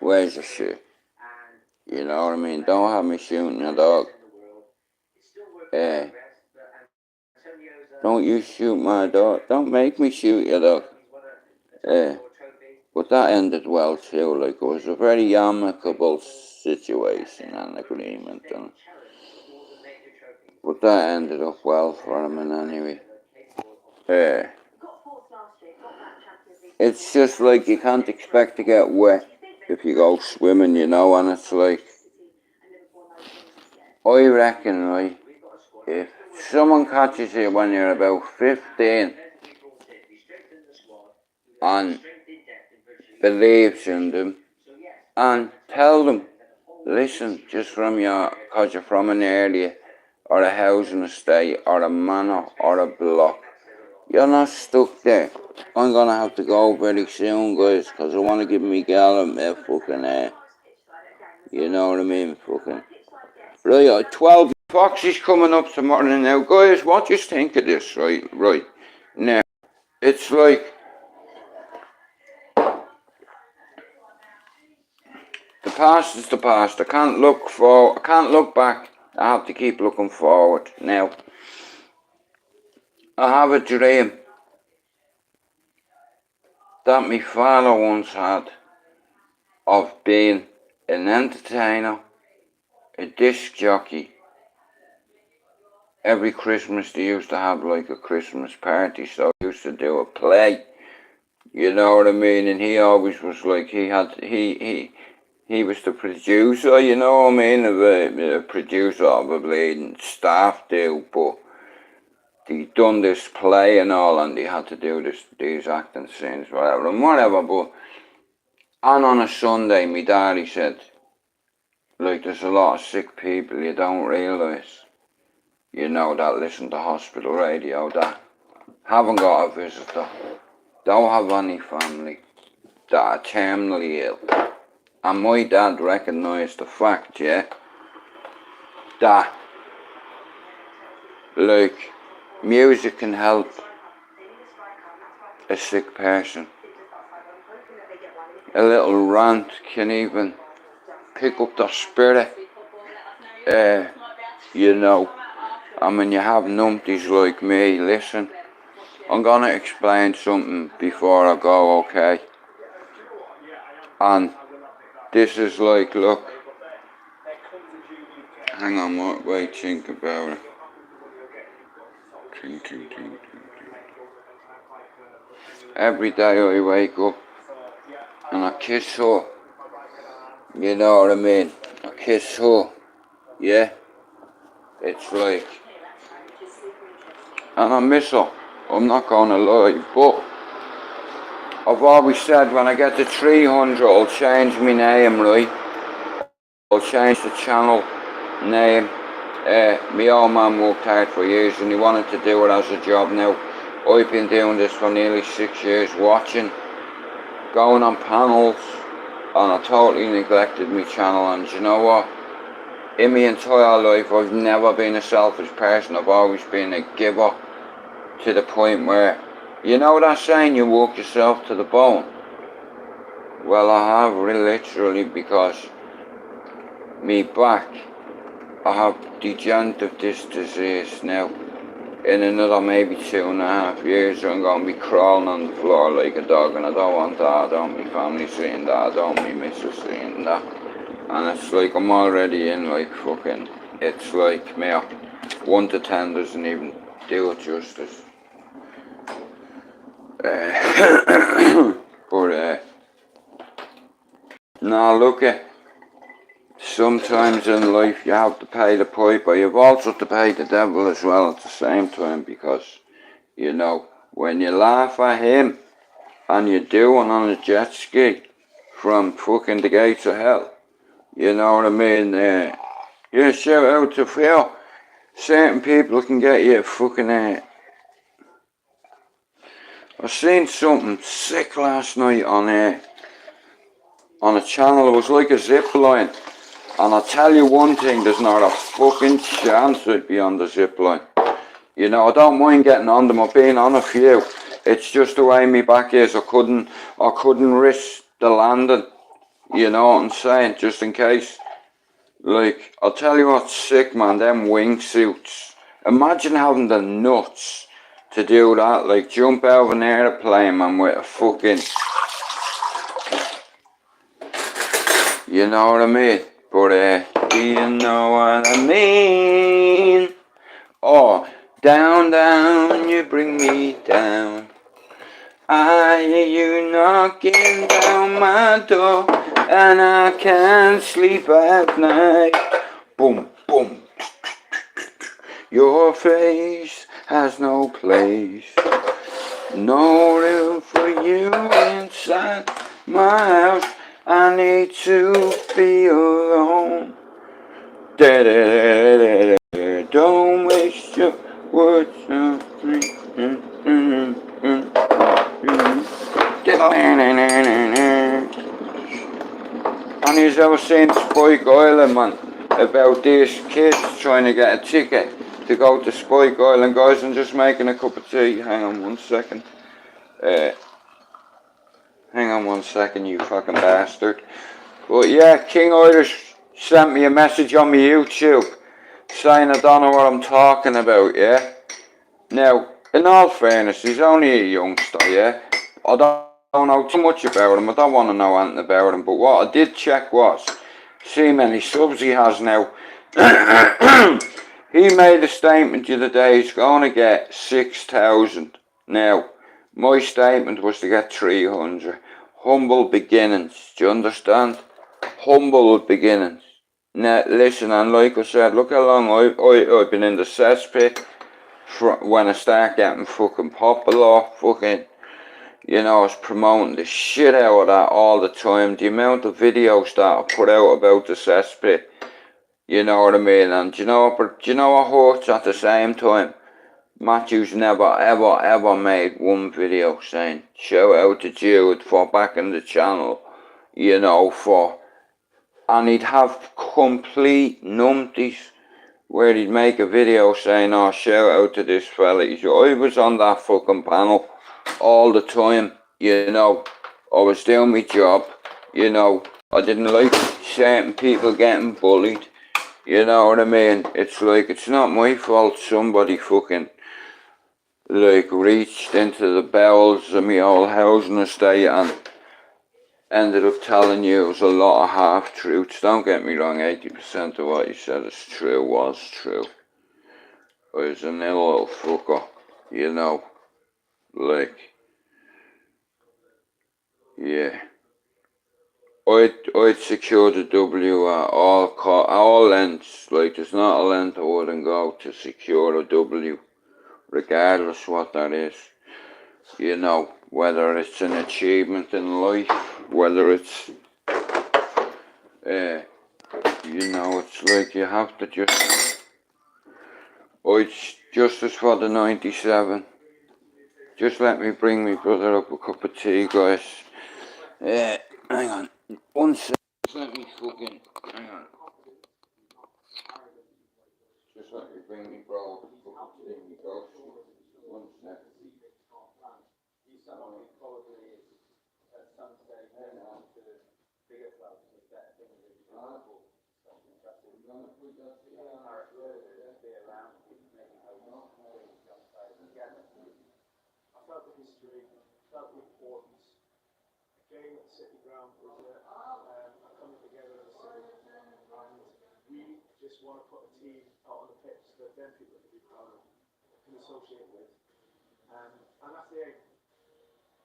where's your shit? You know what I mean, don't have me shooting your dog. Don't you shoot my dog, don't make me shoot your dog. But that ended well too, like, it was a very amicable situation and agreement, but that ended up well for him, and anyway. It's just like you can't expect to get wet if you go swimming, you know, and it's like, I reckon, right, if someone catches you when you're about 15 and believes in them, and tell them, listen, just from because you're from an area, or a housing estate, or a manor, or a block, you're not stuck there. I'm going to have to go very soon, guys, because I want to give me gal a fucking, you know what I mean, fucking. Right, 12 Foxy's coming up tomorrow now. Guys, what do you think of this, right? Now, it's like, the past is the past. I can't look back. I have to keep looking forward. Now, I have a dream that my father once had of being an entertainer, a disc jockey. Every Christmas they used to have like a Christmas party, so he used to do a play. You know what I mean? And he always was like, he was the producer, you know what I mean? A producer of a bleeding staff do, but he done this play and all, and they had to do these acting scenes, whatever, but on a Sunday, my daddy said, like, there's a lot of sick people you don't realise, you know, that listen to hospital radio, that haven't got a visitor, don't have any family, that are terminally ill. And my dad recognised the fact, yeah, that, like, music can help a sick person. A little rant can even pick up their spirit, you know. And when you have numpties like me, listen, I'm gonna explain something before I go, okay? And this is like, look, hang on, wait, think about it. Think. Every day I wake up and I kiss her, you know what I mean? I kiss her, yeah? It's like, and I miss her. I'm not gonna lie, but I've always said when I get to 300 I'll change my name, right? I'll change the channel name. My old man worked hard for years and he wanted to do it as a job now. I've been doing this for nearly 6 years, watching, going on panels, and I totally neglected my channel. And you know what? In my entire life I've never been a selfish person. I've always been a giver, to the point where, you know that saying, you work yourself to the bone? Well, I have literally, because me back, I have degenerative disc disease now. In another maybe 2.5 years I'm going to be crawling on the floor like a dog, and I don't want that. I don't want my family seeing that. I don't want my missus seeing that. And it's like I'm already in like fucking, it's like me 1 to 10 doesn't even do it justice. But now look at, sometimes in life you have to pay the piper. You've also to pay the devil as well at the same time, because, you know, when you laugh at him and you're doing on a jet ski from fucking the gates of hell, you know what I mean? You shout out to Phil. Certain people can get you fucking I seen something sick last night on a channel. It was like a zip line. And I'll tell you one thing, there's not a fucking chance I'd be on the zip line. You know, I don't mind getting on them. I've been on a few. It's just the way my back is. I couldn't risk the landing. You know what I'm saying? Just in case. Like, I'll tell you what's sick, man. Them wingsuits. Imagine having the nuts to do that. Like, jump out of an airplane, man, with a fucking... You know what I mean? But, do you know what I mean? Oh, down, down, you bring me down. I hear you knocking down my door, and I can't sleep at night. Boom, boom. Your face has no place, no room for you inside my house. I need to be alone. Don't waste your words on me. And you've ever seen Spike Island, man, about these kids trying to get a ticket to go to Spike Island? Guys, I'm just making a cup of tea. Hang on 1 second. Hang on 1 second, you fucking bastard. But yeah, King Irish sent me a message on my YouTube saying I don't know what I'm talking about, yeah? Now, in all fairness, he's only a youngster, yeah? I don't know too much about him. I don't want to know anything about him. But what I did check was, see how many subs he has now. He made a statement the other day, he's going to get 6,000. Now, my statement was to get 300. Humble beginnings, do you understand? Humble beginnings. Now, listen, and like I said, look how long I've been in the cesspit when I start getting fucking popular, fucking, you know, I was promoting the shit out of that all the time. The amount of videos that I put out about the cesspit, you know what I mean? And do you know what hurts at the same time? Matthew's never ever made one video saying shout out to Jude for backing the channel, you know, and he'd have complete numpties where he'd make a video saying, oh, shout out to this fella. I was on that fucking panel all the time, you know. I was doing my job, you know. I didn't like certain people getting bullied, you know what I mean? It's like, it's not my fault somebody fucking, like, reached into the bowels of my old housing estate and ended up telling you it was a lot of half-truths. Don't get me wrong, 80% of what you said was true. I was a little fucker, you know, like, yeah. I'd secure the W at all lengths. Like, there's not a length I wouldn't go to secure a W, regardless what that is. You know, whether it's an achievement in life, whether it's, you know, it's like you have to just, it's justice for the 97. Just let me bring my brother up a cup of tea, guys. Hang on, one sec. Just let me fucking, hang on. Just let me bring my bro up a cup of tea, my ghost. One sec. You sound like probably at some stage going on to bigger clubs with better things that you can afford. Something interesting. Be around, maybe hope young players together. I felt the history, felt the importance. The game at the City Ground was a coming together of a city, and we just want to put a team out on the pitch that then people can be proud of, can associate with, and that's the aim.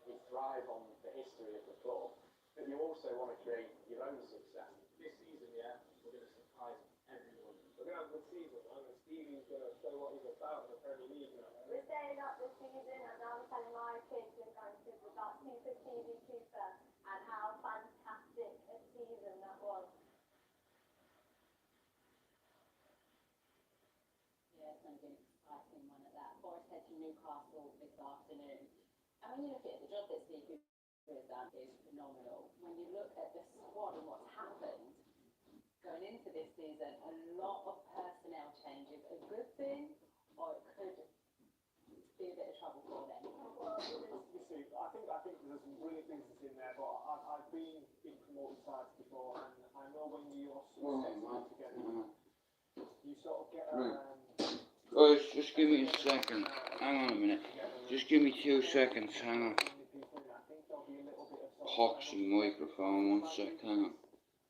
You thrive on the history of the club, but you also want to create your own success. This season, yeah, we're going to surprise everyone. We're going to have a good season, and Stevie's going to show what he's about in the Premier League now. We're staying up this season, and I'm telling my kids we're going to about Super Stevie Cooper and how fantastic a season that was. Yeah, it's going to be an exciting one at that. Forest head to Newcastle this afternoon. And when you look at it, the job that Steve Cooper has done is phenomenal. When you look at the squad and what's happened going into this season, a lot of personnel changes. A good thing, or it could be a bit of trouble for them. Well, you see, I think there's some brilliant things that's in there, but I've been in promoted sides before, and I know when you're sort of together, you sort of get Guys, just give me a second. Hang on a minute. Just give me 2 seconds. Hang on. Poxy microphone. 1 sec. Hang on.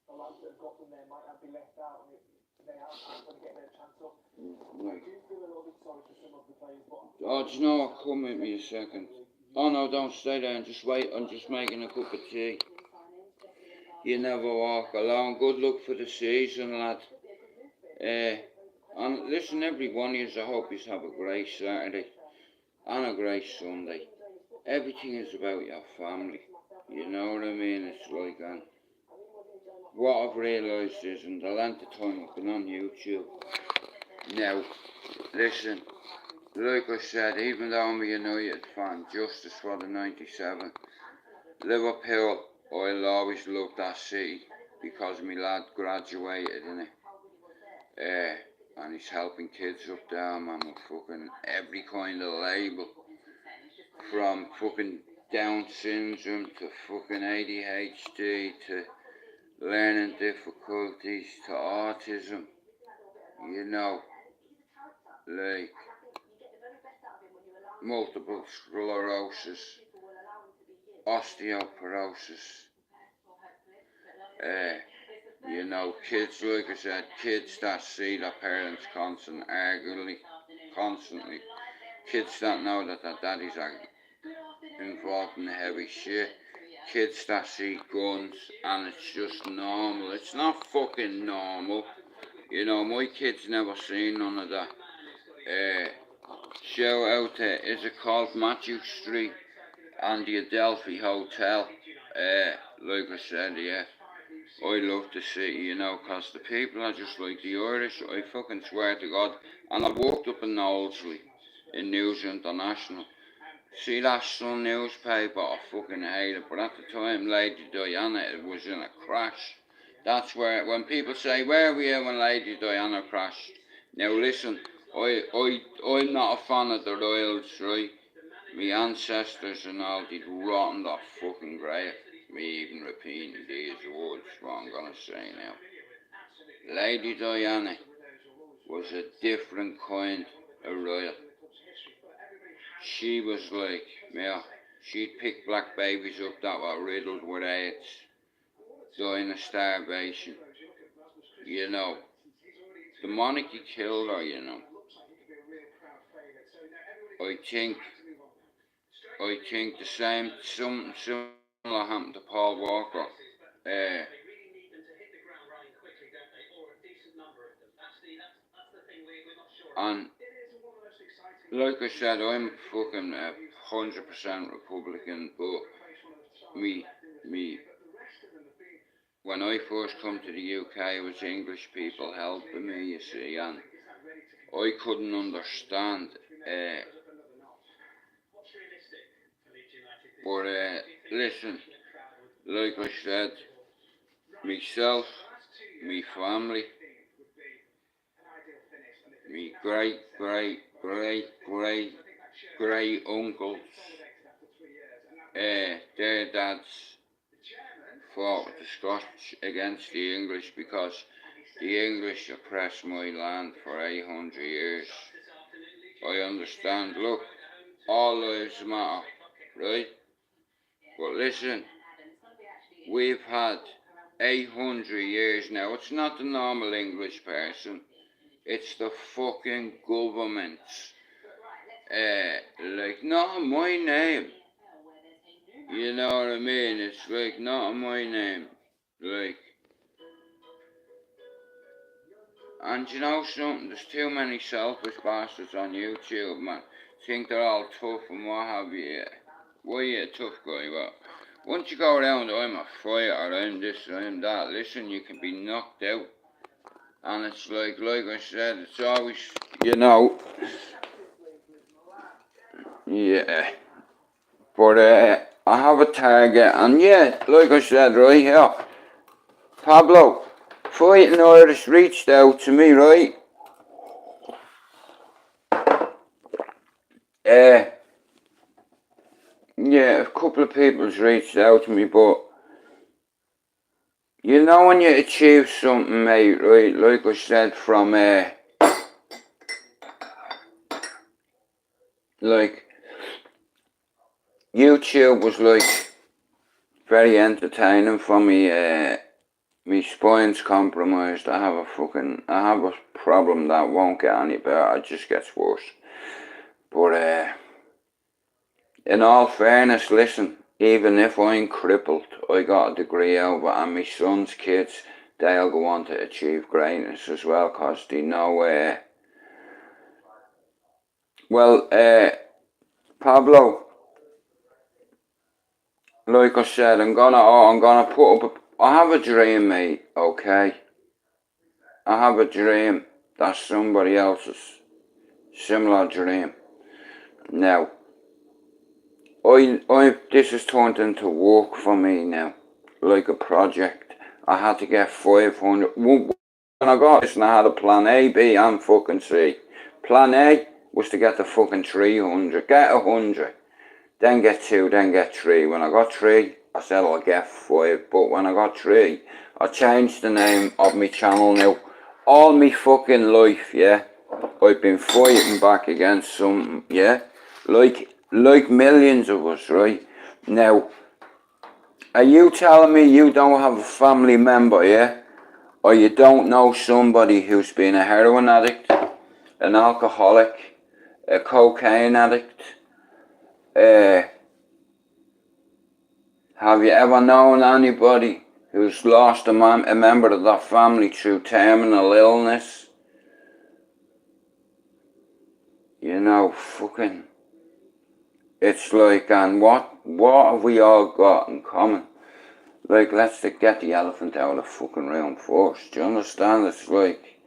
the lads that have got them there might not be left out, and they aren't going to get their chance up. Right. I do feel a little bit sorry for some of the players, but Oh, do you know what? Come with me a second. Oh no, don't stay there and just wait. I'm just making a cup of tea. You never walk alone. Good luck for the season, lad. And listen, every one of you, I hope you have a great Saturday and a great Sunday. Everything is about your family. You know what I mean? It's like, what I've realised is, in the length of time I've been on YouTube, now, listen, like I said, even though I'm a United fan, justice for the 97, Liverpool, I'll always love that city, because my lad graduated in it. And he's helping kids up there, man, with fucking every kind of label. From fucking Down syndrome to fucking ADHD to learning difficulties to autism. You know, like multiple sclerosis, osteoporosis. You know, kids, like I said, kids that see their parents constantly, kids that know that their daddies are involved in heavy shit, kids that see guns and it's just normal. It's not fucking normal. You know, my kids never seen none of that. Shout out to, is it called Matthew Street and the Adelphi Hotel? Like I said, yeah. I love the city, you know, because the people are just like the Irish, I fucking swear to God. And I've worked up in Knowlesley, in News International. See that Sun newspaper, I fucking hate it, but at the time, Lady Diana, it was in a crash. That's where, when people say, where were you when Lady Diana crashed? Now listen, I'm not a fan of the royals, right? My ancestors and all, they'd rotten the fucking grave. Me even repeating these words, what I'm gonna say now. Lady Diana was a different kind of royal. She was like, yeah, she'd pick black babies up that were riddled with AIDS, dying of starvation. You know, the monarchy killed her, you know. I think the same, something similar happened to Paul Walker. And like I said, I'm fucking 100% Republican, but me, when I first come to the UK, it was English people helping me, you see, and I couldn't understand, but listen, like I said, myself, me family, me great uncles, their dads fought with the Scotch against the English because the English oppressed my land for 800 years. I understand, look, all lives matter, right? But listen, we've had 800 years now. It's not the normal English person. It's the fucking governments. Like, not my name. You know what I mean? It's like, not my name. Like, and you know something? There's too many selfish bastards on YouTube, man. Think they're all tough and what have you. Why you a tough guy? Well, once you go around, I'm a fighter, I'm this, I'm that. Listen, you can be knocked out. And it's like I said, it's always, you know, yeah. But I have a target, and yeah, like I said, right here, Pablo, Fighting Irish reached out to me, right? Yeah, a couple of people's reached out to me, but you know when you achieve something, mate, right? Like I said, from like YouTube was like very entertaining for me. My spine's compromised. I have a problem that won't get any better. It just gets worse. But in all fairness, listen, even if I'm crippled, I got a degree out of it, and my son's kids, they'll go on to achieve greatness as well, cause they know. Pablo, like I said, I'm gonna put up. I have a dream, mate. Okay, I have a dream. That's somebody else's similar dream. Now, this has turned into work for me now, like a project. I had to get 500. When I got this, and I had a plan A, B, and fucking C. Plan A was to get the fucking 300, get 100, then get 2, then get 3. When I got 3, I said I'll get 5. But when I got 3, I changed the name of my channel now. All me fucking life, yeah, I've been fighting back against something, yeah, like millions of us, right? Now, are you telling me you don't have a family member, yeah? Or you don't know somebody who's been a heroin addict, an alcoholic, a cocaine addict? Have you ever known anybody who's lost a member of their family through terminal illness? You know, fucking... It's like, and what have we all got in common? Like, let's get the elephant out of the fucking room first. Do you understand? It's like,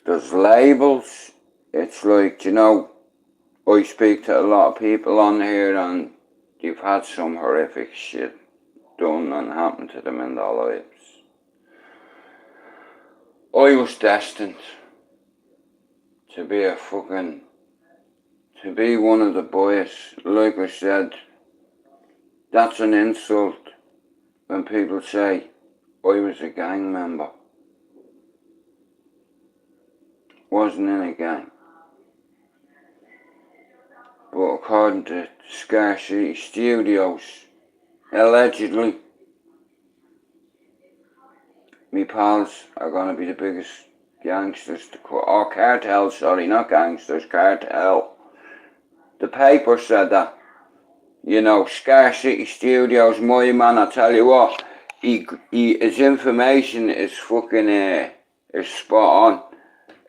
there's labels. It's like, you know, I speak to a lot of people on here, and they've had some horrific shit done and happened to them in their lives. I was destined to be to be one of the boys. Like I said, that's an insult when people say I was a gang member. Wasn't in a gang. But according to Scar City Studios, allegedly, me pals are gonna be the biggest gangsters or cartel, sorry, not gangsters, cartel. The paper said that. You know, Scar City Studios, my man, I tell you what, his information is fucking, is spot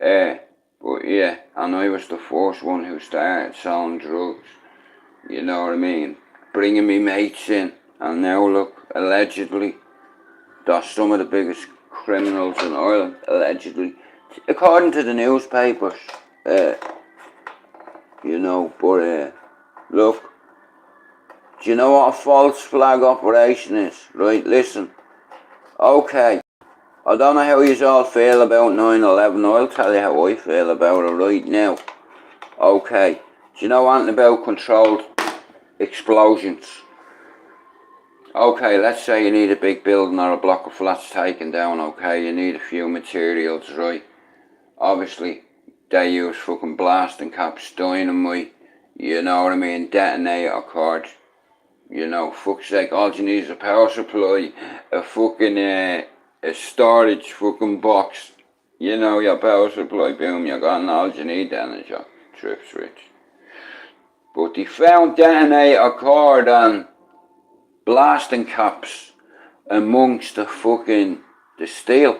on. But yeah, and I was the first one who started selling drugs, you know what I mean? Bringing me mates in, and now look, allegedly, they're some of the biggest criminals in Ireland, allegedly. According to the newspapers, you know, but look, do you know what a false flag operation is? Right, listen, okay, I don't know how you all feel about 9/11, I'll tell you how I feel about it right now. Okay, do you know anything about controlled explosions? Okay, let's say you need a big building or a block of flats taken down, okay, you need a few materials, right? Obviously, they use fucking blasting caps, dynamite, you know what I mean, detonator cords, you know, fuck's sake, all you need is a power supply, a fucking, a storage fucking box, you know, your power supply, boom, you got, and all you need then is your trip switch. But they found detonator cord and blasting caps amongst the steel.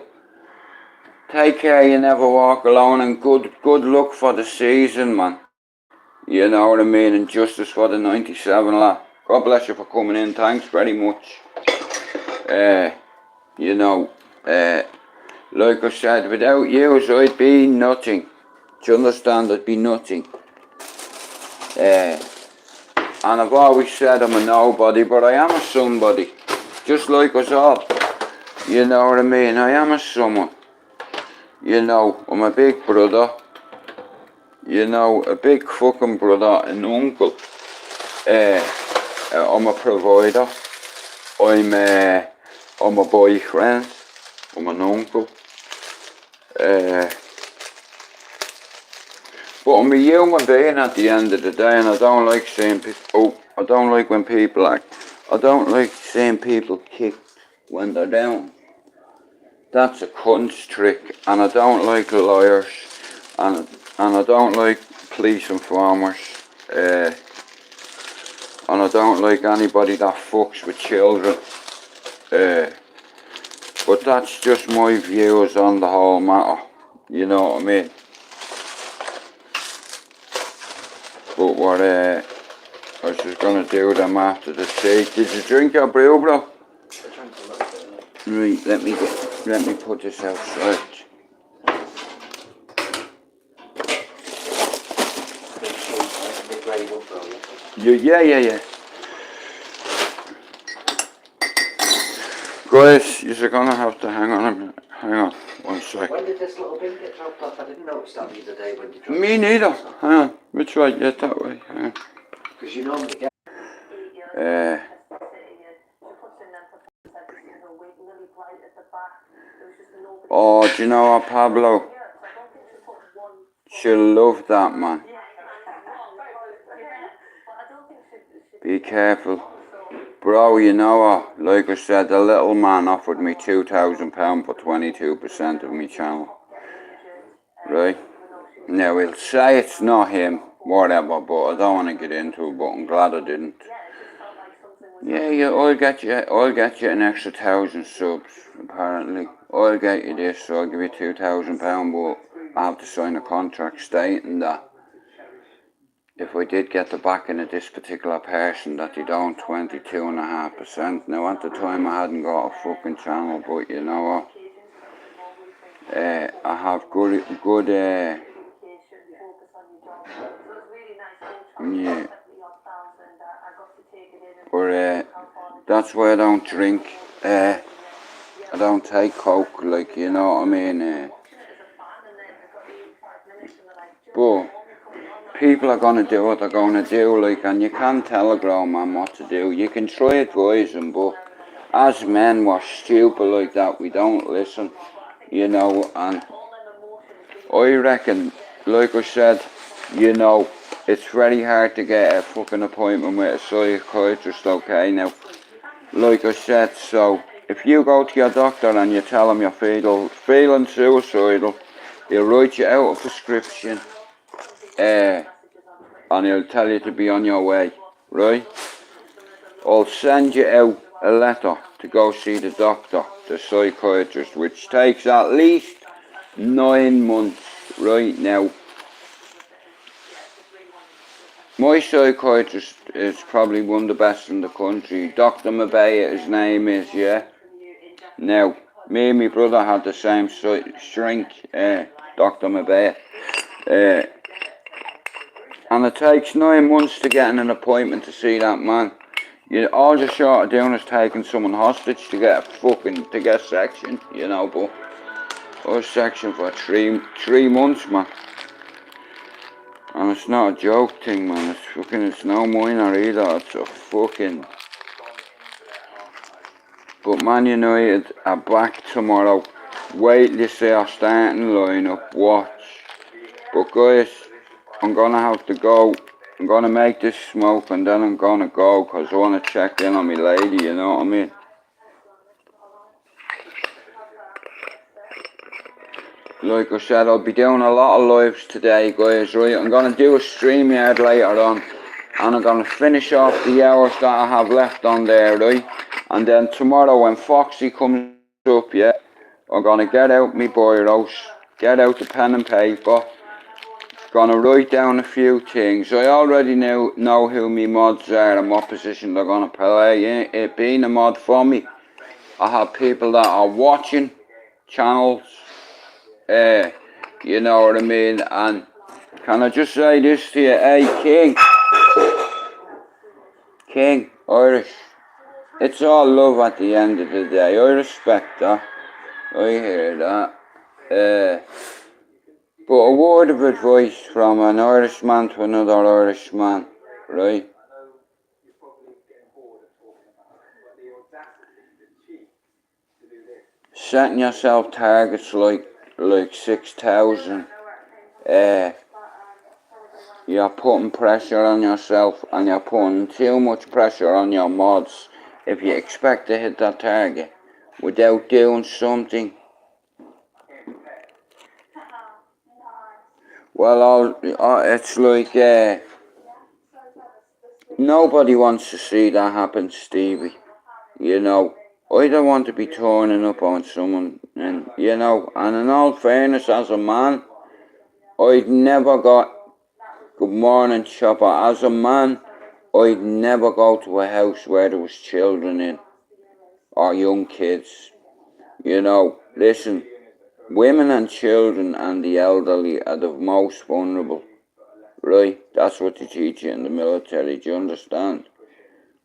Take care you never walk alone, and good luck for the season, man. You know what I mean, and justice for the 97 lad. God bless you for coming in, thanks very much. You know, like I said, without you I'd be nothing. Do you understand? I'd be nothing. And I've always said I'm a nobody, but I am a somebody. Just like us all. You know what I mean? I am a someone. You know, I'm a big brother. You know, a big fucking brother, an uncle. I'm a provider. I'm a boyfriend. I'm an uncle. But I'm a human being at the end of the day, and I don't like seeing people. I don't like when people act. I don't like seeing people kicked when they're down. That's a cunt's trick, and I don't like liars, and I don't like police informers, and I don't like anybody that fucks with children. But that's just my views on the whole matter. You know what I mean? But what I was just gonna do them after the tea. Did you drink your brew, bro? Right, let me put this outside. Yeah. Guys, you're gonna have to hang on a minute. Hang on, 1 sec. When did this little bin get dropped off? I didn't notice that the other day when you dropped it. Me neither. Hang on, which way? Yeah, that way. Hang on. Because you normally get... Oh, do you know what, Pablo? She'll love that, man. Be careful. Bro, you know what? Like I said, the little man offered me £2,000 for 22% of my channel. Right? Now, he'll say it's not him, whatever, but I don't want to get into it, but I'm glad I didn't. Yeah, I'll get you an extra 1,000 subs, apparently. I'll get you this, so I'll give you £2,000, but I have to sign a contract stating that if I did get the backing of this particular person, that they'd own 22.5%. Now, at the time, I hadn't got a fucking channel, but you know what? I have good, yeah. But that's why I don't drink. I don't take coke, like, you know what I mean. But people are gonna do what they're gonna do, like, and you can't tell a grown man what to do. You can try advising, but as men, we're stupid like that. We don't listen, you know. And I reckon, like I said, you know, it's very hard to get a fucking appointment with a psychiatrist, okay? Now, like I said, so if you go to your doctor and you tell him you're feeling suicidal, he'll write you out a prescription, and he'll tell you to be on your way, right? I'll send you out a letter to go see the doctor, the psychiatrist, which takes at least 9 months. right now. My psychiatrist is probably one of the best in the country. Dr. Mabea, his name is, yeah. Now, me and my brother had the same shrink, Dr. Mabea. And it takes 9 months to get an appointment to see that man. All you're short of doing is taking someone hostage to get to get sectioned, you know, but I was sectioned for three months, man. And it's not a joke thing, man. It's no minor either. It's a fucking... But Man United are back tomorrow. Wait till you see our starting lineup. Watch. But guys, I'm gonna have to go. I'm gonna make this smoke and then I'm gonna go because I want to check in on my lady, you know what I mean? Like I said, I'll be doing a lot of lives today, guys, right? I'm gonna do a StreamYard later on and I'm gonna finish off the hours that I have left on there, right? And then tomorrow when Foxy comes up, yeah, I'm gonna get out my biros, get out the pen and paper, gonna write down a few things. I already know who my mods are and what position they're gonna play. It being a mod for me, I have people that are watching channels, you know what I mean, and can I just say this to you, hey King, Irish, it's all love at the end of the day. I respect that, I hear that, but a word of advice from an Irishman to another Irishman, right? Setting yourself targets like 6,000, you're putting pressure on yourself and you're putting too much pressure on your mods if you expect to hit that target without doing something. Well, it's like, nobody wants to see that happen, Stevie. You know, I don't want to be turning up on someone, and you know, and in all fairness, as a man, I'd never got good morning, chopper. As a man, I'd never go to a house where there was children in, or young kids. You know, listen, women and children and the elderly are the most vulnerable, right? That's what they teach you in the military, do you understand?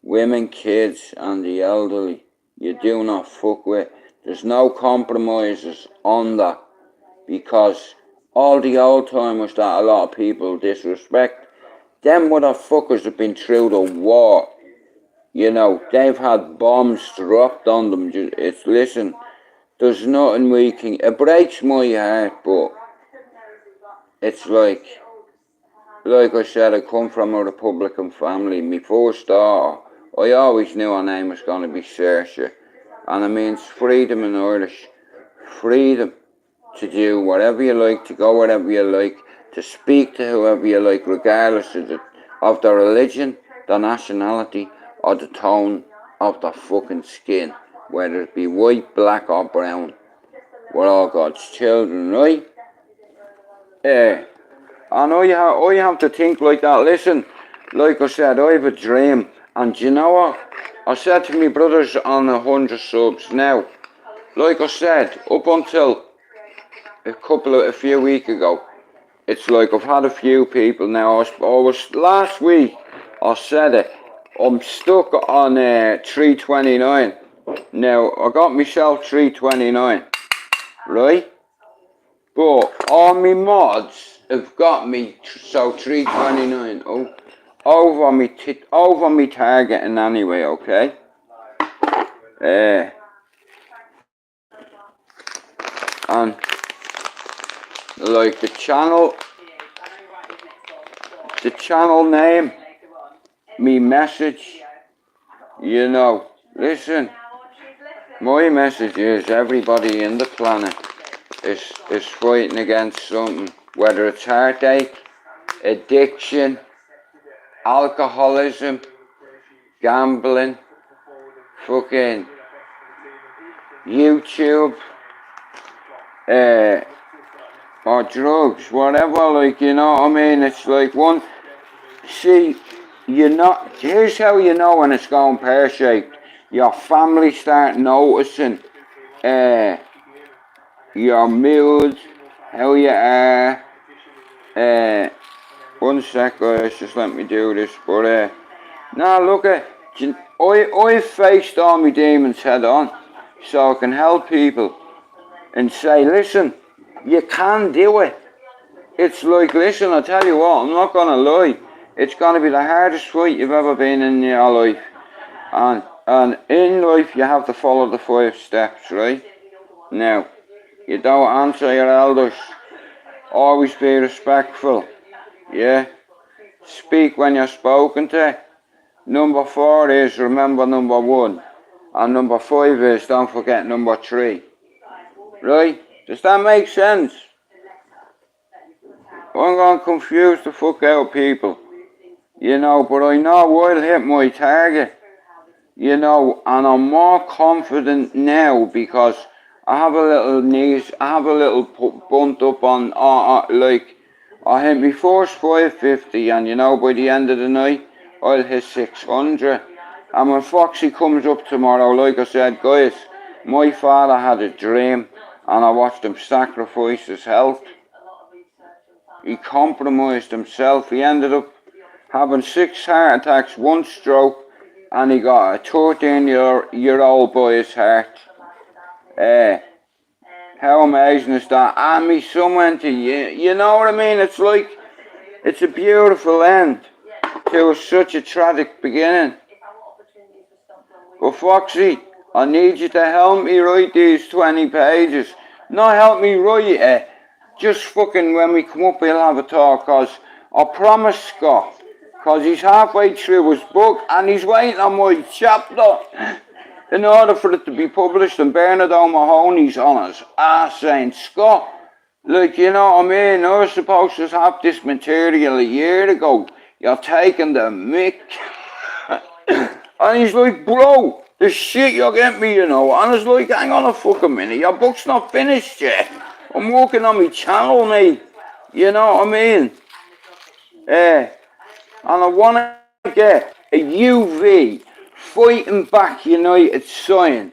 Women, kids and the elderly, you do not fuck with. There's no compromises on that, because all the old timers that a lot of people disrespect, them motherfuckers have been through the war. You know, they've had bombs dropped on them. Listen, there's nothing we can... It breaks my heart, but it's like I said, I come from a Republican family. My first daughter, I always knew her name was going to be Saoirse. And it means freedom in Irish. Freedom to do whatever you like, to go wherever you like, to speak to whoever you like, regardless of their religion, their nationality, or the tone of their fucking skin. Whether it be white, black, or brown. We're all God's children, right? I know you have to think like that. Listen, like I said, I have a dream. And do you know what? I said to my brothers on 100 subs now, like I said, up until a few weeks ago, it's like I've had a few people now. I was last week, I said it, I'm stuck on 329. Now, I got myself 329, right? But all my mods have got me, so 329, over me targeting anyway, okay? And like the channel name, me message, you know, listen, my message is everybody in the planet is fighting against something, whether it's heartache, addiction, alcoholism, gambling, fucking YouTube, or drugs, whatever, like, you know what I mean? It's like one, see, here's how you know when it's going pear-shaped. Your family start noticing your mood, how you are. One sec, guys, just let me do this. But now look at, I faced all my demons head on, so I can help people and say, listen, you can do it. It's like, listen, I tell you what, I'm not gonna lie. It's gonna be the hardest fight you've ever been in your life. And in life, you have to follow the 5 steps, right? Now, you don't answer your elders. Always be respectful. Yeah? Speak when you're spoken to. Number 4 is remember number 1. And number 5 is don't forget number 3. Right? Does that make sense? I'm going to confuse the fuck out of people. You know, but I know I'll hit my target. You know, and I'm more confident now because I have a little knees, I have a little bunt up on, like, I hit my first 550 and you know, by the end of the night, I'll hit 600. And when Foxy comes up tomorrow, like I said, guys, my father had a dream and I watched him sacrifice his health. He compromised himself. He ended up having 6 heart attacks, 1 stroke, and he got a 13-year-old boy's heart. How amazing is that? And me son went to, you know what I mean? It's like, it's a beautiful end to such a tragic beginning. But Foxy, I need you to help me write these 20 pages. Not help me write it. Just fucking when we come up, we'll have a talk, cause I promise Scott, cause he's halfway through his book and he's waiting on my chapter in order for it to be published. And Bernard O'Mahony's on his ass saying, Scott, like, you know what I mean? I was supposed to have this material a year ago. You're taking the mick. And he's like, bro, the shit you're getting me, you know. And I was like, hang on a fucking minute, your book's not finished yet. I'm working on my channel, mate. You know what I mean? And I want to get a UV Fighting Back United sign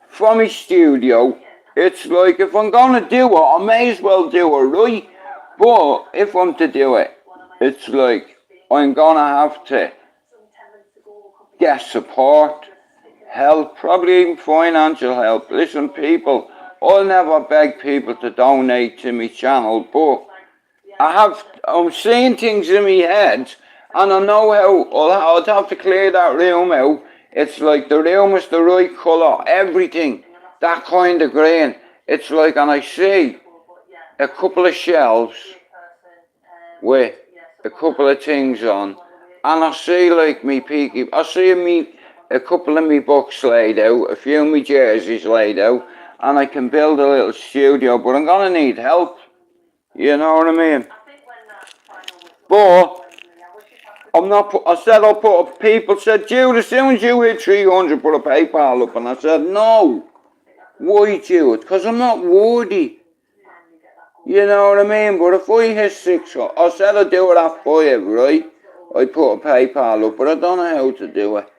from my studio. It's like, if I'm going to do it, I may as well do it right. But if I'm to do it, it's like, I'm going to have to get support, help, probably even financial help. Listen, people, I'll never beg people to donate to my channel, but I'm seeing things in my head, and I know how I'd have to clear that room out. It's like the room is the right colour, everything, that kind of green. It's like, and I see a couple of shelves with a couple of things on, and I see like I see a couple of me books laid out, a few of me jerseys laid out, and I can build a little studio, but I'm gonna need help. You know what I mean? But I'm not. I said I'll put up. People said, Jude, as soon as you hit 300, put a PayPal up, and I said no. Why, Jude? Because I'm not worthy. You know what I mean? But if I hit 600, I said I'd do it at 5, right? I put a PayPal up, but I don't know how to do it.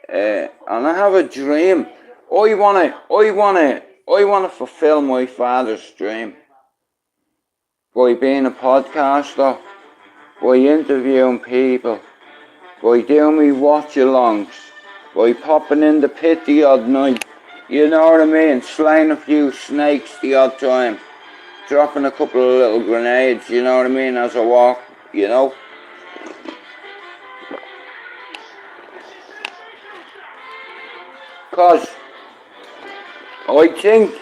And I have a dream. I wanna fulfill my father's dream by being a podcaster, by interviewing people, by doing me watch-alongs, by popping in the pit the odd night. You know what I mean? Slaying a few snakes the odd time. Dropping a couple of little grenades, you know what I mean, as I walk, you know. Because I think,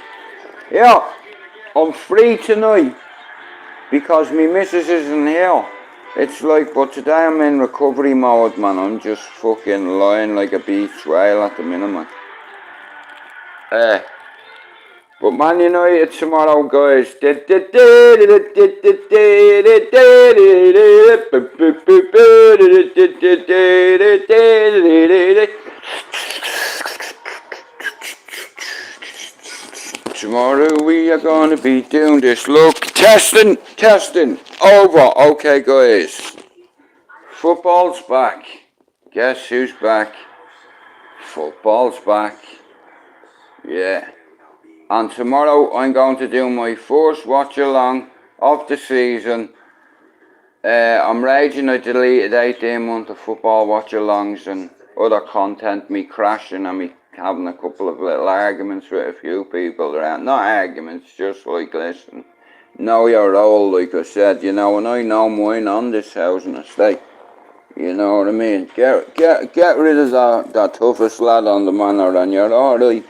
yeah, I'm free tonight because my missus isn't here. It's like, but today I'm in recovery mode, man. I'm just fucking lying like a beach whale at the minute, man. But Man United tomorrow, guys. tomorrow we are going to be doing this. Look, testing, over. Okay, guys. Football's back. Guess who's back? Football's back. Yeah. And tomorrow I'm going to do my first watch along of the season. I'm raging I deleted 18 months of football watch alongs and other content, me crashing and me having a couple of little arguments with a few people around. Not arguments, just like, listen, know your role, like I said, you know, and I know mine on this housing estate. You know what I mean? Get rid of that toughest lad on the manor and you're alright.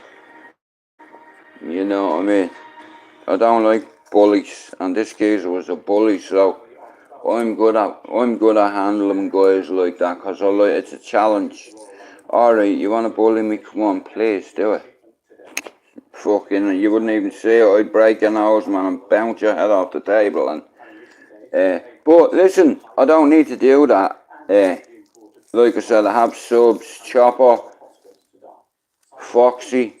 You know what I mean? I don't like bullies, and this geezer was a bully, so I'm good at handling guys like that, cause it's a challenge. Alright, you wanna bully me? Come on, please do it. Fucking, you wouldn't even see it. I'd break your nose, man, and bounce your head off the table. And but listen, I don't need to do that. Like I said, I have subs, Chopper, Foxy,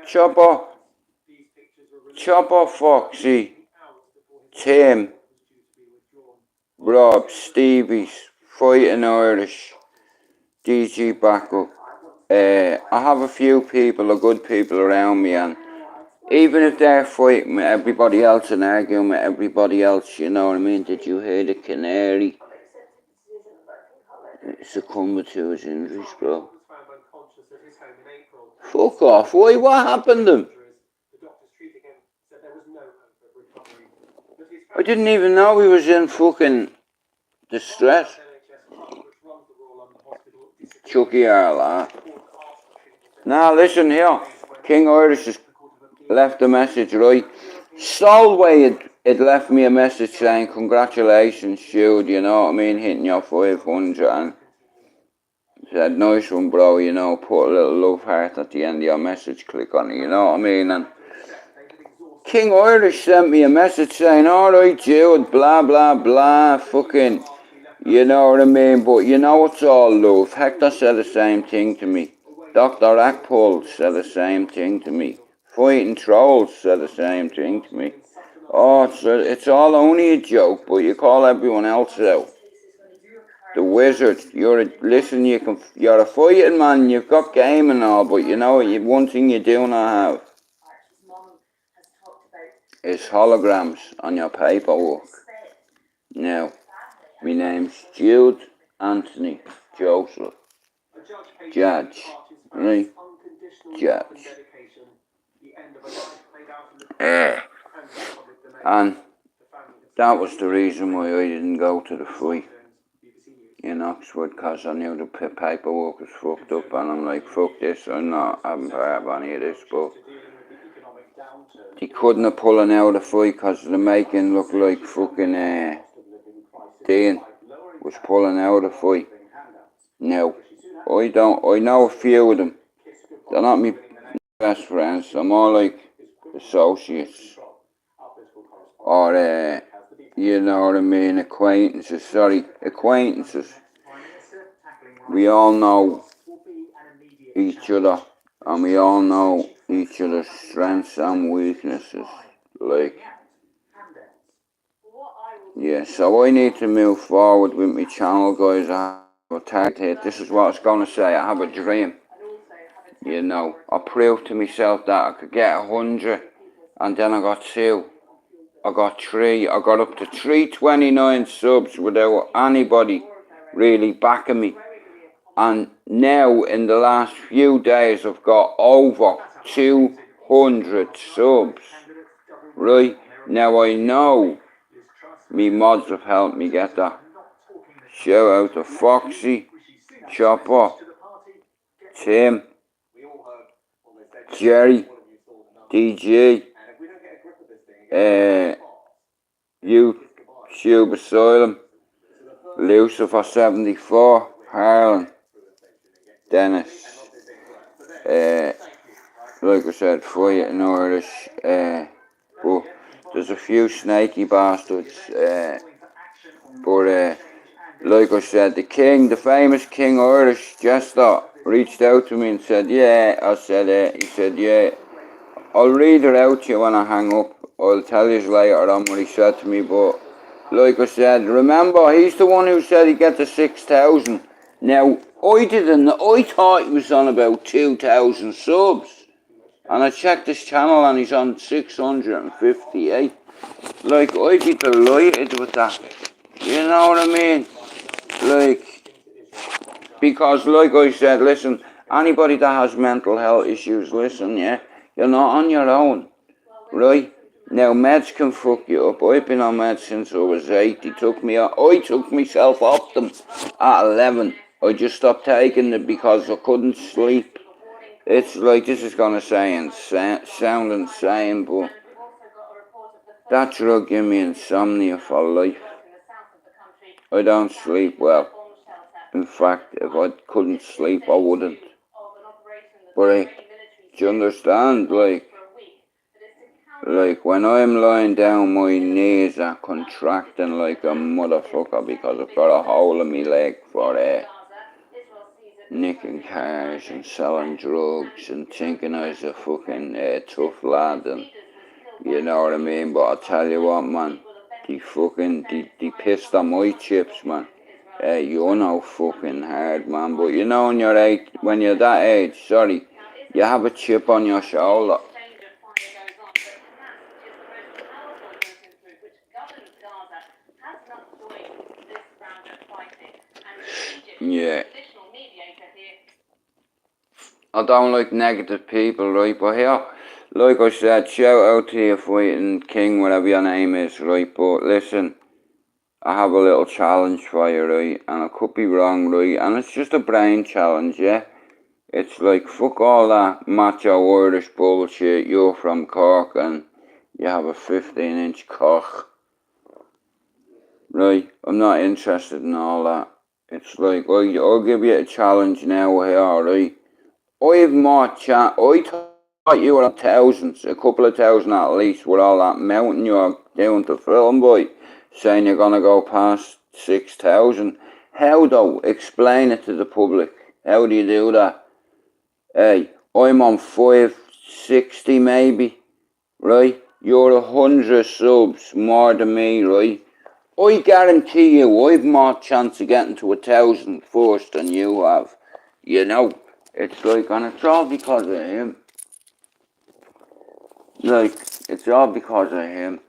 Chopper, Foxy, Tim, Rob, Stevie's, Fighting Irish, DG Backup. I have a few people, good people around me, and even if they're fighting with everybody else and arguing with everybody else, you know what I mean? Did you hear the canary succumbed to his injuries, bro? Fuck off, why? What happened to him? I didn't even know he was in fucking distress. Chucky Arla. Now listen here, King Irish has left a message, right? Solway had left me a message saying, congratulations, Jude, you know what I mean, hitting your 500, and said, nice one, bro, you know, put a little love heart at the end of your message, click on it, you know what I mean, and King Irish sent me a message saying, alright, Jude, blah, blah, blah, fucking, you know what I mean, but you know it's all love. Hector said the same thing to me. Dr. Akpol said the same thing to me. Fighting Trolls said the same thing to me. Oh, it's all only a joke, but you call everyone else out. The Wizard, you're a fighting man, you've got game and all, but you know, one thing you do not have is holograms on your paperwork. Now, my name's Jude Anthony Joseph. Judge. Right? Judge. And that was the reason why I didn't go to the fight in Oxford, because I knew the paperwork was fucked up, and I'm like, fuck this, I'm not having part of any of this, but they couldn't have pulling out the fight because they're making look like fucking Dean was pulling out the fight. Now, I know a few of them. They're not my best friends. They're more like associates. Or, you know what I mean, acquaintances. We all know each other. And we all know each other's strengths and weaknesses. Like, yeah, so I need to move forward with my channel, guys. I have a target here. This is what I was going to say. I have a dream. You know, I proved to myself that I could get 100, and then I got 2. I got 3. I got up to 329 subs without anybody really backing me. And now, in the last few days, I've got over 200 subs. Right? Now, I know me mods have helped me get that. Shout out to Foxy, Chopper, Tim, Jerry, DG, YouTube Asylum, Lucifer 74, Harlan, Dennis, like I said, Fighting Irish, but there's a few snaky bastards, but like I said, the famous King Irish Jester reached out to me and said, yeah, I said, he said, yeah, I'll read it out to you when I hang up. I'll tell you later on what he said to me, but like I said, remember, he's the one who said he'd get the 6,000. Now, I thought he was on about 2,000 subs. And I checked his channel and he's on 658. Like, I'd be delighted with that. You know what I mean? Like, because like I said, listen, anybody that has mental health issues, listen, yeah, you're not on your own, right? Now, meds can fuck you up. I've been on meds since I was 8. I took myself off them at 11. I just stopped taking them because I couldn't sleep. It's like, this is going to sound insane, but that drug gave me insomnia for life. I don't sleep well. In fact, if I couldn't sleep, I wouldn't. But do you understand? Like when I'm lying down, my knees are contracting like a motherfucker because I've got a hole in my leg for nicking cars and selling drugs and thinking I was a fucking tough lad, and you know what I mean. But I tell you what, man, they pissed on my chips, man. You're no fucking hard, man. But you know, when you're that age, you have a chip on your shoulder. Yeah. I don't like negative people, right? But here, like I said, shout out to you fighting king, whatever your name is, right? But listen, I have a little challenge for you, right? And I could be wrong, right? And it's just a brain challenge, yeah? It's like, fuck all that macho Irish bullshit. You're from Cork and you have a 15-inch cock. Right? I'm not interested in all that. It's like, I'll give you a challenge now here, right? I thought you were thousands, a couple of thousand at least, with all that mountain you're doing to film, boy, saying you're gonna go past 6,000. How though? Explain it to the public. How do you do that? Hey, I'm on 560 maybe, right? You're 100 subs more than me, right? I guarantee you I've more chance of getting to 1,000 first than you have. You know, it's like, and it's all because of him. Like, it's all because of him.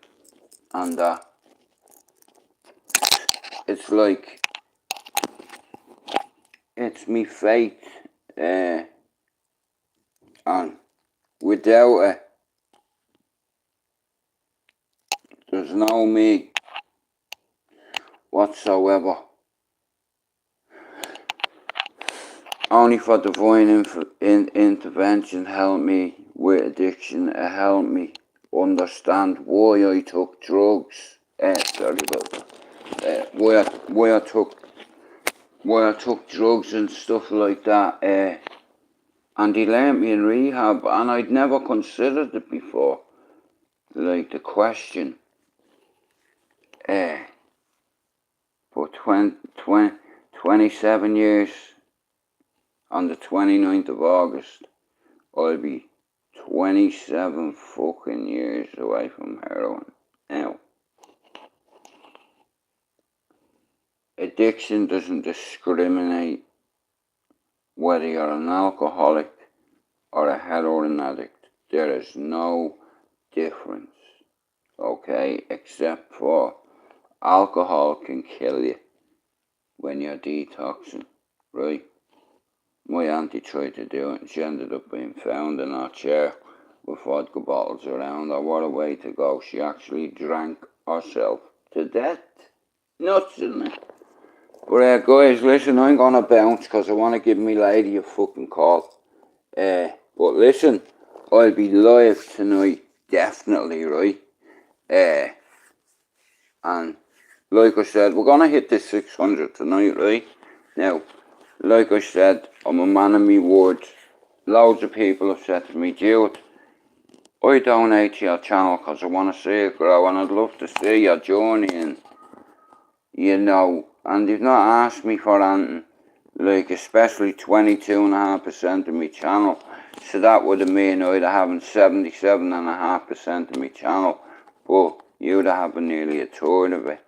And it's like, it's me fate. And without it, there's no me whatsoever. Only for divine intervention help me with addiction. It helped me understand why I took drugs. Sorry about that. Why I took drugs and stuff like that. And he learnt me in rehab, and I'd never considered it before. Like the question. For 27 years, on the 29th of August, I'll be 27 fucking years away from heroin. Now, addiction doesn't discriminate whether you're an alcoholic or a heroin addict. There is no difference, okay, except for alcohol can kill you when you're detoxing, right? My auntie tried to do it and she ended up being found in her chair with vodka bottles around her. What a way to go. She actually drank herself to death. Nuts, isn't it? But guys, listen, I'm gonna bounce because I want to give me lady a fucking call. But listen, I'll be live tonight, definitely, right? And like I said, we're gonna hit this 600 tonight, right? Now, like I said, I'm a man of me word. Loads of people have said to me, Jude, I donate to your channel because I want to see it grow and I'd love to see your journey, and you know, and they've not asked me for anything, like especially 22.5% of my channel. So that would have mean I'd have having 77.5% of my channel, but you'd have having nearly a third of it.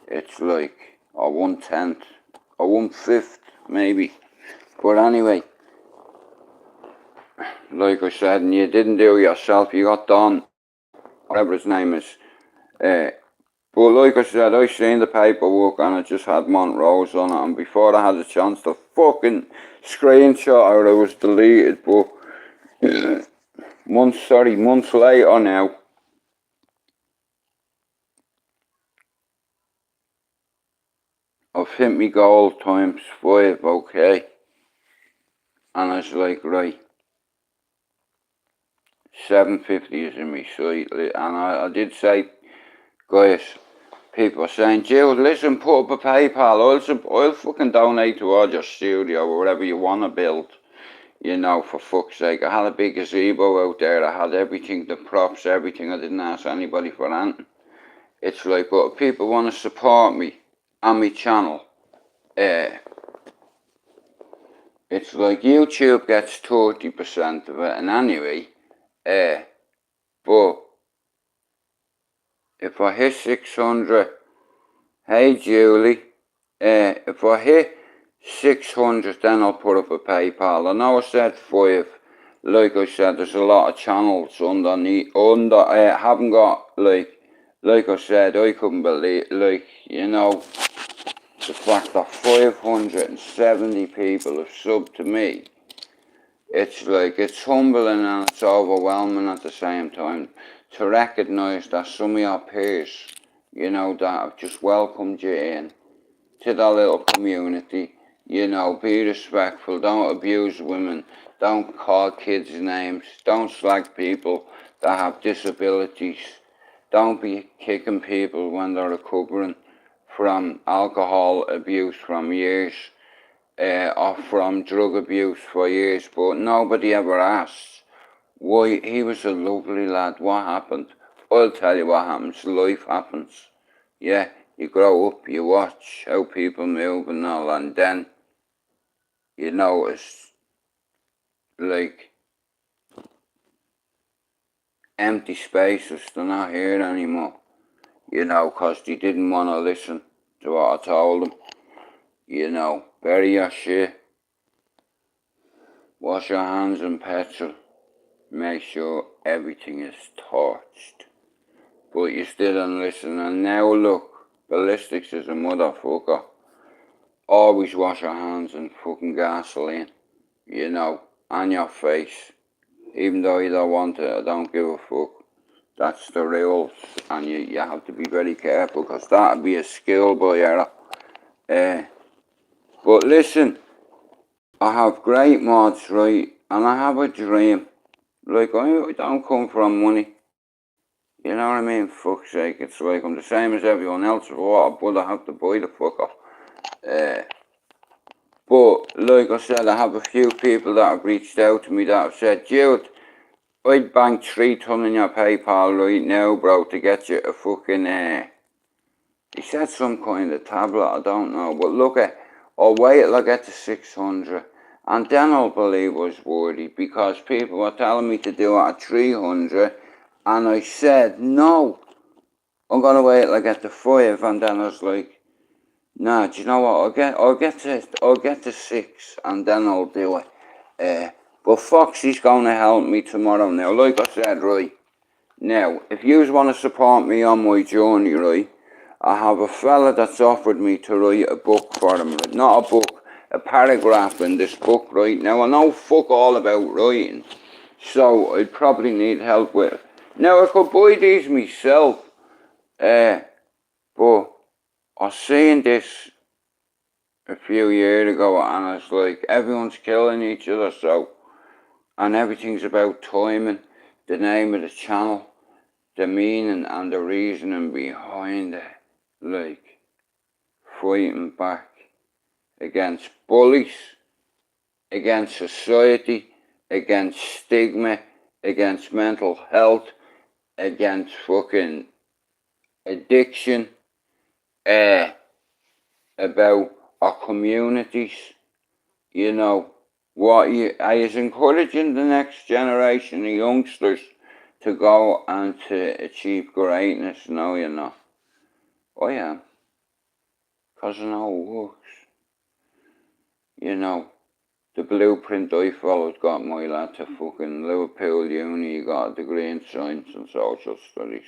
It's like a 1/10 or 1/5 maybe. But anyway, like I said, and you didn't do it yourself, you got Don, whatever his name is. But like I said, I seen the paperwork and I just had Montrose on it, and before I had a chance to fucking screenshot it was deleted, but months later now, I've hit me goal ×5, okay? And I was like, right, 750 is in my site, and I did say, guys, people are saying, Jude, listen, put up a PayPal, I'll fucking donate towards your studio or whatever you want to build. You know, for fuck's sake, I had a big gazebo out there, I had everything, the props, everything, I didn't ask anybody for anything. It's like, but if people want to support me and my channel, it's like YouTube gets 30% of it, and anyway, but if I hit 600, hey Julie, if I hit 600, then I'll put up a PayPal. I know I said 5. Like I said, there's a lot of channels haven't got, like I said, I couldn't believe, like, you know, the fact that 570 people have subbed to me. It's like, it's humbling and it's overwhelming at the same time to recognise that some of your peers, you know, that have just welcomed you in to that little community. You know, be respectful, don't abuse women, don't call kids names, don't slag people that have disabilities, don't be kicking people when they're recovering from alcohol abuse from years, or from drug abuse for years, but nobody ever asks why. He was a lovely lad, what happened? I'll tell you what happens, life happens. Yeah, you grow up, you watch how people move and all, and then you notice, like, empty spaces, they're not here anymore. You know, 'cause they didn't want to listen to what I told them. You know, bury your shit, wash your hands in petrol, make sure everything is torched. But you still don't listen, and now look, ballistics is a motherfucker. Always wash your hands in fucking gasoline, you know, on your face. Even though you don't want it, I don't give a fuck. That's the rules, and you have to be very careful, because that'd be a schoolboy error. But listen, I have great mods, right, and I have a dream. Like, I don't come from money. You know what I mean? Fuck's sake, it's like I'm the same as everyone else. But I have to buy the fucker. But, like I said, I have a few people that have reached out to me that have said, Jude, I'd bank 3 ton in your PayPal right now, bro, to get you a fucking, he said some kind of tablet, I don't know. But look, I'll wait till I get to 600, and then I'll believe I was worthy, because people were telling me to do it at 300, and I said, no, I'm going to wait till I get to 5, and then I was like, nah, do you know what, I'll get to 6, and then I'll do it. But Foxy's going to help me tomorrow now, like I said, right. Now, if you want to support me on my journey, right, I have a fella that's offered me to write a book for him, right? Not a book, a paragraph in this book, right? Now, I know fuck all about writing, so I'd probably need help with it. Now, I could buy these myself, but I seen this a few years ago, and it's like, everyone's killing each other, so, and everything's about timing, the name of the channel, the meaning and the reasoning behind it, like fighting back against bullies, against society, against stigma, against mental health, against fucking addiction, about our communities, you know, Are you encouraging the next generation of youngsters to go and to achieve greatness? No, you're not. I am. Because I know it works. You know, the blueprint I followed got my lad to fucking Liverpool Uni. He got a degree in science and social studies.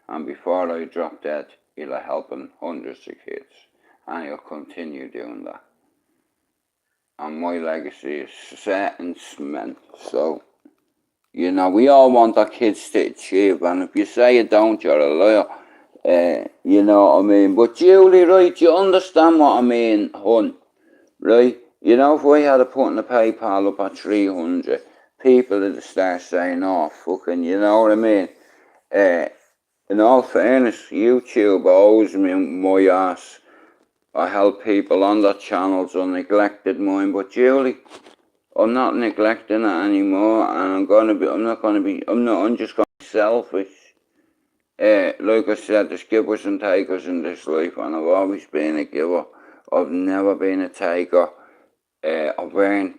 And before I dropped dead, he'll have helping hundreds of kids. And he'll continue doing that. And my legacy is set in cement. So, you know, we all want our kids to achieve. And if you say you don't, you're a liar. You know what I mean? But Julie, right, you understand what I mean, hon? Right? You know, if we had a put in the PayPal up at 300, people would start saying, oh, fucking, you know what I mean? In all fairness, YouTube owes me my ass. I help people on their channels, I neglected mine, but Julie, I'm not neglecting it anymore, and I'm just gonna be selfish. Like I said, there's givers and takers in this life, and I've always been a giver. I've never been a taker. I've earned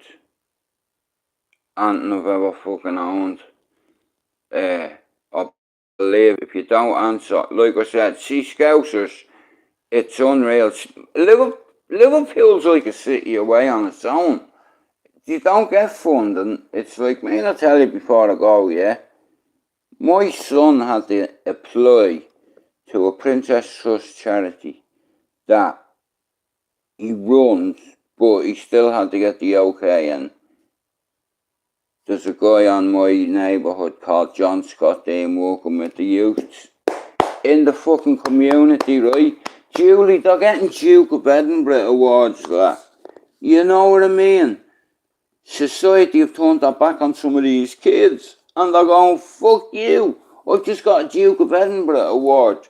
anything I've ever fucking owned. I believe if you don't answer, like I said, see Scousers, it's unreal. Liverpool's like a city away on its own. You don't get funding. It's like, man, I tell you before I go, yeah? My son had to apply to a Princess Trust charity that he runs, but he still had to get the okay. And there's a guy on my neighbourhood called John Scott Dean working with the youths in the fucking community, right? Julie, they're getting Duke of Edinburgh awards, that. You know what I mean? Society have turned their back on some of these kids, and they're going, fuck you, I've just got a Duke of Edinburgh award,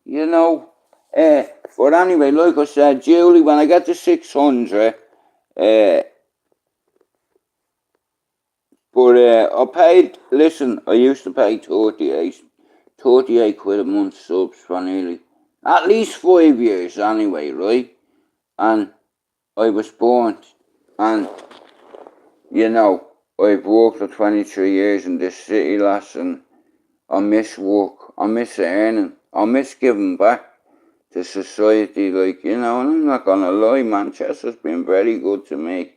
you know. But anyway, like I said, Julie, when I get to 600, I paid, listen, I used to pay 38 quid a month subs for nearly, at least 5 years anyway, right? And I was born, and, you know, I've worked for 23 years in this city, lass, and I miss work, I miss earning, I miss giving back to society, like, you know, and I'm not gonna lie, Manchester's been very good to me.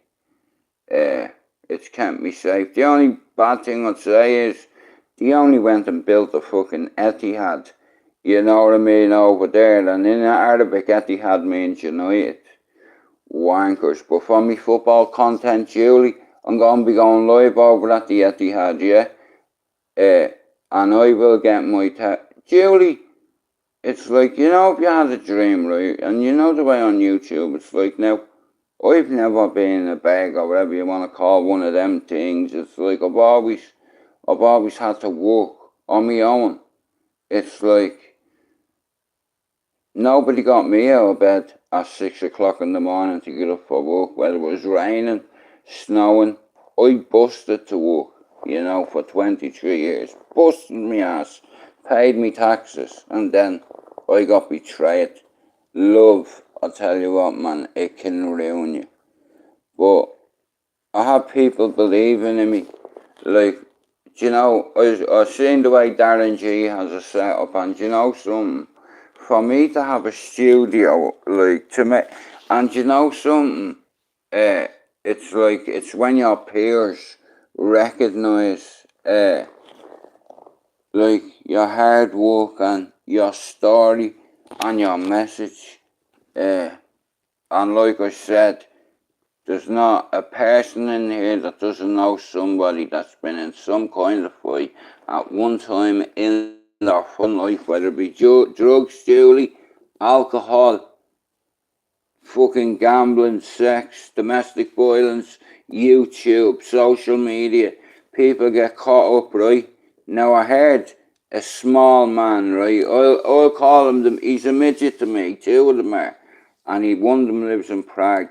It's kept me safe. The only bad thing I'd say is they only went and built a fucking Etihad, you know what I mean, over there, and in Arabic Etihad means United. Wankers. But for me football content, Julie, I'm going to be going live over at the Etihad, yeah? And I will get my Julie, it's like, you know, if you had a dream, right? And you know the way on YouTube, it's like, now, I've never been a bag or whatever you want to call one of them things. It's like I've always had to work on my own. It's like nobody got me out of bed at 6 o'clock in the morning to get up for work, whether it was raining, snowing. I busted to work, you know, for 23 years. Busted me ass, paid me taxes, and then I got betrayed. Love, I tell you what, man, it can ruin you. But I have people believing in me. Like, do you know, I've seen the way Darren G has a setup, and do you know something? For me to have a studio, like, to me, and do you know something? It's like, it's when your peers recognise, like, your hard work and your story and your message. And like I said, there's not a person in here that doesn't know somebody that's been in some kind of fight at one time in their fun life, whether it be drugs, Julie, alcohol, fucking gambling, sex, domestic violence, YouTube, social media. People get caught up, right? Now I heard a small man, right? I'll call him, he's a midget to me, two of them are. And one of them lives in Prague.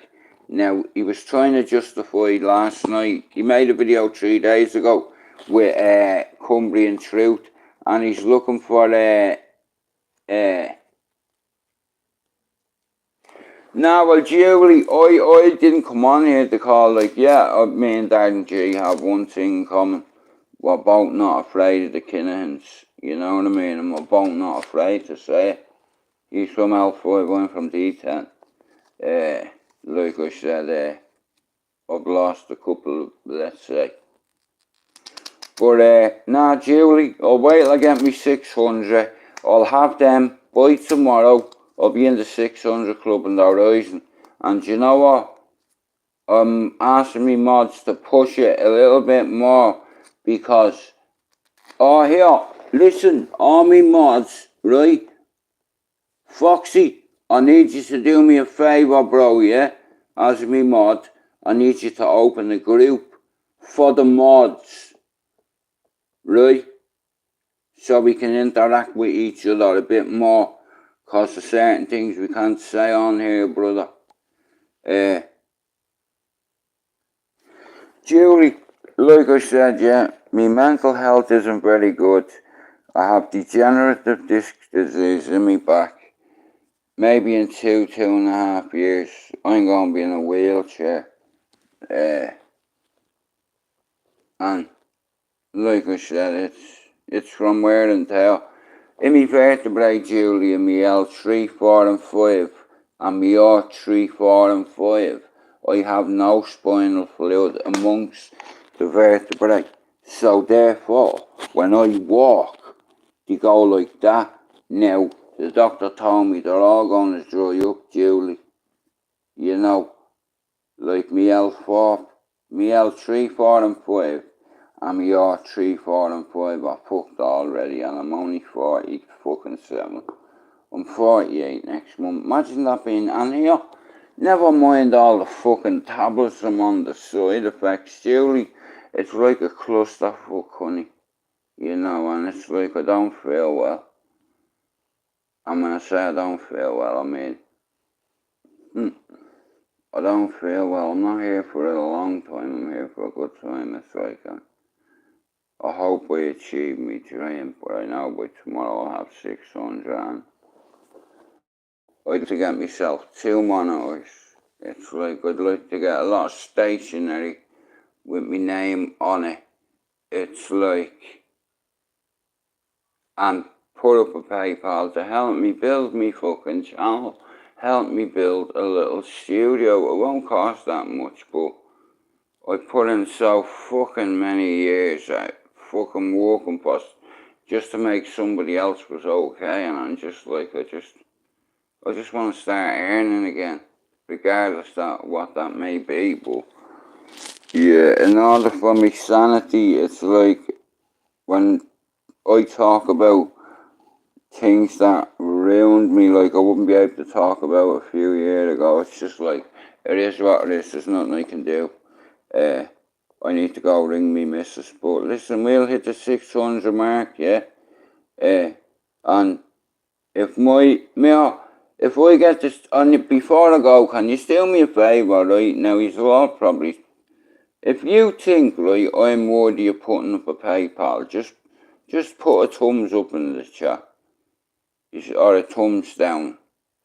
Now, he was trying to justify last night, he made a video 3 days ago with Cumbrian Truth, and he's looking for No, well, Julie, I didn't come on here to call, like, yeah, me and Dad and G have one thing in common. We're both not afraid of the Kinahans, you know what I mean? And we're both not afraid to say it. He's from L5, I'm from D10. Like I said, I've lost a couple, let's say. But, nah, Julie, I'll wait till I get me 600. I'll have them by tomorrow. I'll be in the 600 club in the Horizon. And you know what? I'm asking me mods to push it a little bit more because, oh, here, listen, all me mods, right? Foxy, I need you to do me a favour, bro, yeah? As me mod, I need you to open a group for the mods, right? So we can interact with each other a bit more, because there's certain things we can't say on here, brother. Julie, like I said, yeah, my mental health isn't very good. I have degenerative disc disease in my back. Maybe in 2.5 years, I'm going to be in a wheelchair. And like I said, it's from wear and tear. In my vertebrae, Julie, in my L3, 4 and 5, and my R3, 4 and 5, I have no spinal fluid amongst the vertebrae. So therefore, when I walk, they go like that. Now, the doctor told me they're all going to dry up, Julie. You know, like me L4, me L3, 4 and 5, and me R3, 4 and 5 are fucked already, and I'm only 47. I'm 48 next month. Imagine that being, and here, never mind all the fucking tablets I'm on, the side effects, Julie. It's like a clusterfuck, honey. You know, and it's like I don't feel well. And when I say I don't feel well, I mean, I don't feel well. I'm not here for a long time. I'm here for a good time. It's like, I hope I achieve my dream, but I know by tomorrow I'll have 600 and I'd like to get myself 2 monitors. It's like I'd like to get a lot of stationery with my name on it. It's like, and put up a PayPal to help me build me fucking channel. Help me build a little studio. It won't cost that much, but I put in so fucking many years at fucking working for just to make somebody else was okay, and I'm just like, I just want to start earning again, regardless of what that may be. But yeah, in order for my sanity, it's like when I talk about things that ruined me, like I wouldn't be able to talk about a few years ago. It's just like, it is what it is. There's nothing I can do. I need to go ring me missus. But listen, we'll hit the 600 mark, yeah? And if if I get this, and before I go, can you do me a favour, right? Now, he's all probably, if you think, right, I'm worthy of putting up a PayPal, just put a thumbs up in the chat. Or a thumbs down.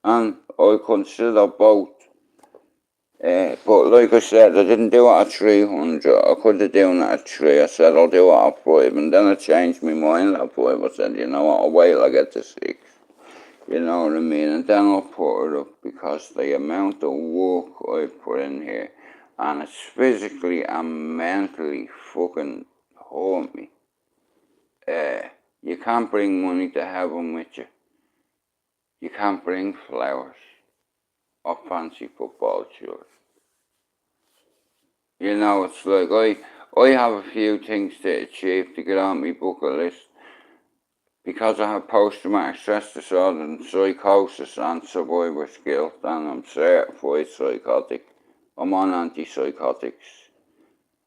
And I consider both. But like I said, I didn't do it at 300. I could have done it at 3. I said I'll do it at 5. And then I changed my mind at 5. I said, you know what, I'll wait till I get to 6. You know what I mean? And then I'll put it up because the amount of work I put in here, and it's physically and mentally fucking hurt me. You can't bring money to heaven with you. You can't bring flowers or fancy football shirts. You know, it's like I have a few things to achieve to get on my bucket list. Because I have post-traumatic stress disorder and psychosis and survivor's guilt, and I'm certified psychotic. I'm on antipsychotics.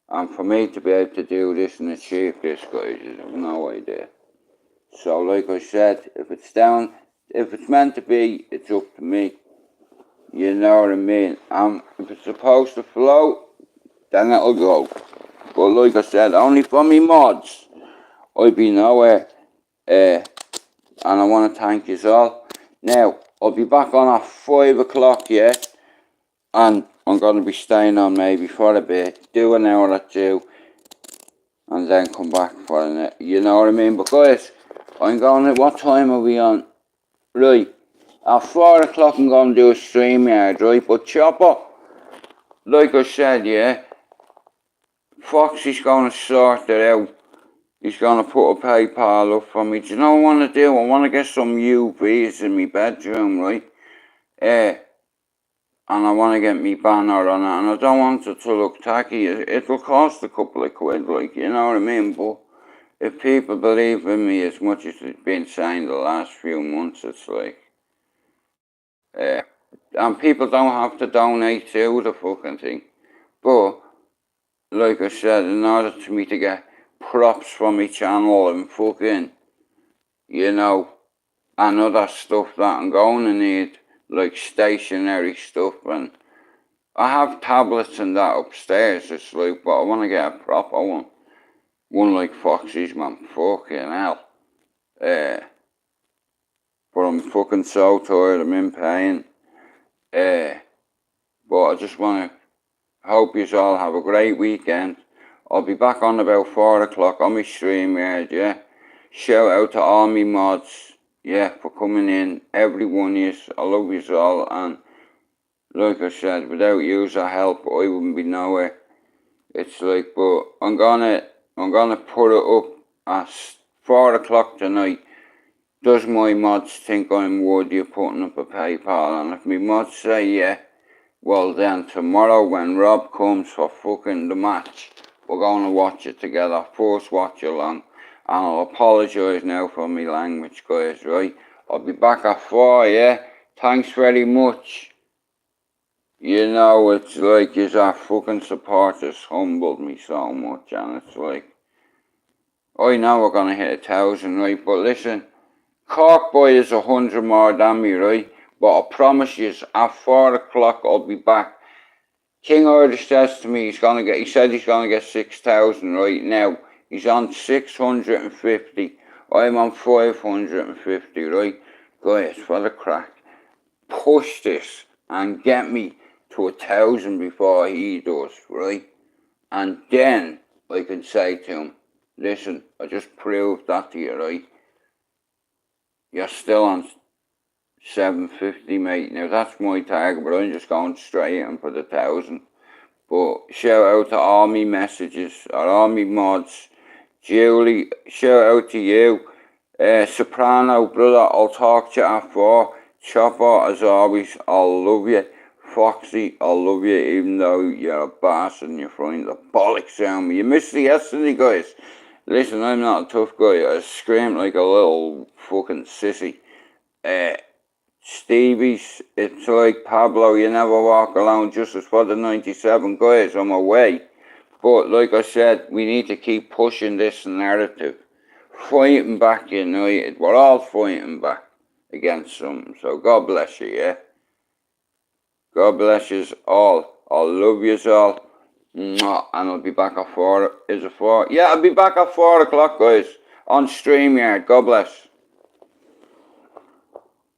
And for me to be able to do this and achieve this, guys, I have no idea. So like I said, if it's meant to be, it's up to me. You know what I mean? If it's supposed to float, then it'll go. But like I said, only for me mods, I'd be nowhere. And I want to thank you all. Now, I'll be back on at 5 o'clock, yeah? and I'm going to be staying on maybe for a bit, do an hour or two, and then come back for a minute, you know what I mean? But guys, I'm going to, what time are we on? Right, at 4 o'clock I'm going to do a stream yard, right? But Chopper, like I said, yeah, Foxy's going to sort it out. He's going to put a PayPal up for me. Do you know what I want to do? I want to get some UVs in my bedroom, right? And I want to get me banner on it, and I don't want it to look tacky. It'll cost a couple of quid, like, you know what I mean? But if people believe in me as much as it's been saying the last few months, it's like, and people don't have to donate to the fucking thing. But, like I said, in order for me to get props for my channel and fucking, you know, and other stuff that I'm going to need, like stationary stuff, and I have tablets and that upstairs, it's like, but I want to get a proper one. One like Foxy's, man, fucking hell. But I'm fucking so tired, I'm in pain. But I just want to hope you all have a great weekend. I'll be back on about 4 o'clock on my stream yard, yeah. Shout out to all my mods, yeah, for coming in. Every one of you, I love you all, and like I said, without your help, I wouldn't be nowhere. It's like, but I'm gonna put it up at 4 o'clock tonight. Does my mods think I'm worthy of putting up a PayPal? And if my mods say yeah, well then tomorrow when Rob comes for fucking the match, we're gonna watch it together. First watch along. And I'll apologise now for my language, guys, right? I'll be back at 4, yeah? Thanks very much. You know, it's like, our fucking supporters humbled me so much, and it's like, I know we're gonna hit 1,000, right? But listen, Cork Boy is 100 more than me, right? But I promise you, at 4 o'clock I'll be back. King Irish says to me, he said he's gonna get 6,000 right now. He's on 650. I'm on 550, right? Guys, for the crack. Push this and get me to 1,000 before he does, right? And then I can say to him, listen, I just proved that to you, right? You're still on 750, mate. Now that's my target, but I'm just going straight in for the 1,000. But shout out to all me messages, or all me mods. Julie, shout out to you. Soprano, brother, I'll talk to you at 4. Chopper, as always, I'll love you. Foxy, I love you, even though you're a bastard and you're throwing the bollocks down me. You missed it yesterday, guys. Listen, I'm not a tough guy. I screamed like a little fucking sissy. Stevie's, it's like Pablo, you never walk alone. Justice for the 97, guys, I'm away. But like I said, we need to keep pushing this narrative. Fighting back united. We're all fighting back against something. So God bless you, yeah? God bless you all. I love you all. And I'll be back at 4. Is it 4? Yeah, I'll be back at 4 o'clock, guys. On StreamYard. God bless.